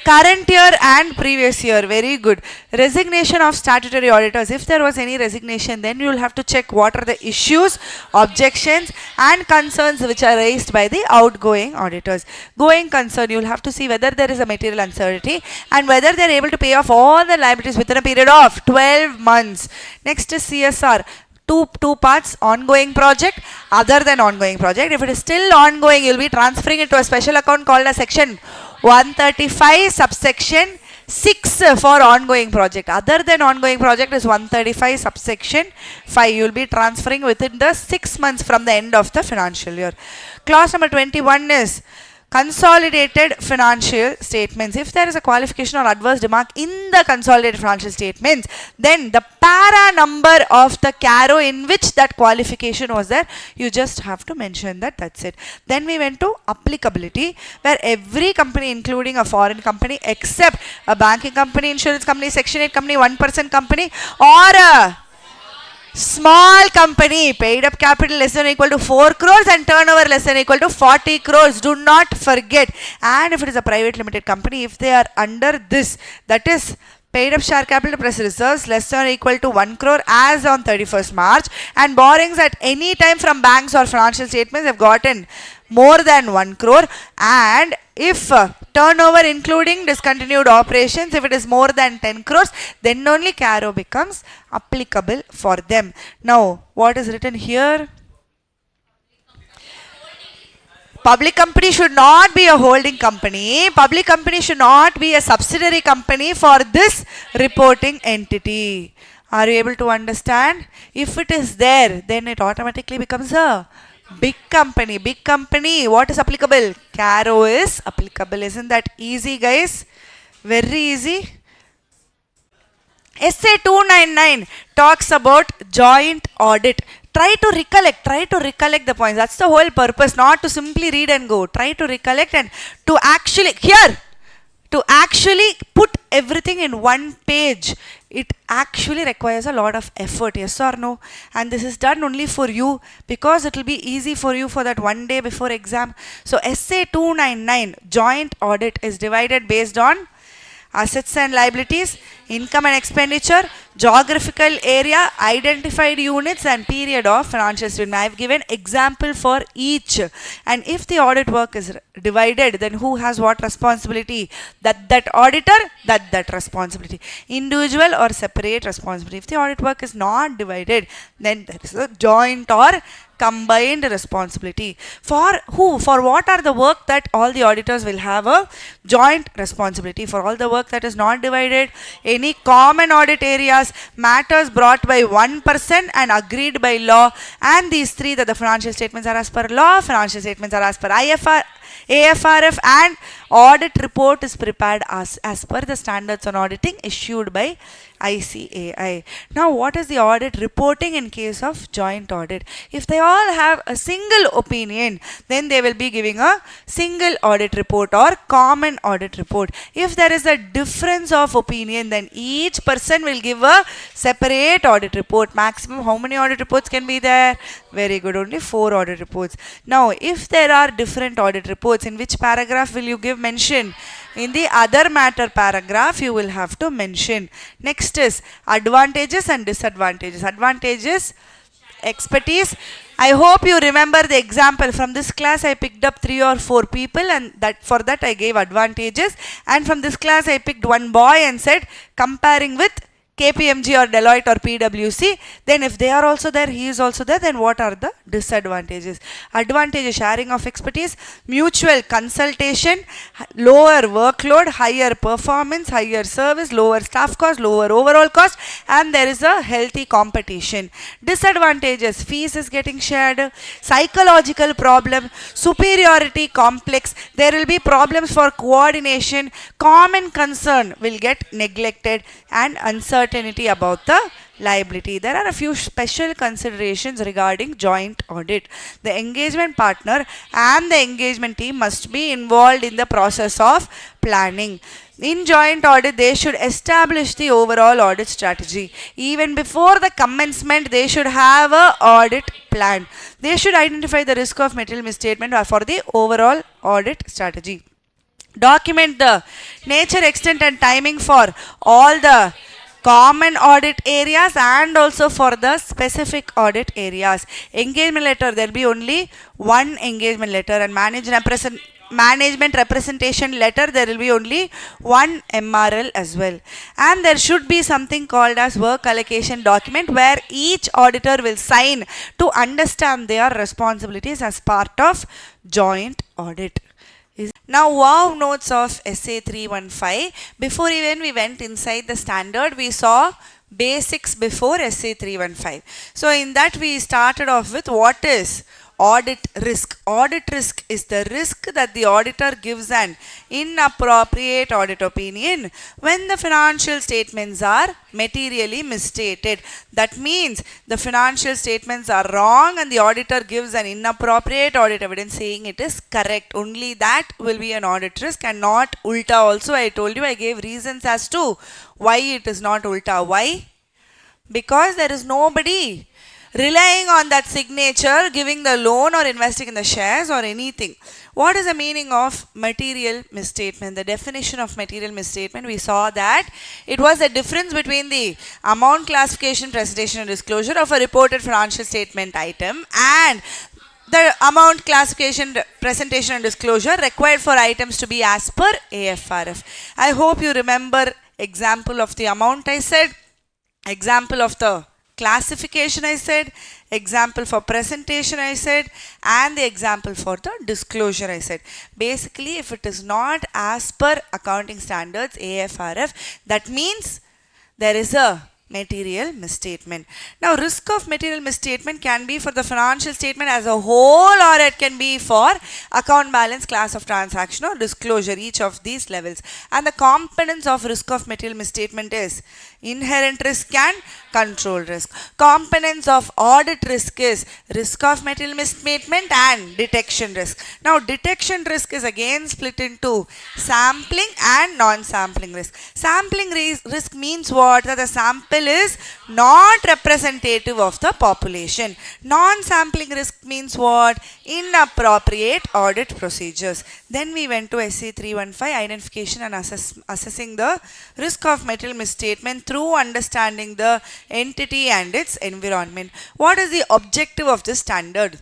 current year and previous year, very good. Resignation of statutory auditors. If there was any resignation, then you will have to check what are the issues, objections and concerns which are raised by the outgoing auditors. Going concern, you will have to see whether there is a material uncertainty and whether they are able to pay off all the liabilities within a period of 12 months. Next is CSR. two parts: ongoing project, other than ongoing project. If it is still ongoing, you'll be transferring it to a special account called a section 135 subsection 6 for ongoing project. Other than ongoing project is 135 subsection 5. You will be transferring within the 6 months from the end of the financial year. Clause number 21 is consolidated financial statements. If there is a qualification or adverse remark in the consolidated financial statements, then the para number of the caro in which that qualification was there, you just have to mention that. That's it. Then we went to applicability, where every company, including a foreign company except a banking company, insurance company, section 8 company, 1% company, or a small company, paid up capital less than or equal to 4 crores and turnover less than or equal to 40 crores. Do not forget. And if it is a private limited company, if they are under this, that is paid up share capital plus reserves less than or equal to 1 crore as on 31st March, and borrowings at any time from banks or financial statements have gotten more than 1 crore, and if turnover including discontinued operations, if it is more than 10 crores, then only caro becomes applicable for them. Now, what is written here? Public company should not be a holding company. Public company should not be a subsidiary company for this reporting entity. Are you able to understand? If it is there, then it automatically becomes a big company. Big company, what is applicable? Caro is applicable. Isn't that easy, guys? Very easy. Essay 299 talks about joint audit. Try to recollect the points. That's the whole purpose, not to simply read and go. Try to recollect and to actually put everything in one page. It actually requires a lot of effort, yes or no? And this is done only for you because it will be easy for you for that one day before exam. So essay 299, joint audit, is divided based on assets and liabilities, income and expenditure, geographical area, identified units, and period of financial statement. I have given example for each. And if the audit work is divided, then who has what responsibility? That auditor, that responsibility. Individual or separate responsibility. If the audit work is not divided, then there is a joint or combined responsibility. For who? For what are the work that all the auditors will have a joint responsibility? For all the work that is not divided, any common audit areas, matters brought by one person and agreed by law, and these three, that the financial statements are as per law, financial statements are as per AFRF, and audit report is prepared as per the standards on auditing issued by ICAI. Now, what is the audit reporting in case of joint audit? If they all have a single opinion, then they will be giving a single audit report or common audit report. If there is a difference of opinion, then each person will give a separate audit report. Maximum how many audit reports can be there? Very good, only 4 audit reports. Now, if there are different audit reports, in which paragraph will you give mention? In the other matter paragraph, you will have to mention. Next is advantages and disadvantages. Advantages, expertise. I hope you remember the example. From this class, I picked up 3 or 4 people, and for that I gave advantages. And from this class, I picked one boy and said comparing with KPMG or Deloitte or PwC, then if they are also there, he is also there, then what are the disadvantages? Advantages: sharing of expertise, mutual consultation, lower workload, higher performance, higher service, lower staff cost, lower overall cost, and there is a healthy competition. Disadvantages: fees is getting shared, psychological problem, superiority complex, there will be problems for coordination, common concern will get neglected, and uncertainty about the liability. There are a few special considerations regarding joint audit. The engagement partner and the engagement team must be involved in the process of planning. In joint audit, they should establish the overall audit strategy. Even before the commencement, they should have an audit plan. They should identify the risk of material misstatement for the overall audit strategy. Document the nature, extent, and timing for all the common audit areas and also for the specific audit areas. Engagement letter, there will be only one engagement letter, and manage and present. management representation letter, there will be only one MRL as well. And there should be something called as work allocation document where each auditor will sign to understand their responsibilities as part of joint audit. Now, wow notes of SA 315. Before even we went inside the standard, we saw basics before SA 315. So in that we started off with what is audit risk. Audit risk is the risk that the auditor gives an inappropriate audit opinion when the financial statements are materially misstated. That means the financial statements are wrong and the auditor gives an inappropriate audit evidence saying it is correct. Only that will be an audit risk and not ulta. Also, I told you, I gave reasons as to why it is not ulta. Why? Because there is nobody relying on that signature, giving the loan or investing in the shares or anything. What is the meaning of material misstatement? The definition of material misstatement, we saw that it was the difference between the amount classification, presentation and disclosure of a reported financial statement item and the amount classification, presentation and disclosure required for items to be as per AFRF. I hope you remember example of the amount I said, example of the classification I said, example for presentation I said, and the example for the disclosure I said. Basically, if it is not as per accounting standards AFRF, that means there is a material misstatement. Now, risk of material misstatement can be for the financial statement as a whole or it can be for account balance, class of transaction or disclosure, each of these levels. And the components of risk of material misstatement is inherent risk and control risk. Components of audit risk is risk of material misstatement and detection risk. Now, detection risk is again split into sampling and non-sampling risk. Sampling risk means what? That the sample is not representative of the population. Non-sampling risk means what? Inappropriate audit procedures. Then we went to SA 315, identification and assessing the risk of material misstatement through understanding the entity and its environment. What is the objective of this standard?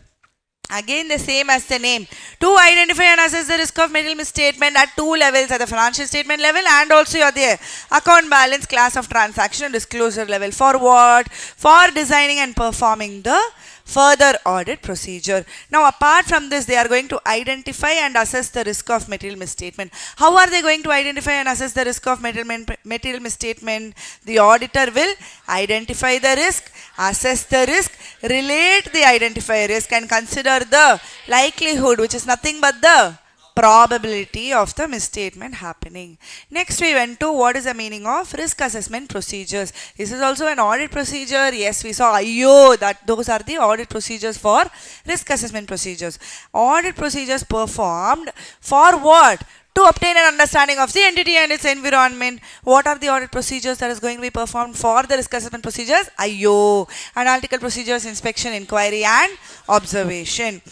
Again, the same as the name, to identify and assess the risk of material misstatement at two levels, at the financial statement level and also at the account balance, class of transaction and disclosure level. For what? For designing and performing the further audit procedure. Now, apart from this, they are going to identify and assess the risk of material misstatement. How are they going to identify and assess the risk of material misstatement? The auditor will identify the risk, assess the risk, relate the identified risk and consider the likelihood, which is nothing but the probability of the misstatement happening. Next, we went to what is the meaning of risk assessment procedures. This is also an audit procedure. Yes, we saw IO, that those are the audit procedures for risk assessment procedures. Audit procedures performed for what? To obtain an understanding of the entity and its environment. What are the audit procedures that is going to be performed for the risk assessment procedures? IO, analytical procedures, inspection, inquiry and observation.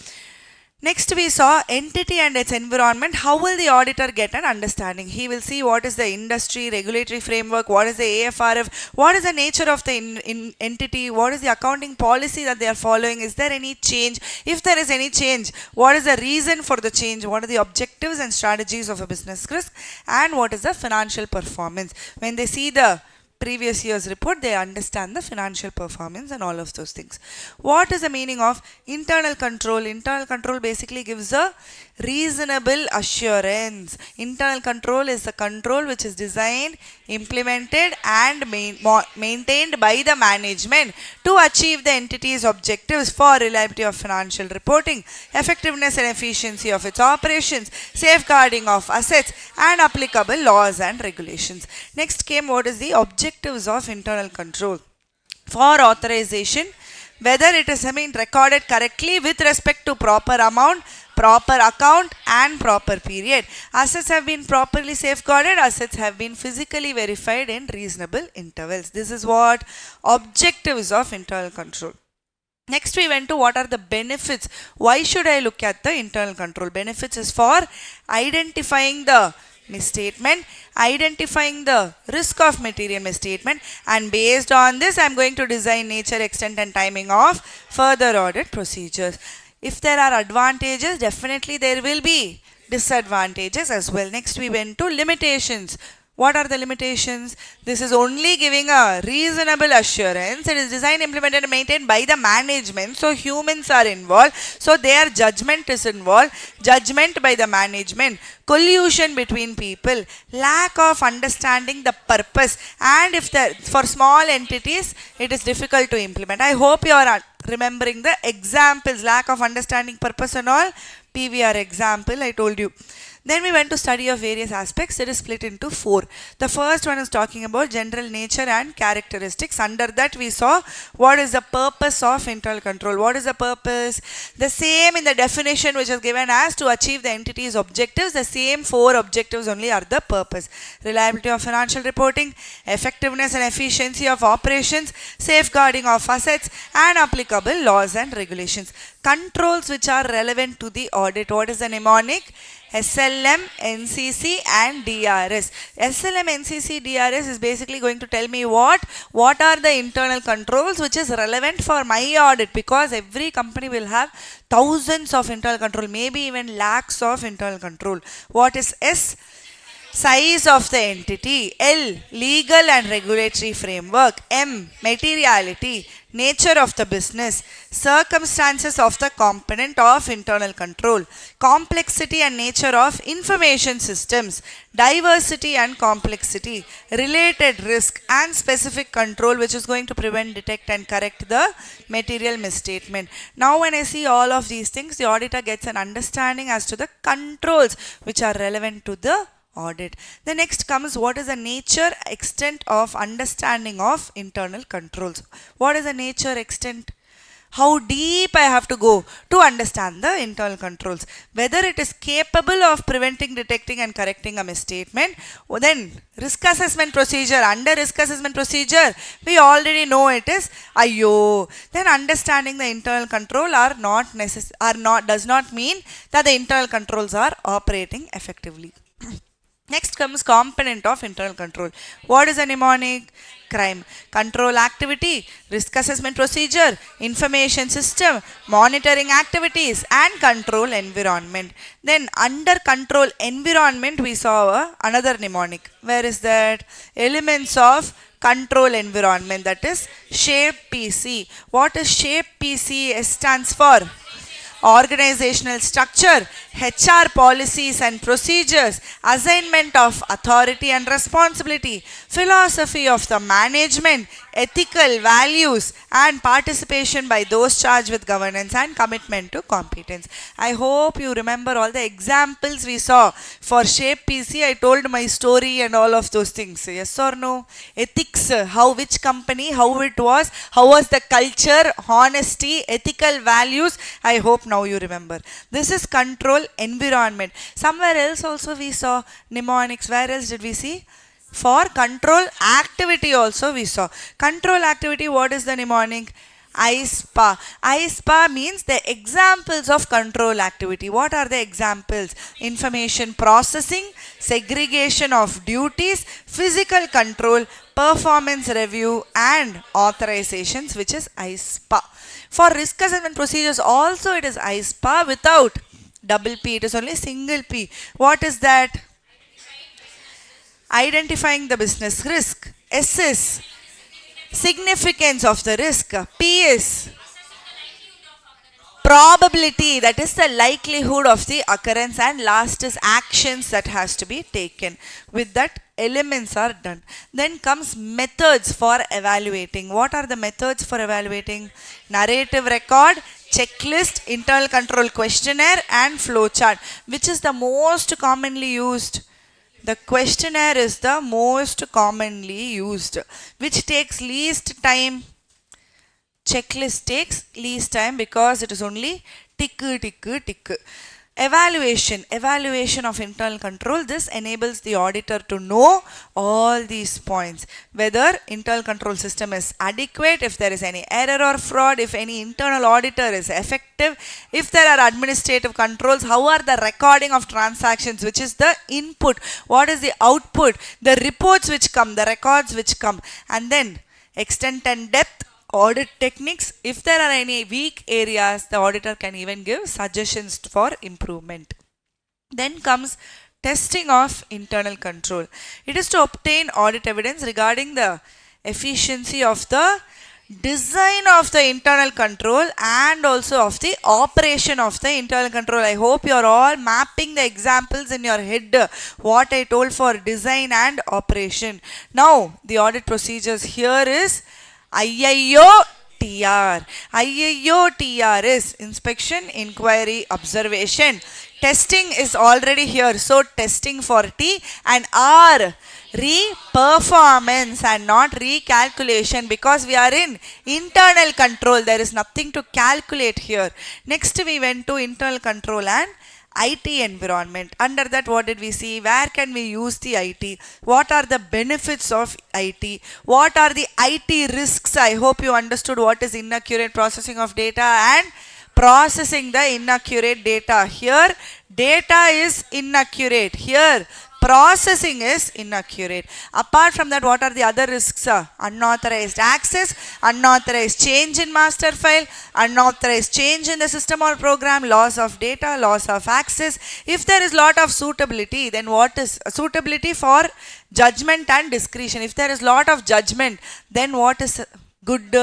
Next, we saw entity and its environment. How will the auditor get an understanding? He will see what is the industry, regulatory framework, what is the AFRF, what is the nature of the entity, what is the accounting policy that they are following, is there any change? If there is any change, what is the reason for the change, what are the objectives and strategies of a business risk, and what is the financial performance. When they see the previous year's report, they understand the financial performance and all of those things. What is the meaning of internal control? Internal control basically gives a reasonable assurance. Internal control is the control which is designed, implemented and maintained by the management to achieve the entity's objectives for reliability of financial reporting, effectiveness and efficiency of its operations, safeguarding of assets and applicable laws and regulations. Next came what is the objectives of internal control. For authorization, whether it is recorded correctly with respect to proper amount, proper account and proper period. Assets have been properly safeguarded, assets have been physically verified in reasonable intervals. This is what objectives of internal control. Next, we went to what are the benefits. Why should I look at the internal control? Benefits is for identifying the misstatement, identifying the risk of material misstatement, and based on this I am going to design nature, extent and timing of further audit procedures. If there are advantages, definitely there will be disadvantages as well. Next we went to limitations. What are the limitations? This is only giving a reasonable assurance. It is designed, implemented, and maintained by the management. So humans are involved. So their judgment is involved. Judgment by the management. Collusion between people. Lack of understanding the purpose. And if for small entities, it is difficult to implement. I hope you are remembering the examples. Lack of understanding purpose and all. PVR example I told you. Then we went to study of various aspects. It is split into 4. The first one is talking about general nature and characteristics. Under that we saw what is the purpose of internal control. What is the purpose? The same in the definition which is given as to achieve the entity's objectives. The same 4 objectives only are the purpose. Reliability of financial reporting, effectiveness and efficiency of operations, safeguarding of assets, and applicable laws and regulations. Controls which are relevant to the audit. What is the mnemonic? SLM, NCC and DRS. SLM, NCC, DRS is basically going to tell me what are the internal controls which is relevant for my audit, because every company will have thousands of internal control, maybe even lakhs of internal control. What is S? Size of the entity. L, legal and regulatory framework. M, materiality, nature of the business, circumstances of the component of internal control, complexity and nature of information systems, diversity and complexity, related risk, and specific control which is going to prevent, detect and correct the material misstatement. Now when I see all of these things, the auditor gets an understanding as to the controls which are relevant to the audit. The next comes what is the nature, extent of understanding of internal controls. What is the nature, extent? How deep I have to go to understand the internal controls. Whether it is capable of preventing, detecting and correcting a misstatement. Then risk assessment procedure. Under risk assessment procedure, we already know it is IO. Then understanding the internal control does not mean that the internal controls are operating effectively. Next comes component of internal control. What is a mnemonic? Crime, control activity, risk assessment procedure, information system, monitoring activities and control environment. Then under control environment we saw another mnemonic. Where is that? Elements of control environment, that is SHAPE PC. What is SHAPE PC? S stands for organizational structure, HR policies and procedures, assignment of authority and responsibility, philosophy of the management, ethical values and participation by those charged with governance and commitment to competence. I hope you remember all the examples we saw. For SHAPE PC, I told my story and all of those things. Yes or no? Ethics, which company, how it was, how was the culture, honesty, ethical values. I hope now you remember. This is control environment. Somewhere else also we saw mnemonics. Where else did we see? For control activity also we saw. Control activity, what is the mnemonic? ISPA. ISPA means the examples of control activity. What are the examples? Information processing, segregation of duties, physical control, performance review and authorizations, which is ISPA. For risk assessment procedures also it is ISPA without double P. It is only single P. What is that? Identifying the business risk. S is significance of the risk. P is probability, that is the likelihood of the occurrence, and last is actions that has to be taken. With that, elements are done. Then comes methods for evaluating. What are the methods for evaluating? Narrative record, checklist, internal control questionnaire and flowchart. Which is the most commonly used? The questionnaire is the most commonly used. Which takes least time? Checklist takes least time because it is only tick, tick, tick. Evaluation of internal control. This enables the auditor to know all these points. Whether internal control system is adequate, if there is any error or fraud, if any internal auditor is effective, if there are administrative controls, how are the recording of transactions, which is the input, what is the output, the reports which come, the records which come, and then extent and depth audit techniques. If there are any weak areas, the auditor can even give suggestions for improvement. Then comes testing of internal control. It is to obtain audit evidence regarding the efficiency of the design of the internal control and also of the operation of the internal control. I hope you are all mapping the examples in your head, what I told for design and operation. Now the audit procedures here is IIOTR. IIOTR is inspection, inquiry, observation. Testing is already here. So testing for T, and R, re-performance and not recalculation, because we are in internal control. There is nothing to calculate here. Next we went to internal control and IT environment. Under that, what did we see? Where can we use the IT? What are the benefits of IT? What are the IT risks? I hope you understood what is inaccurate processing of data and processing the inaccurate data. Here data is inaccurate. Here processing is inaccurate. Apart from that, what are the other risks? Unauthorized access, unauthorized change in master file, unauthorized change in the system or program, loss of data, loss of access. If there is lot of suitability, then what is suitability for judgment and discretion? If there is lot of judgment, then what is good,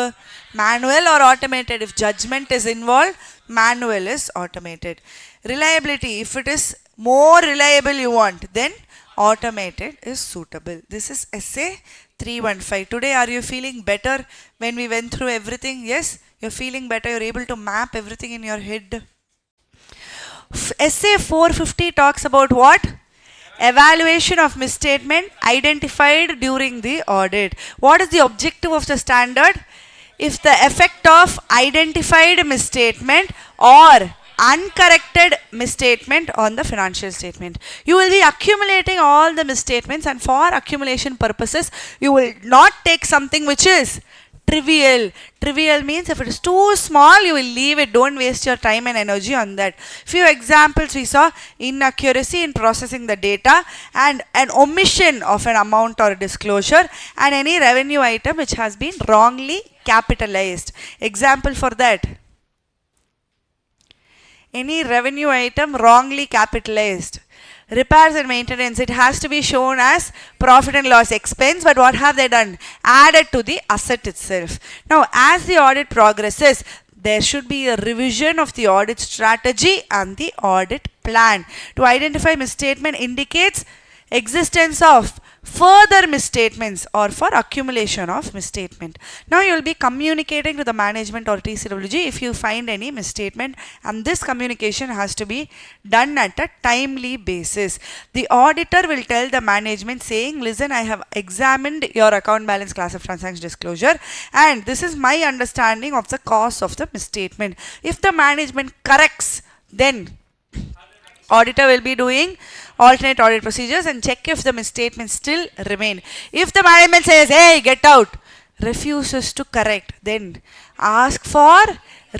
manual or automated? If judgment is involved, manual is automated. Reliability, if it is more reliable you want, then automated is suitable. This is essay 315. Today are you feeling better when we went through everything? Yes, you're feeling better, you're able to map everything in your head. Essay 450 talks about what? Evaluation of misstatement identified during the audit. What is the objective of the standard? If the effect of identified misstatement or uncorrected misstatement on the financial statement. You will be accumulating all the misstatements, and for accumulation purposes, you will not take something which is trivial. Trivial means if it is too small, you will leave it. Don't waste your time and energy on that. Few examples we saw: inaccuracy in processing the data, and an omission of an amount or disclosure, and any revenue item which has been wrongly capitalized. Example for that: any revenue item wrongly capitalized. Repairs and maintenance, it has to be shown as profit and loss expense, but what have they done? Added to the asset itself. Now, as the audit progresses, there should be a revision of the audit strategy and the audit plan. To identify misstatement indicates existence of further misstatements or for accumulation of misstatement. Now you will be communicating to the management or TCWG if you find any misstatement, and this communication has to be done at a timely basis. The auditor will tell the management saying, listen, I have examined your account balance, class of transaction disclosure, and this is my understanding of the cause of the misstatement. If the management corrects, then auditor will be doing alternate audit procedures and check if the misstatements still remain. If the management says, hey, get out, refuses to correct, then ask for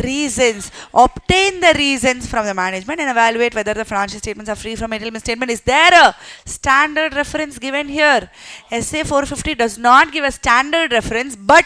reasons. Obtain the reasons from the management and evaluate whether the financial statements are free from material misstatement. Is there a standard reference given here? SA 450 does not give a standard reference, but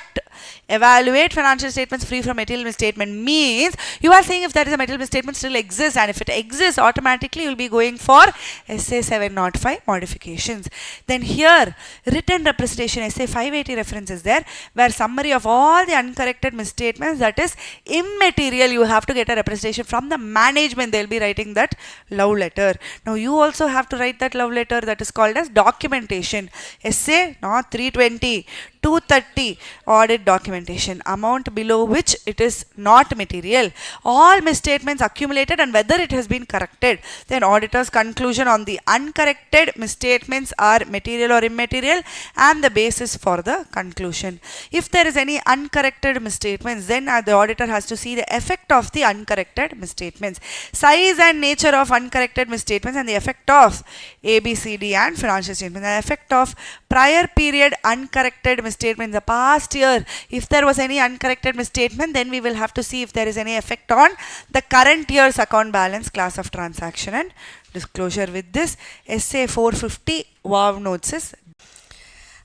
evaluate financial statements free from material misstatement means you are saying if there is a material misstatement still exists, and if it exists, automatically you will be going for SA 705 modifications. Then here written representation, SA 580 reference is there, where summary of all the uncorrected misstatements that is immaterial, you have to get a representation from the management. They will be writing that love letter. Now you also have to write that love letter, that is called as documentation. SA not 320, 230 audit documentation, amount below which it is not material, all misstatements accumulated and whether it has been corrected. Then auditor's conclusion on the uncorrected misstatements are material or immaterial and the basis for the conclusion. If there is any uncorrected misstatements, then the auditor has to see the effect of the uncorrected misstatements, size and nature of uncorrected misstatements, and the effect of ABCD and financial statements, the effect of prior period uncorrected misstatement in the past year. If there was any uncorrected misstatement, then we will have to see if there is any effect on the current year's account balance, class of transaction and disclosure. With this, SA 450 WOW notes is.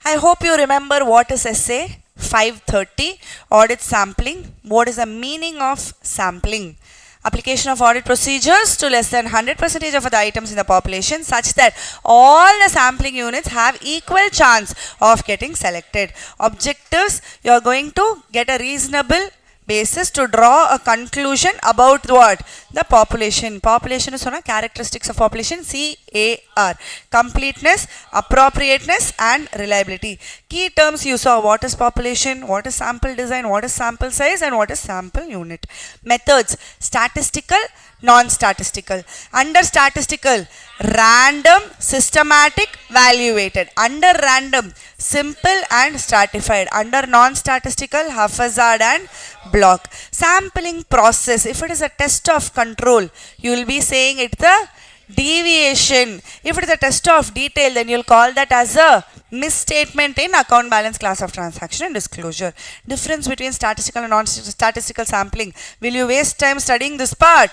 I hope you remember what is SA 5:30. Audit sampling. What is the meaning of sampling? Application of audit procedures to less than 100% of the items in the population such that all the sampling units have equal chance of getting selected. Objectives, you are going to get a reasonable basis to draw a conclusion about what? The population. Population is one of characteristics of population, CAR. Completeness, appropriateness and reliability. Key terms you saw: what is population, what is sample design, what is sample size and what is sample unit. Methods: statistical, non-statistical. Under statistical, random, systematic, valuated. Under random, simple and stratified. Under non-statistical, haphazard and block. Sampling process, if it is a test of control, you will be saying it's the deviation. If it is a test of detail, then you will call that as a misstatement in account balance, class of transaction and disclosure. Difference between statistical and non-statistical sampling. Will you waste time studying this part?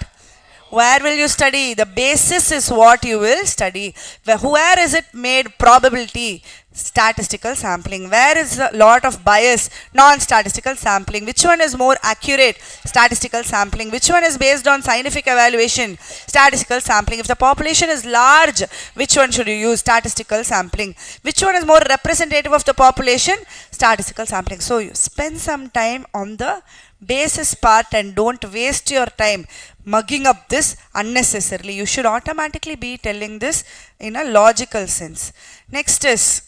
Where will you study? The basis is what you will study. Where is it made? Probability. Statistical sampling. Where is a lot of bias? Non-statistical sampling. Which one is more accurate? Statistical sampling. Which one is based on scientific evaluation? Statistical sampling. If the population is large, which one should you use? Statistical sampling. Which one is more representative of the population? Statistical sampling. So you spend some time on the basis part and don't waste your time mugging up this unnecessarily. You should automatically be telling this in a logical sense. Next is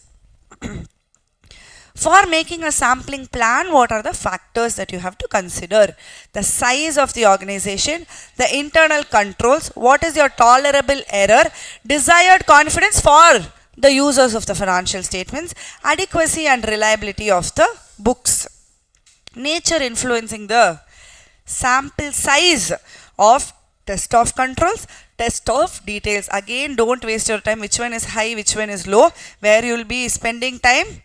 for making a sampling plan, what are the factors that you have to consider? The size of the organization, the internal controls, what is your tolerable error, desired confidence for the users of the financial statements, adequacy and reliability of the books. Nature influencing the sample size of test of controls, test of details. Again, don't waste your time which one is high, which one is low, where you will be spending time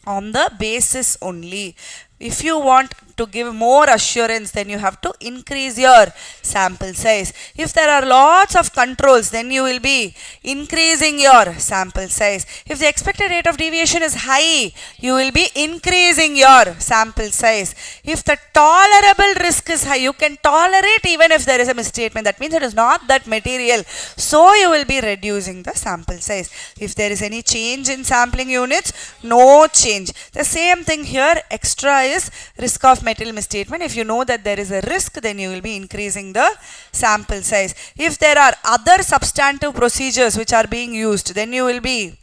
on the basis only. If you want to give more assurance, then you have to increase your sample size. If there are lots of controls, then you will be increasing your sample size. If the expected rate of deviation is high, you will be increasing your sample size. If the tolerable risk is high, you can tolerate even if there is a misstatement. That means it is not that material. So you will be reducing the sample size. If there is any change in sampling units, no change. The same thing here, extra is risk of material misstatement. If you know that there is a risk, then you will be increasing the sample size. If there are other substantive procedures which are being used, then you will be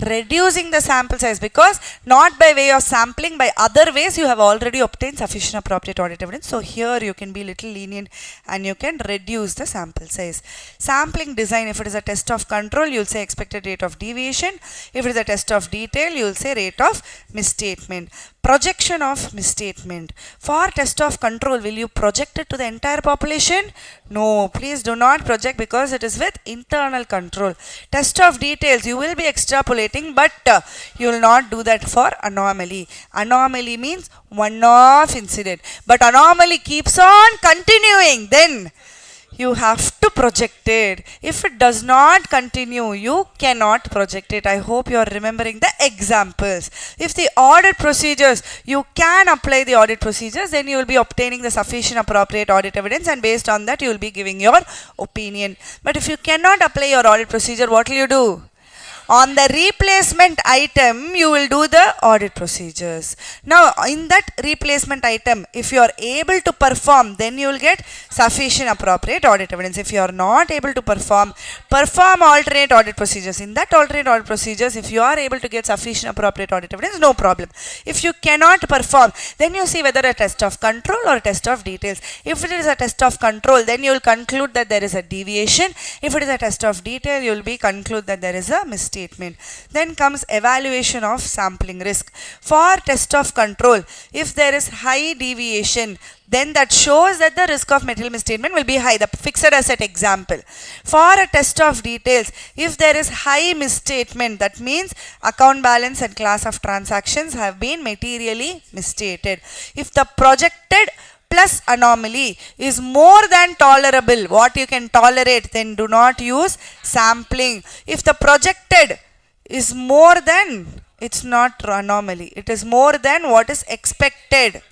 reducing the sample size, because not by way of sampling, by other ways you have already obtained sufficient appropriate audit evidence. So here you can be little lenient and you can reduce the sample size. Sampling design, if it is a test of control, you will say expected rate of deviation. If it is a test of detail, you will say rate of misstatement. Projection of misstatement. For test of control, will you project it to the entire population? No, please do not project, because it is with internal control. Test of details, you will be extrapolating, but you will not do that for anomaly. Anomaly means one-off incident, but anomaly keeps on continuing, then you have to project it. If it does not continue, you cannot project it. I hope you are remembering the examples. If the audit procedures, you can apply the audit procedures, then you will be obtaining the sufficient appropriate audit evidence, and based on that you will be giving your opinion. But if you cannot apply your audit procedure, what will you do? On the replacement item, you will do the audit procedures. Now, in that replacement item, if you are able to perform, then you will get sufficient appropriate audit evidence. If you are not able to perform alternate audit procedures. In that alternate audit procedures, if you are able to get sufficient appropriate audit evidence, no problem. If you cannot perform, then you see whether a test of control or a test of details. If it is a test of control, then you will conclude that there is a deviation. If it is a test of detail, you will be conclude that there is a mistake. Then comes evaluation of sampling risk. For test of control, if there is high deviation, then that shows that the risk of material misstatement will be high, the fixed asset example. For a test of details, if there is high misstatement, that means account balance and class of transactions have been materially misstated. If the projected plus anomaly is more than tolerable, what you can tolerate, then do not use sampling. If the projected is more than It's not anomaly. It is more than what is expected.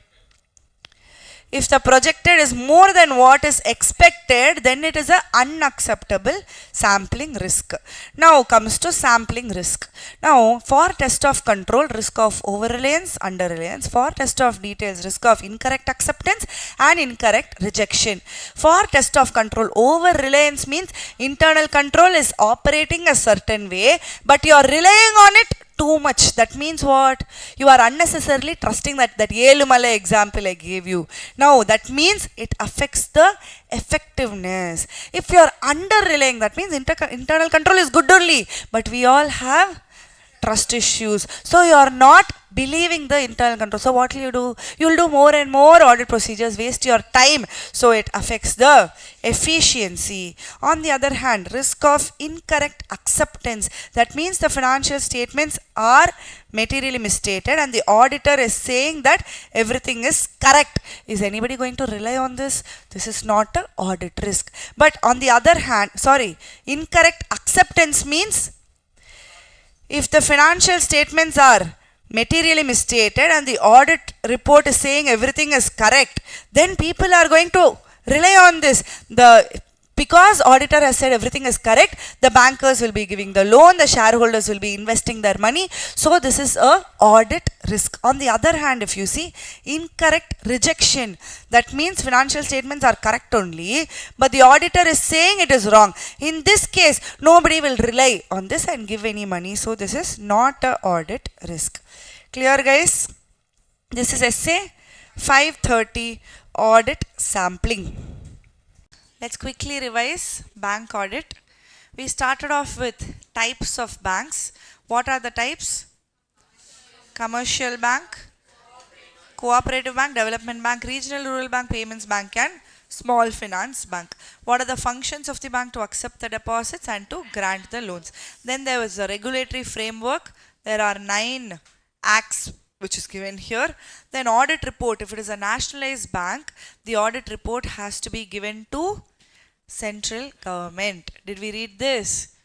If the projected is more than what is expected, then it is an unacceptable sampling risk. Now comes to sampling risk. Now for test of control, risk of over-reliance, under-reliance. For test of details, risk of incorrect acceptance and incorrect rejection. For test of control, over-reliance means internal control is operating a certain way, but you are relying on it too much. That means what? You are unnecessarily trusting that Elumala example I gave you. Now that means it affects the effectiveness. If you are under relying, that means internal control is good only, but we all have trust issues. So you are not believing the internal control. So what will you do? You will do more and more audit procedures, waste your time. So it affects the efficiency. On the other hand, risk of incorrect acceptance. That means the financial statements are materially misstated and the auditor is saying that everything is correct. Is anybody going to rely on this? This is not an audit risk. But on the other hand, incorrect acceptance means if the financial statements are materially misstated and the audit report is saying everything is correct, then people are going to rely on this. Because auditor has said everything is correct, the bankers will be giving the loan, the shareholders will be investing their money. So this is a audit risk. On the other hand, if you see incorrect rejection, that means financial statements are correct only, but the auditor is saying it is wrong. In this case, nobody will rely on this and give any money. So this is not a audit risk. Clear, guys? This is essay 530, audit sampling. Let's quickly revise bank audit. We started off with types of banks. What are the types? Commercial bank, cooperative bank, development bank, regional rural bank, payments bank and small finance bank. What are the functions of the bank? To accept the deposits and to grant the loans. Then there was a regulatory framework. There are 9 acts which is given here. Then audit report. If it is a nationalized bank, the audit report has to be given to central government. Did we read this?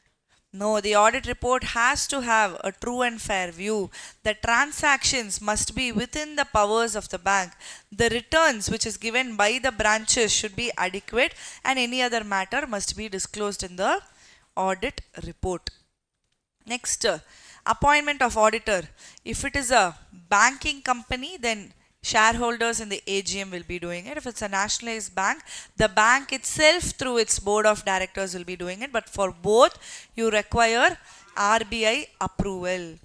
No, the audit report has to have a true and fair view. The transactions must be within the powers of the bank. The returns which is given by the branches should be adequate and any other matter must be disclosed in the audit report. Next, appointment of auditor. If it is a banking company, then shareholders in the AGM will be doing it. If it's a nationalized bank, the bank itself through its board of directors will be doing it. But for both, you require RBI approval.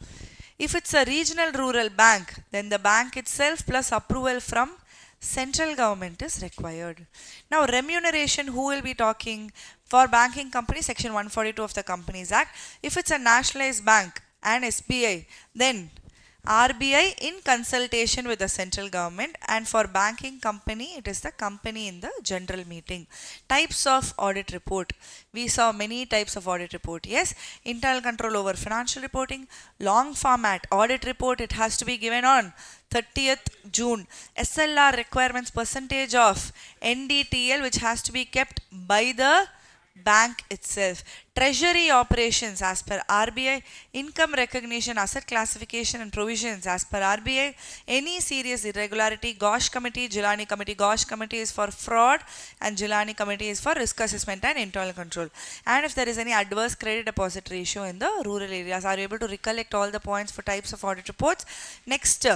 If it's a regional rural bank, then the bank itself plus approval from central government is required. Now remuneration, who will be talking? For banking company, section 142 of the Companies Act. If it's a nationalized bank and SBI, then RBI in consultation with the central government, and for banking company, it is the company in the general meeting. Types of audit report. We saw many types of audit report. Yes, internal control over financial reporting, long format audit report, it has to be given on 30th June. SLR requirements, percentage of NDTL which has to be kept by the bank itself. Treasury operations as per RBI, income recognition, asset classification and provisions as per RBI. Any serious irregularity, Ghosh committee, Jilani committee. Ghosh committee is for fraud and Jilani committee is for risk assessment and internal control. And if there is any adverse credit deposit ratio in the rural areas. Are you able to recollect all the points for types of audit reports? Next,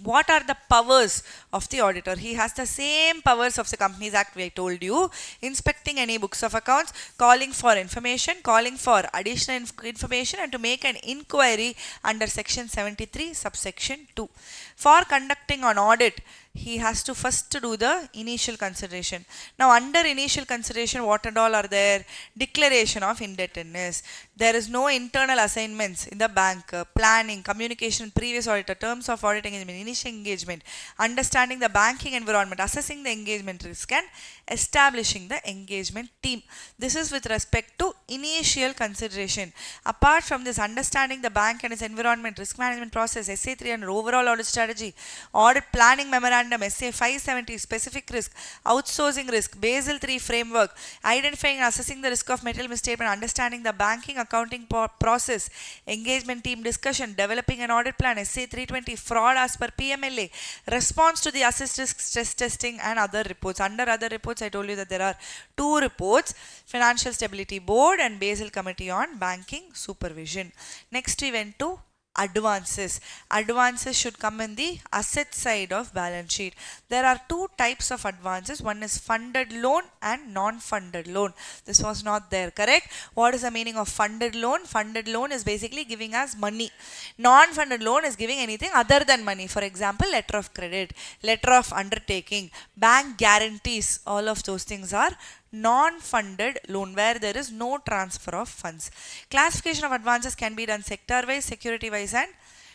what are the powers of the auditor? He has the same powers of the Companies Act I told you. Inspecting any books of accounts, calling for information, calling for additional information and to make an inquiry under section 73 subsection 2. For conducting an audit, he has to first do the initial consideration. Now under initial consideration, what and all are there? Declaration of indebtedness. There is no internal assignments in the bank. Planning, communication, previous auditor, terms of audit engagement, initial engagement, understanding the banking environment, assessing the engagement risk and establishing the engagement team. This is with respect to initial consideration. Apart from this, understanding the bank and its environment, risk management process, SA 300, overall audit strategy, audit planning memorandum memorandum, SA 570, specific risk, outsourcing risk, Basel III framework, identifying and assessing the risk of material misstatement, understanding the banking accounting process, engagement team discussion, developing an audit plan, SA 320, fraud as per PMLA, response to the assessed risk stress testing and other reports. Under other reports, I told you that there are two reports, Financial Stability Board and Basel Committee on Banking Supervision. Next we went to advances. Advances should come in the asset side of balance sheet. There are two types of advances. One is funded loan and non-funded loan. This was not there, correct? What is the meaning of funded loan? Funded loan is basically giving us money. Non-funded loan is giving anything other than money. For example, letter of credit, letter of undertaking, bank guarantees. All of those things are non-funded loan where there is no transfer of funds. Classification of advances can be done sector-wise, security-wise and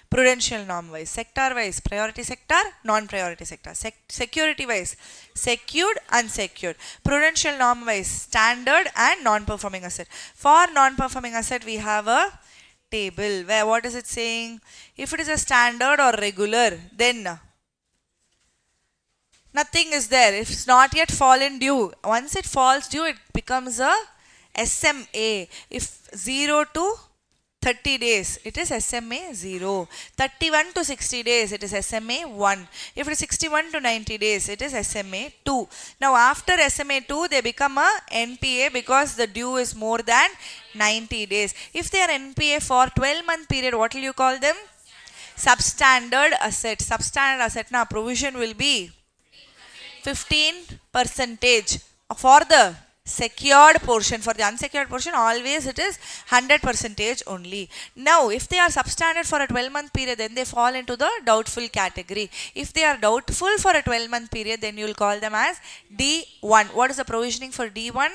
prudential norm-wise. Sector-wise, priority sector, non-priority sector. Security-wise, secured, unsecured. Prudential norm-wise, standard and non-performing asset. For non-performing asset, we have a table where what is it saying? If it is a standard or regular, then nothing is there. If it's not yet fallen due, once it falls due, it becomes a SMA. If 0 to 30 days, it is SMA 0. 31 to 60 days, it is SMA 1. If it is 61 to 90 days, it is SMA 2. Now after SMA 2, they become a NPA because the due is more than 90 days. If they are NPA for 12-month period, what will you call them? Substandard asset. Substandard asset, now provision will be 15% for the secured portion. For the unsecured portion, always it is 100% only. Now, if they are substandard for a 12-month period, then they fall into the doubtful category. If they are doubtful for a 12-month period, then you will call them as D1. What is the provisioning for D1?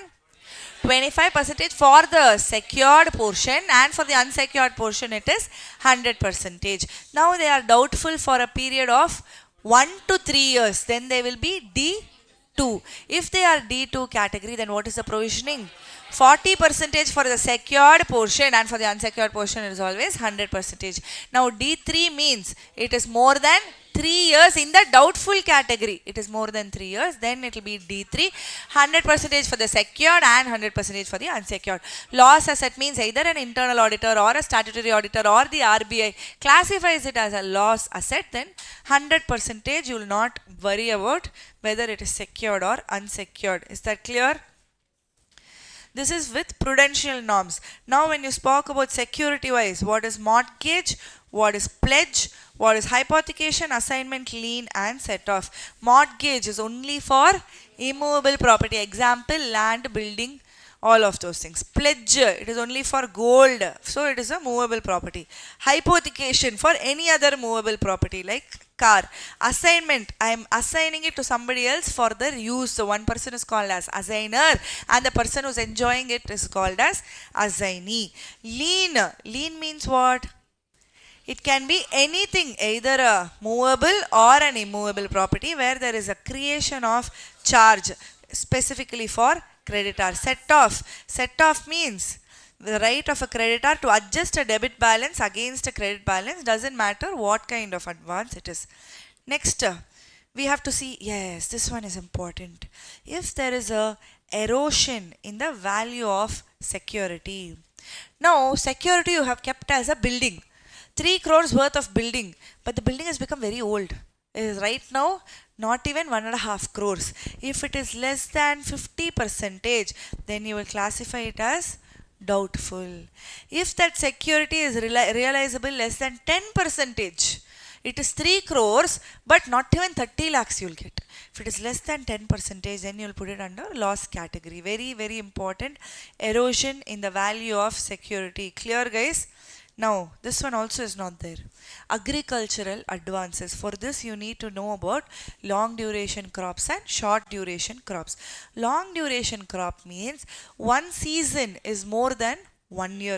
25% for the secured portion, and for the unsecured portion it is 100%. Now they are doubtful for a period of 1 to 3 years, then they will be D2. If they are D2 category, then what is the provisioning? 40% for the secured portion, and for the unsecured portion it is always 100%. Now D3 means it is more than 3 years in the doubtful category. It is more than 3 years, then it will be D3. 100% for the secured and 100% for the unsecured. Loss asset means either an internal auditor or a statutory auditor or the RBI classifies it as a loss asset, then 100% you will not worry about whether it is secured or unsecured. Is that clear? This is with prudential norms. Now when you spoke about security wise, what is mortgage, what is pledge, what is hypothecation, assignment, lien and set off. Mortgage is only for immovable property. Example, land, building, all of those things. Pledge, it is only for gold, so it is a movable property. Hypothecation for any other movable property like car. Assignment, I am assigning it to somebody else for their use. So one person is called as assigner and the person who is enjoying it is called as assignee. Lien, lien means what? It can be anything, either a movable or an immovable property where there is a creation of charge specifically for creditor. Set off, set off means the right of a creditor to adjust a debit balance against a credit balance, doesn't matter what kind of advance it is. Next, we have to see, yes, this one is important. If there is a erosion in the value of security. Now, security you have kept as a building. 3 crores worth of building, but the building has become very old. It is right now not even 1.5 crores. If it is less than 50%, then you will classify it as doubtful. If that security is realizable less than 10%, it is 3 crores, but not even 30 lakhs you will get. If it is less than 10%, then you will put it under loss category. Very, very important. Erosion in the value of security. Clear, guys? Now, this one also is not there. Agricultural advances. For this, you need to know about long duration crops and short duration crops. Long duration crop means one season is more than 1 year.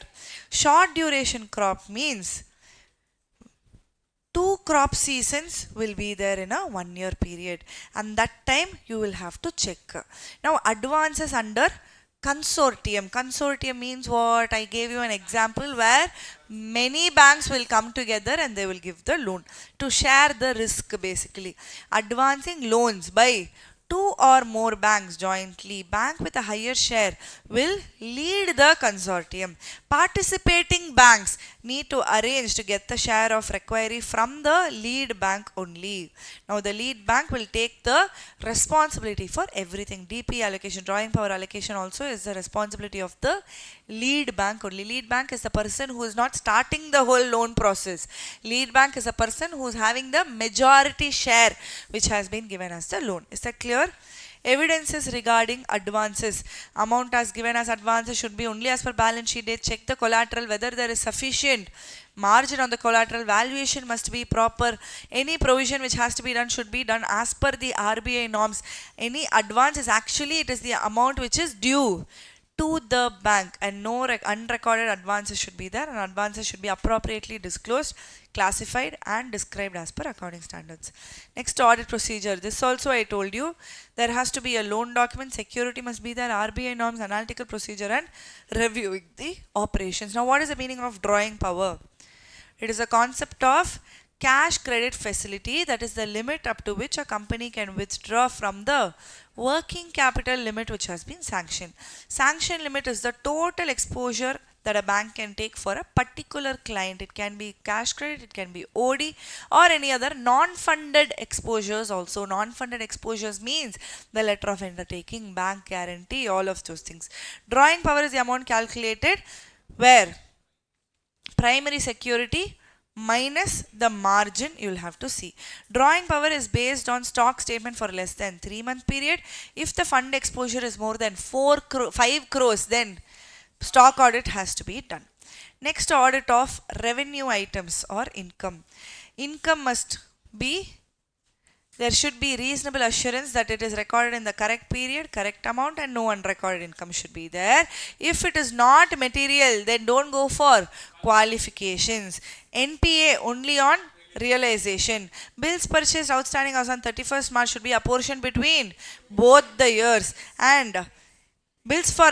Short duration crop means 2 crop seasons will be there in a 1 year period, and that time you will have to check. Now, advances under Consortium. Consortium means what? I gave you an example where many banks will come together and they will give the loan to share the risk basically. Advancing loans by two or more banks jointly. Bank with a higher share will lead the consortium. Participating banks need to arrange to get the share of requiry from the lead bank only. Now the lead bank will take the responsibility for everything. DP allocation, drawing power allocation also is the responsibility of the lead bank only. Lead bank is the person who is not starting the whole loan process. Lead bank is a person who is having the majority share which has been given as the loan. Is that clear? Evidences regarding advances. Amount as given as advances should be only as per balance sheet date. Check the collateral whether there is sufficient margin on the collateral. Valuation must be proper. Any provision which has to be done should be done as per the RBI norms. Any advance is actually it is the amount which is due to the bank, and no unrecorded advances should be there, and advances should be appropriately disclosed, classified and described as per accounting standards. Next, audit procedure. This also I told you, there has to be a loan document, security must be there, RBI norms, analytical procedure and reviewing the operations. Now what is the meaning of drawing power? It is a concept of cash credit facility, that is the limit up to which a company can withdraw from the working capital limit which has been sanctioned. Sanction limit is the total exposure that a bank can take for a particular client. It can be cash credit, it can be OD or any other non-funded exposures also. Non-funded exposures means the letter of undertaking, bank guarantee, all of those things. Drawing power is the amount calculated where primary security minus the margin you will have to see. Drawing power is based on stock statement for less than 3-month period. If the fund exposure is more than 5 crores, then stock audit has to be done. Next, audit of revenue items or income. Income must be, there should be reasonable assurance that it is recorded in the correct period, correct amount, and no unrecorded income should be there. If it is not material, then don't go for qualifications. NPA only on realization. Bills purchased outstanding as on 31st March should be apportioned between both the years. And bills for,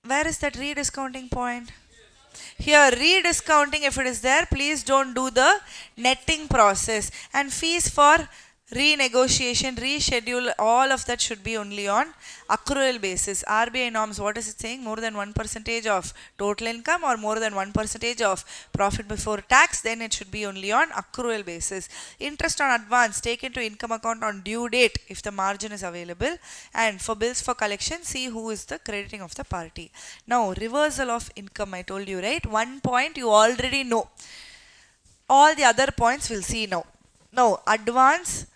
where is that rediscounting point? Here, rediscounting, if it is there, please don't do the netting process. And fees for renegotiation, reschedule, all of that should be only on accrual basis. RBI norms, what is it saying? More than 1% of total income or more than 1% of profit before tax, then it should be only on accrual basis. Interest on advance, take into income account on due date if the margin is available. And for bills for collection, see who is the crediting of the party. Now, reversal of income, I told you, right? One point you already know. All the other points we'll see now. Now, advance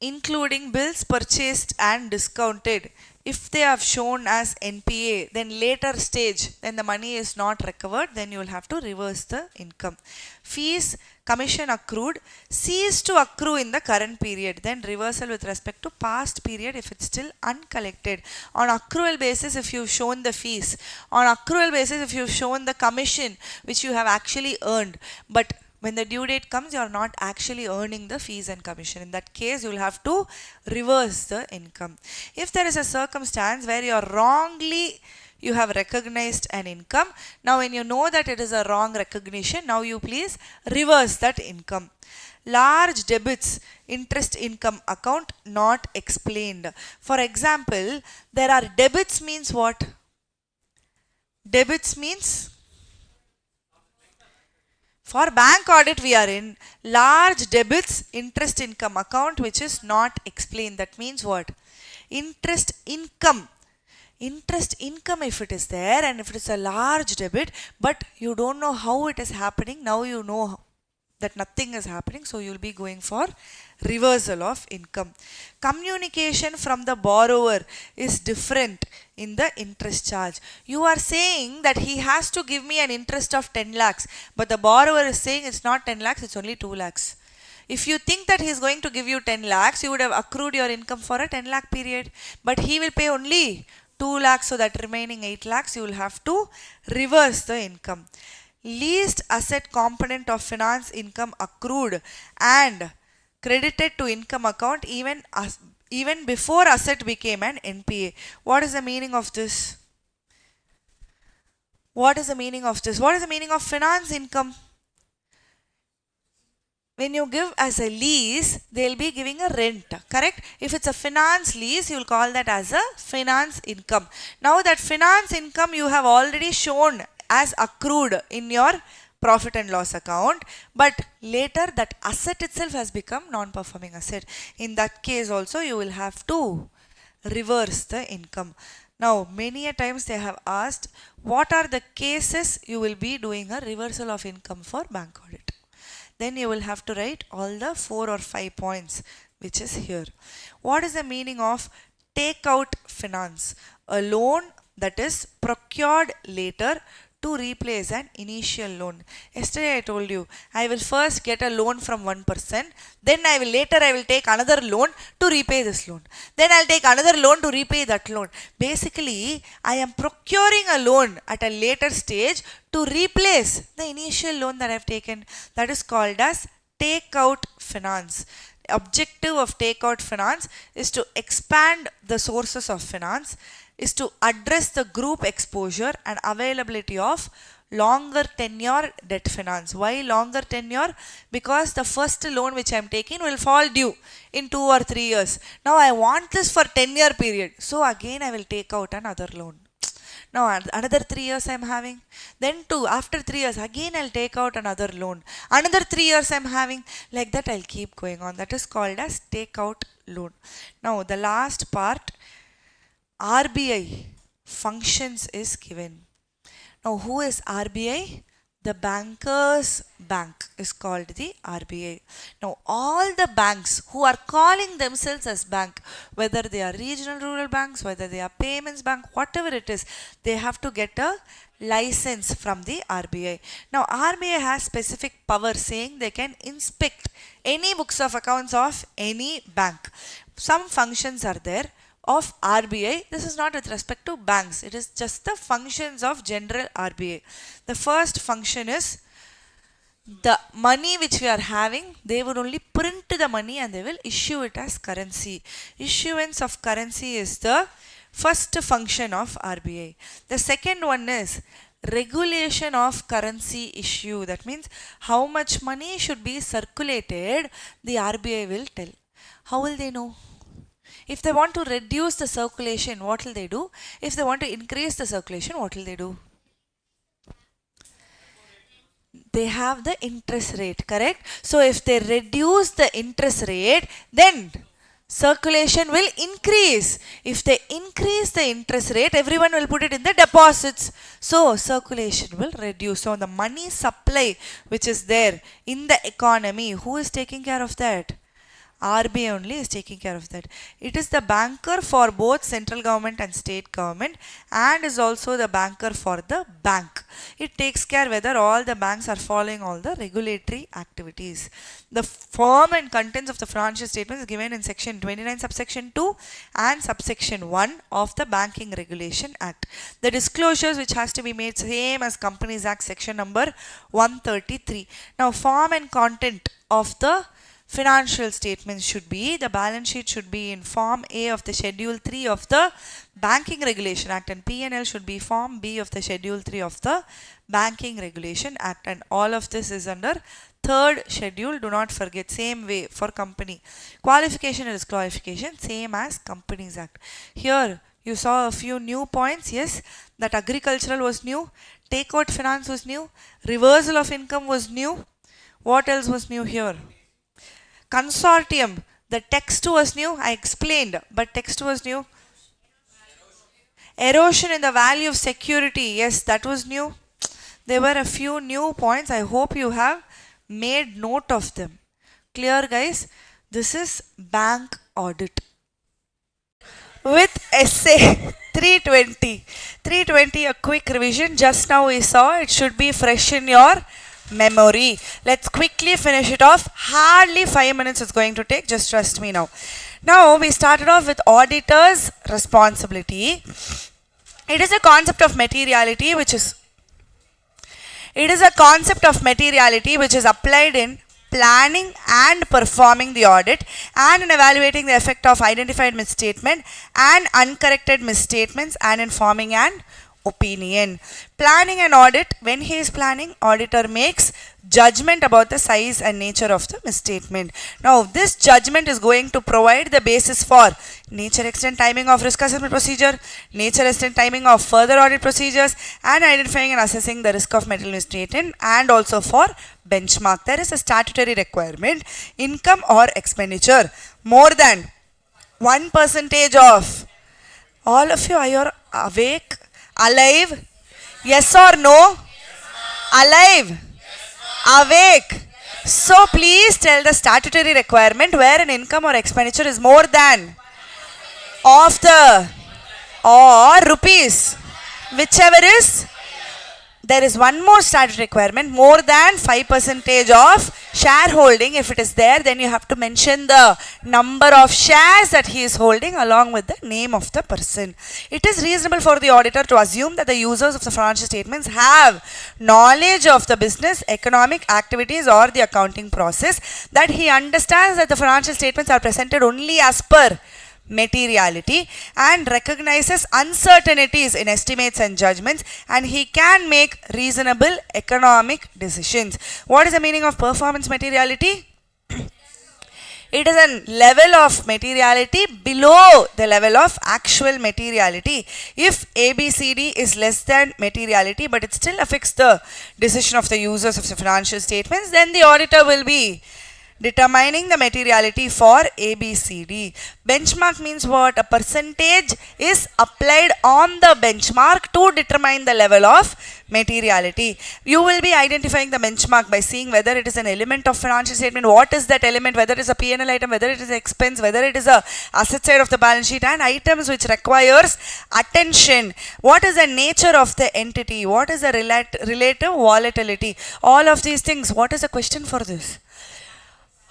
including bills purchased and discounted. If they have shown as NPA, then later stage, then the money is not recovered, then you will have to reverse the income. Fees, commission accrued, cease to accrue in the current period, then reversal with respect to past period if it's still uncollected. On accrual basis, if you've shown the fees, on accrual basis, if you've shown the commission which you have actually earned, but when the due date comes, you are not actually earning the fees and commission. In that case, you will have to reverse the income. If there is a circumstance where you are wrongly, you have recognized an income. Now, when you know that it is a wrong recognition, now you please reverse that income. Large debits, interest income account not explained. For example, there are debits means what? Debits means, for bank audit we are in large debits, interest income account which is not explained. That means what? Interest income. Interest income if it is there and if it is a large debit, but you don't know how it is happening, now you know that nothing is happening, so you will be going for reversal of income. Communication from the borrower is different in the interest charge. You are saying that he has to give me an interest of 10 lakhs, but the borrower is saying it's not 10 lakhs, it's only 2 lakhs. If you think that he is going to give you 10 lakhs, you would have accrued your income for a 10 lakh period, but he will pay only 2 lakhs, so that remaining 8 lakhs you will have to reverse the income. Leased asset component of finance income accrued and credited to income account even even before asset became an NPA. What is the meaning of this? What is the meaning of this? What is the meaning of finance income? When you give as a lease, they'll be giving a rent, correct? If it's a finance lease, you'll call that as a finance income. Now that finance income you have already shown as accrued in your profit and loss account, but later that asset itself has become non-performing asset. In that case also you will have to reverse the income. Now many a times they have asked, what are the cases you will be doing a reversal of income for bank audit? Then you will have to write all the 4 or 5 points which is here. What is the meaning of takeout finance? A loan that is procured later to replace an initial loan. Yesterday I told you, I will first get a loan from one person, then I will take another loan to repay this loan. Then I'll take another loan to repay that loan. Basically, I am procuring a loan at a later stage to replace the initial loan that I've taken. That is called as takeout finance. Objective of takeout finance is to expand the sources of finance, is to address the group exposure and availability of longer tenure debt finance. Why longer tenure? Because the first loan which I am taking will fall due in 2 or 3 years. Now I want this for 10-year period. So again I will take out another loan. Now another 3 years I am having. Then after 3 years again I'll take out another loan. Another 3 years I am having. Like that I'll keep going on. That is called as takeout loan. Now the last part, RBI functions is given. Now who is RBI? The bankers' bank is called the RBI. Now all the banks who are calling themselves as bank, whether they are regional rural banks, whether they are payments bank, whatever it is, they have to get a license from the RBI. Now RBI has specific power saying they can inspect any books of accounts of any bank. Some functions are there of RBI. This is not with respect to banks. It is just the functions of general RBI. The first function is the money which we are having, they would only print the money and they will issue it as currency. Issuance of currency is the first function of RBI. The second one is regulation of currency issue. That means how much money should be circulated, the RBI will tell. How will they know? If they want to reduce the circulation, what will they do? If they want to increase the circulation, what will they do? They have the interest rate, correct? So if they reduce the interest rate, then circulation will increase. If they increase the interest rate, everyone will put it in the deposits. So circulation will reduce. So the money supply which is there in the economy, who is taking care of that? RBI only is taking care of that. It is the banker for both central government and state government and is also the banker for the bank. It takes care whether all the banks are following all the regulatory activities. The form and contents of the financial statement is given in section 29 subsection 2 and subsection 1 of the Banking Regulation Act. The disclosures which has to be made same as Companies Act section number 133. Now form and content of the financial statements should be, the balance sheet should be in Form A of the Schedule 3 of the Banking Regulation Act and P&L should be Form B of the Schedule 3 of the Banking Regulation Act, and all of this is under third schedule. Do not forget, same way for company. Qualification and disqualification same as Companies Act. Here you saw a few new points. Yes, that agricultural was new, takeout finance was new, reversal of income was new. What else was new here? Consortium, the text was new, I explained, but text was new. Erosion in the value of security, yes, that was new. There were a few new points. I hope you have made note of them. Clear, guys? This is bank audit. With essay 320. 320, a quick revision. Just now we saw, it should be fresh in your memory. Let's quickly finish it off. Hardly 5 minutes it's going to take, just trust me now. Now we started off with auditor's responsibility. It is a concept of materiality which is applied in planning and performing the audit, and in evaluating the effect of identified misstatement and uncorrected misstatements, and in forming an opinion. Planning and audit, when he is planning, auditor makes judgment about the size and nature of the misstatement. Now this judgment is going to provide the basis for nature, extent, timing of risk assessment procedure, nature, extent, timing of further audit procedures, and identifying and assessing the risk of material misstatement, and also for benchmark. There is a statutory requirement: income or expenditure more than 1% of. All of you, are you awake? Alive? Yes or no? Alive? Awake? So please tell the statutory requirement where an income or expenditure is more than of the or rupees, whichever is. There is one more statutory requirement: more than 5% of shareholding. If it is there, then you have to mention the number of shares that he is holding along with the name of the person. It is reasonable for the auditor to assume that the users of the financial statements have knowledge of the business, economic activities or the accounting process, that he understands that the financial statements are presented only as per materiality and recognizes uncertainties in estimates and judgments, and he can make reasonable economic decisions. What is the meaning of performance materiality? It is a level of materiality below the level of actual materiality. If ABCD is less than materiality but it still affects the decision of the users of the financial statements, then the auditor will be determining the materiality for ABCD. Benchmark means what? A percentage is applied on the benchmark to determine the level of materiality. You will be identifying the benchmark by seeing whether it is an element of financial statement, what is that element, whether it is a P&L item, whether it is an expense, whether it is a asset side of the balance sheet, and items which requires attention. What is the nature of the entity? What is the relative volatility? All of these things. What is the question for this?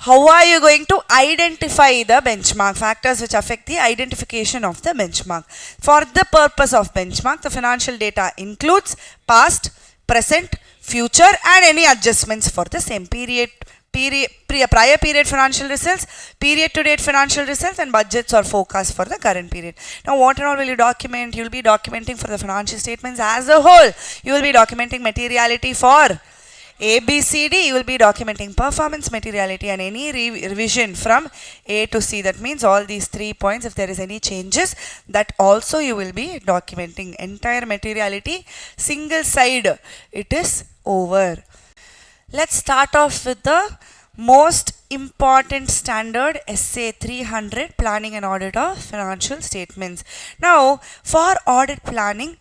How are you going to identify the benchmark? Factors which affect the identification of the benchmark. For the purpose of benchmark, the financial data includes past, present, future, and any adjustments for the same period, prior period financial results, period to date financial results, and budgets or forecasts for the current period. Now what and all will you document? You will be documenting for the financial statements as a whole. You will be documenting materiality for ABCD, you will be documenting performance materiality and any revision from A to C. That means all these 3 points, if there is any changes, that also you will be documenting. Entire materiality, single side, it is over. Let's start off with the most important standard, SA 300, planning and audit of financial statements. Now for audit planning,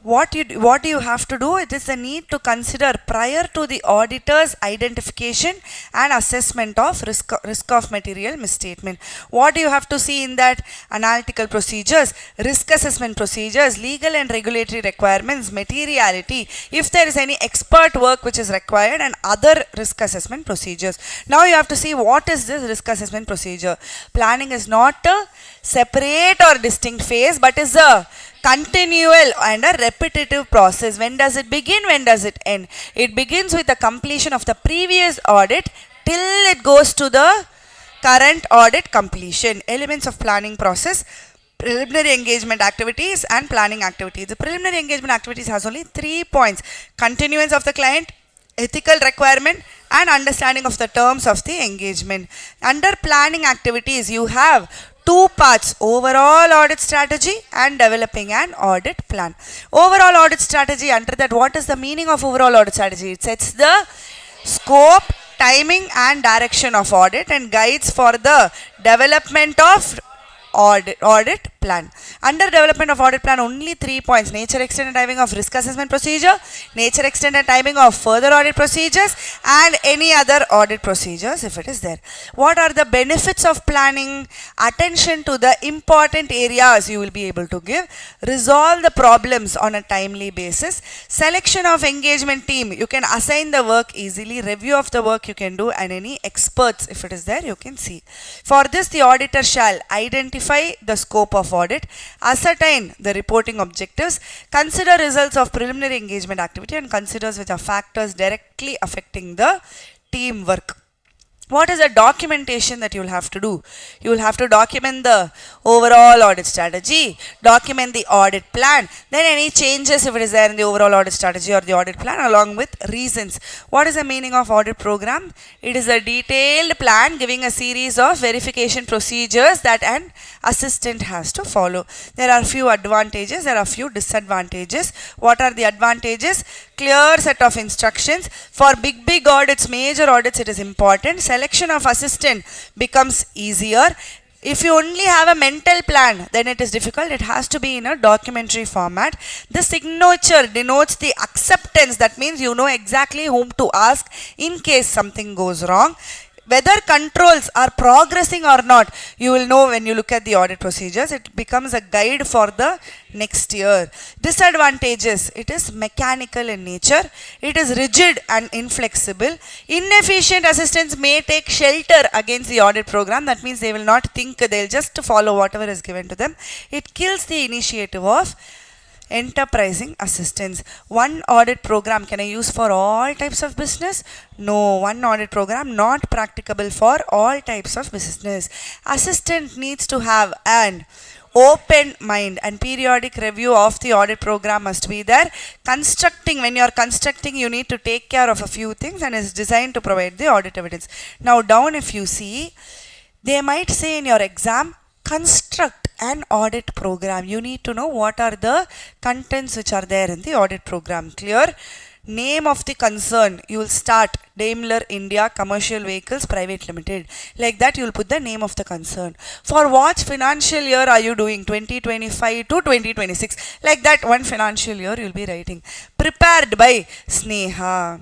what do you have to do? It is the need to consider prior to the auditor's identification and assessment of risk of material misstatement. What do you have to see in that? Analytical procedures, risk assessment procedures, legal and regulatory requirements, materiality, if there is any expert work which is required, and other risk assessment procedures. Now you have to see what is this risk assessment procedure. Planning is not a separate or distinct phase, but is a continual and a repetitive process. When does it begin? When does it end? It begins with the completion of the previous audit till it goes to the current audit completion. Elements of planning process: preliminary engagement activities and planning activities. The preliminary engagement activities has only 3 points: continuance of the client, ethical requirement, and understanding of the terms of the engagement. Under planning activities, you have 2 parts: overall audit strategy and developing an audit plan. Overall audit strategy, under that, what is the meaning of overall audit strategy? It sets the scope, timing and direction of audit and guides for the development of audit plan. Under development of audit plan, only 3 points: nature, extent and timing of risk assessment procedure, nature, extent and timing of further audit procedures, and any other audit procedures if it is there. What are the benefits of planning? Attention to the important areas you will be able to give, resolve the problems on a timely basis, selection of engagement team, you can assign the work easily, review of the work you can do, and any experts if it is there you can see. For this, the auditor shall identify the scope of audit, ascertain the reporting objectives, consider results of preliminary engagement activity, and considers which are factors directly affecting the teamwork. What is the documentation that you will have to do? You will have to document the overall audit strategy, document the audit plan, then any changes if it is there in the overall audit strategy or the audit plan along with reasons. What is the meaning of audit program? It is a detailed plan giving a series of verification procedures that an assistant has to follow. There are few advantages, there are few disadvantages. What are the advantages? Clear set of instructions. For big audits, major audits, it is important. Selection of assistant becomes easier. If you only have a mental plan, then it is difficult. It has to be in a documentary format. The signature denotes the acceptance. That means you know exactly whom to ask in case something goes wrong. Whether controls are progressing or not, you will know when you look at the audit procedures. It becomes a guide for the next year. Disadvantages: it is mechanical in nature, it is rigid and inflexible. Inefficient assistants may take shelter against the audit program. That means they will not think, they'll just follow whatever is given to them. It kills the initiative of enterprising assistance. One audit program can I use for all types of business? No, one audit program not practicable for all types of business. Assistant needs to have an open mind and periodic review of the audit program must be there. When you are constructing, you need to take care of a few things and is designed to provide the audit evidence. Now down, if you see, they might say in your exam, construct an audit program. You need to know what are the contents which are there in the audit program. Clear? Name of the concern. You will start Daimler India Commercial Vehicles Private Limited. Like that you will put the name of the concern. For what financial year are you doing? 2025 to 2026. Like that one financial year you will be writing. Prepared by Sneha.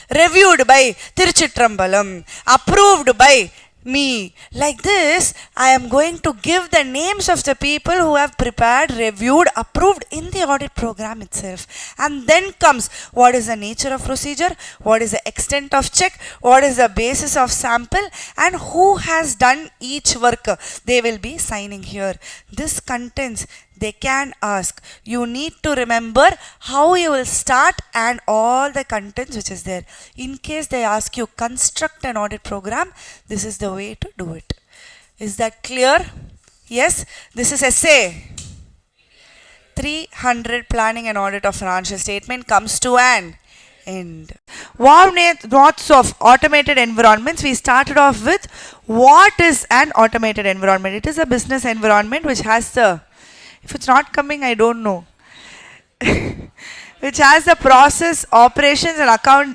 Reviewed by Tiruchitrambalam. Approved by me. Like this, I am going to give the names of the people who have prepared, reviewed, approved in the audit program itself. And then comes what is the nature of procedure, what is the extent of check, what is the basis of sample, and who has done each work. They will be signing here. This contents they can ask. You need to remember how you will start and all the contents which is there. In case they ask you construct an audit program, this is the way to do it. Is that clear? Yes? This is essay. 300 planning and audit of financial statement comes to an end. Lots of automated environments. We started off with what is an automated environment. It is a business environment which has the, if it's not coming, I don't know. Which has the process, operations and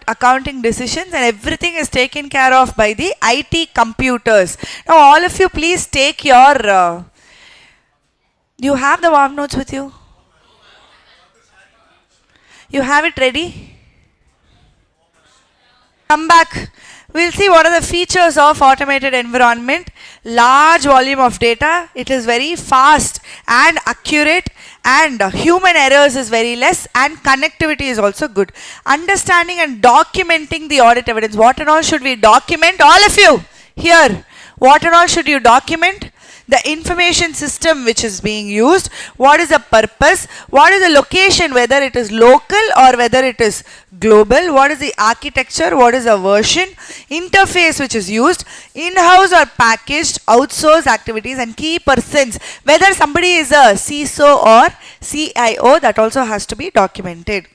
accounting decisions, and everything is taken care of by the IT computers. Now all of you please take your, do you have the warm notes with you? You have it ready? Come back. We'll see what are the features of automated environment. Large volume of data. It is very fast and accurate, and human errors is very less, and connectivity is also good. Understanding and documenting the audit evidence. What and all should we document? All of you here. What and all should you document? The information system which is being used, what is the purpose, what is the location, whether it is local or whether it is global, what is the architecture, what is the version, interface which is used, in-house or packaged, outsourced activities, and key persons, whether somebody is a CISO or CIO, that also has to be documented.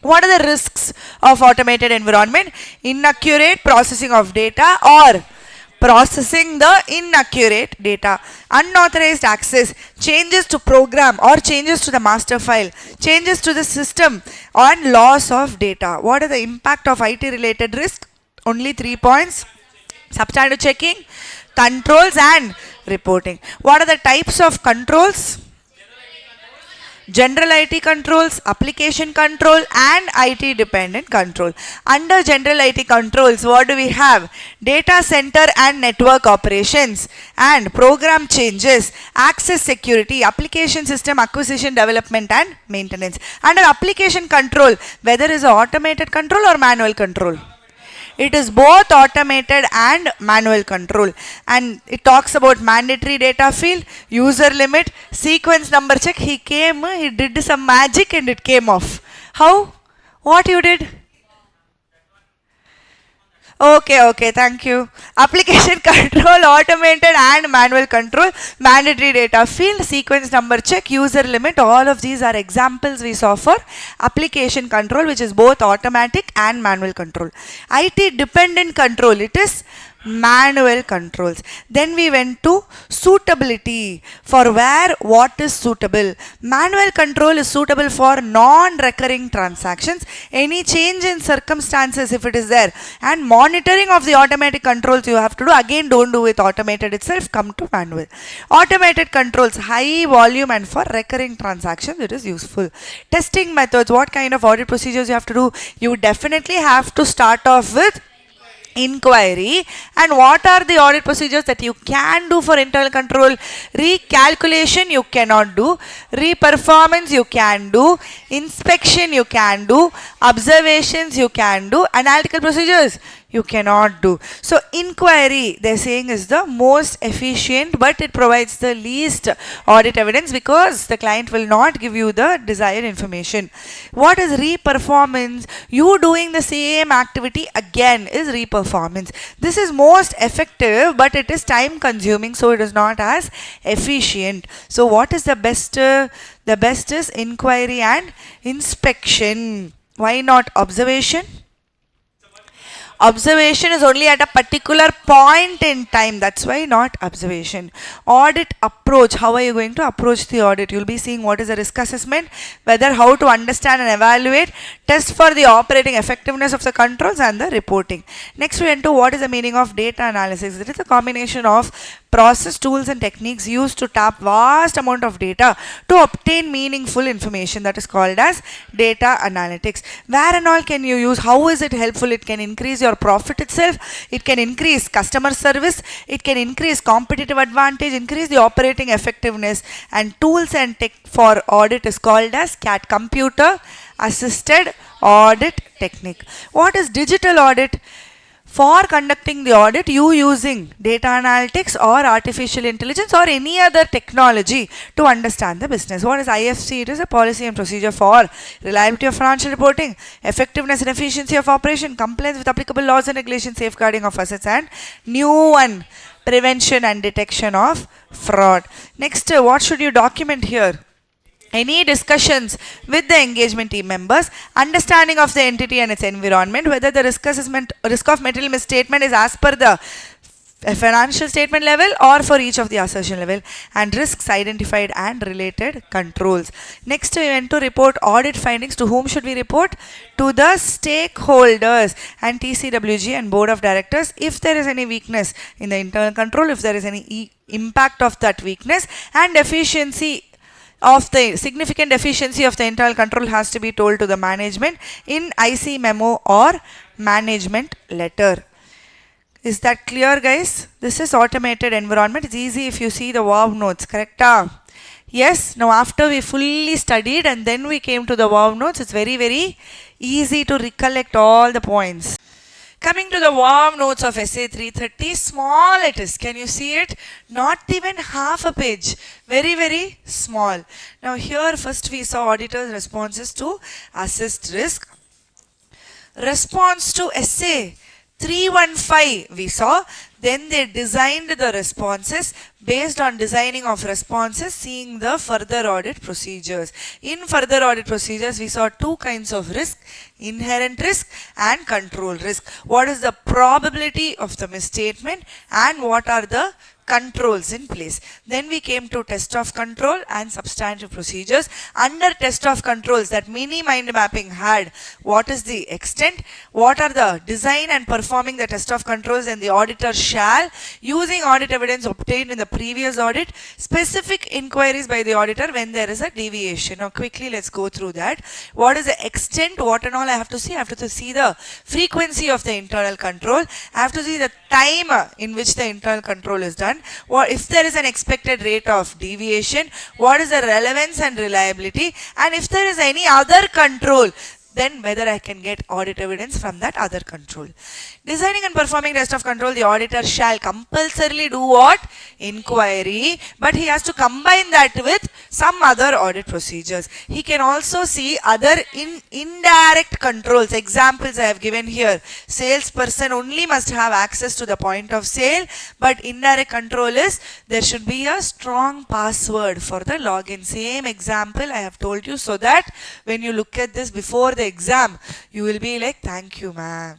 What are the risks of automated environment? Inaccurate processing of data or processing the inaccurate data, unauthorized access, changes to program or changes to the master file, changes to the system, and loss of data. What are the impact of IT related risk? Only 3 points. Substantive checking, controls and reporting. What are the types of controls? General IT controls, application control, and IT dependent control. Under general IT controls, what do we have? Data center and network operations, and program changes, access security, application system acquisition, development and maintenance. Under application control, whether is automated control or manual control. It is both automated and manual control, and it talks about mandatory data field, user limit, sequence number check. He came, he did some magic and it came off. How? What you did? Okay, thank you. Application control, automated and manual control, mandatory data field, sequence number check, user limit, all of these are examples we saw for application control, which is both automatic and manual control. IT dependent control, it is manual controls. Then we went to suitability, for where what is suitable. Manual control is suitable for non-recurring transactions, any change in circumstances if it is there, and monitoring of the automatic controls you have to do. Again, don't do with automated itself, come to manual. Automated controls, high volume and for recurring transactions it is useful. Testing methods, what kind of audit procedures you have to do? You definitely have to start off with inquiry. And what are the audit procedures that you can do for internal control? Recalculation you cannot do, reperformance you can do, inspection you can do, observations you can do, analytical procedures you cannot do. So inquiry, they're saying, is the most efficient, but it provides the least audit evidence because the client will not give you the desired information. What is reperformance? You doing the same activity again is reperformance. This is most effective, but it is time consuming, so it is not as efficient. So what is the best? The best is inquiry and inspection. Why not observation? Observation is only at a particular point in time. That's why not observation. Audit approach. How are you going to approach the audit? You'll be seeing what is the risk assessment, whether how to understand and evaluate, test for the operating effectiveness of the controls and the reporting. Next we went to what is the meaning of data analysis. It is a combination of process, tools and techniques used to tap vast amount of data to obtain meaningful information. That is called as data analytics. Where and all can you use? How is it helpful? It can increase your profit itself, it can increase customer service, it can increase competitive advantage, increase the operating effectiveness. And tools and tech for audit is called as CAT, computer assisted audit technique. What is digital audit? For conducting the audit, you using data analytics or artificial intelligence or any other technology to understand the business. What is IFC? It is a policy and procedure for reliability of financial reporting, effectiveness and efficiency of operation, compliance with applicable laws and regulations, safeguarding of assets, and new one, prevention and detection of fraud. Next, what should you document here? Any discussions with the engagement team members, understanding of the entity and its environment, whether the risk of material misstatement is as per the financial statement level or for each of the assertion level, and risks identified and related controls. Next, we went to report audit findings. To whom should we report? To the stakeholders and TCWG and board of directors. If there is any weakness in the internal control, if there is any impact of that weakness, and efficiency of the significant efficiency of the internal control has to be told to the management in IC memo or management letter. Is that clear, guys? This is automated environment. It's easy if you see the wow notes, correct? Yes. Now after we fully studied and then we came to the wow notes, it's very easy to recollect all the points. Coming to the warm notes of essay 330, small it is. Can you see it? Not even half a page. Very small. Now here first we saw auditor's responses to assessed risk. Response to essay 315 we saw. Then they designed the responses. Based on designing of responses, seeing the further audit procedures. In further audit procedures, we saw two kinds of risk: inherent risk and control risk. What is the probability of the misstatement and what are the controls in place. Then we came to test of control and substantive procedures. Under test of controls, that mini mind mapping had what is the extent, what are the design and performing the test of controls, and the auditor shall, using audit evidence obtained in the previous audit, specific inquiries by the auditor when there is a deviation. Now quickly let's go through that. What is the extent, what and all I have to see? I have to see the frequency of the internal control. I have to see the time in which the internal control is done. What if there is an expected rate of deviation, what is the relevance and reliability, and if there is any other control, then whether I can get audit evidence from that other control. Designing and performing test of control, the auditor shall compulsorily do what? inquiry, but he has to combine that with some other audit procedures. He can also see other indirect controls. Examples I have given here. Salesperson only must have access to the point of sale, but indirect control is there should be a strong password for the login. Same example I have told you, so that when you look at this before the exam, you will be like, thank you, ma'am.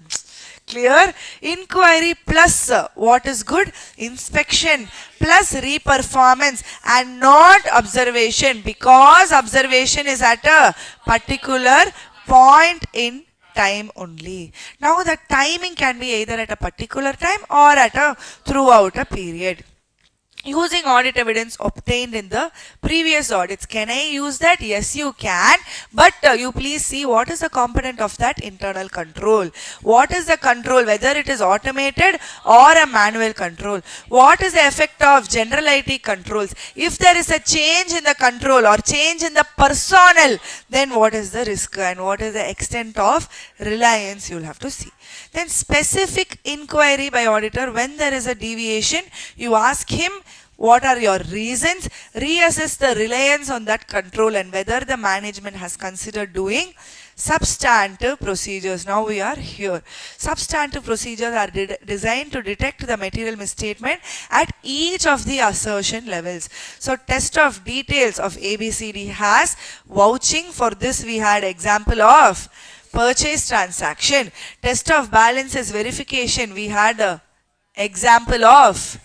Clear? Inquiry plus what is good? Inspection plus reperformance and not observation, because observation is at a particular point in time only. Now the timing can be either at a particular time or at a throughout a period. Using audit evidence obtained in the previous audits. Can I use that? Yes, you can. But you please see what is the component of that internal control. What is the control, whether it is automated or a manual control. What is the effect of general IT controls? If there is a change in the control or change in the personnel, then what is the risk and what is the extent of reliance, you will have to see. Then specific inquiry by auditor. When there is a deviation, you ask him what are your reasons, reassess the reliance on that control and whether the management has considered doing substantive procedures. Now we are here. Substantive procedures are designed to detect the material misstatement at each of the assertion levels. So test of details of ABCD has vouching. For this we had example of purchase transaction. Test of balances verification, we had a example of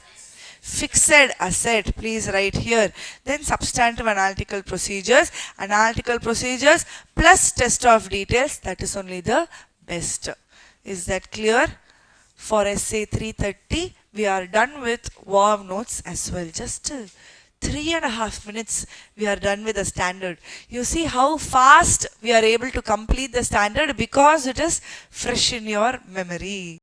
fixed asset. Please write here. Then substantive analytical procedures. Analytical procedures plus test of details, that is only the best. Is that clear? For essay 330, we are done with warm notes as well. Just 3.5 minutes we are done with the standard. You see how fast we are able to complete the standard because it is fresh in your memory.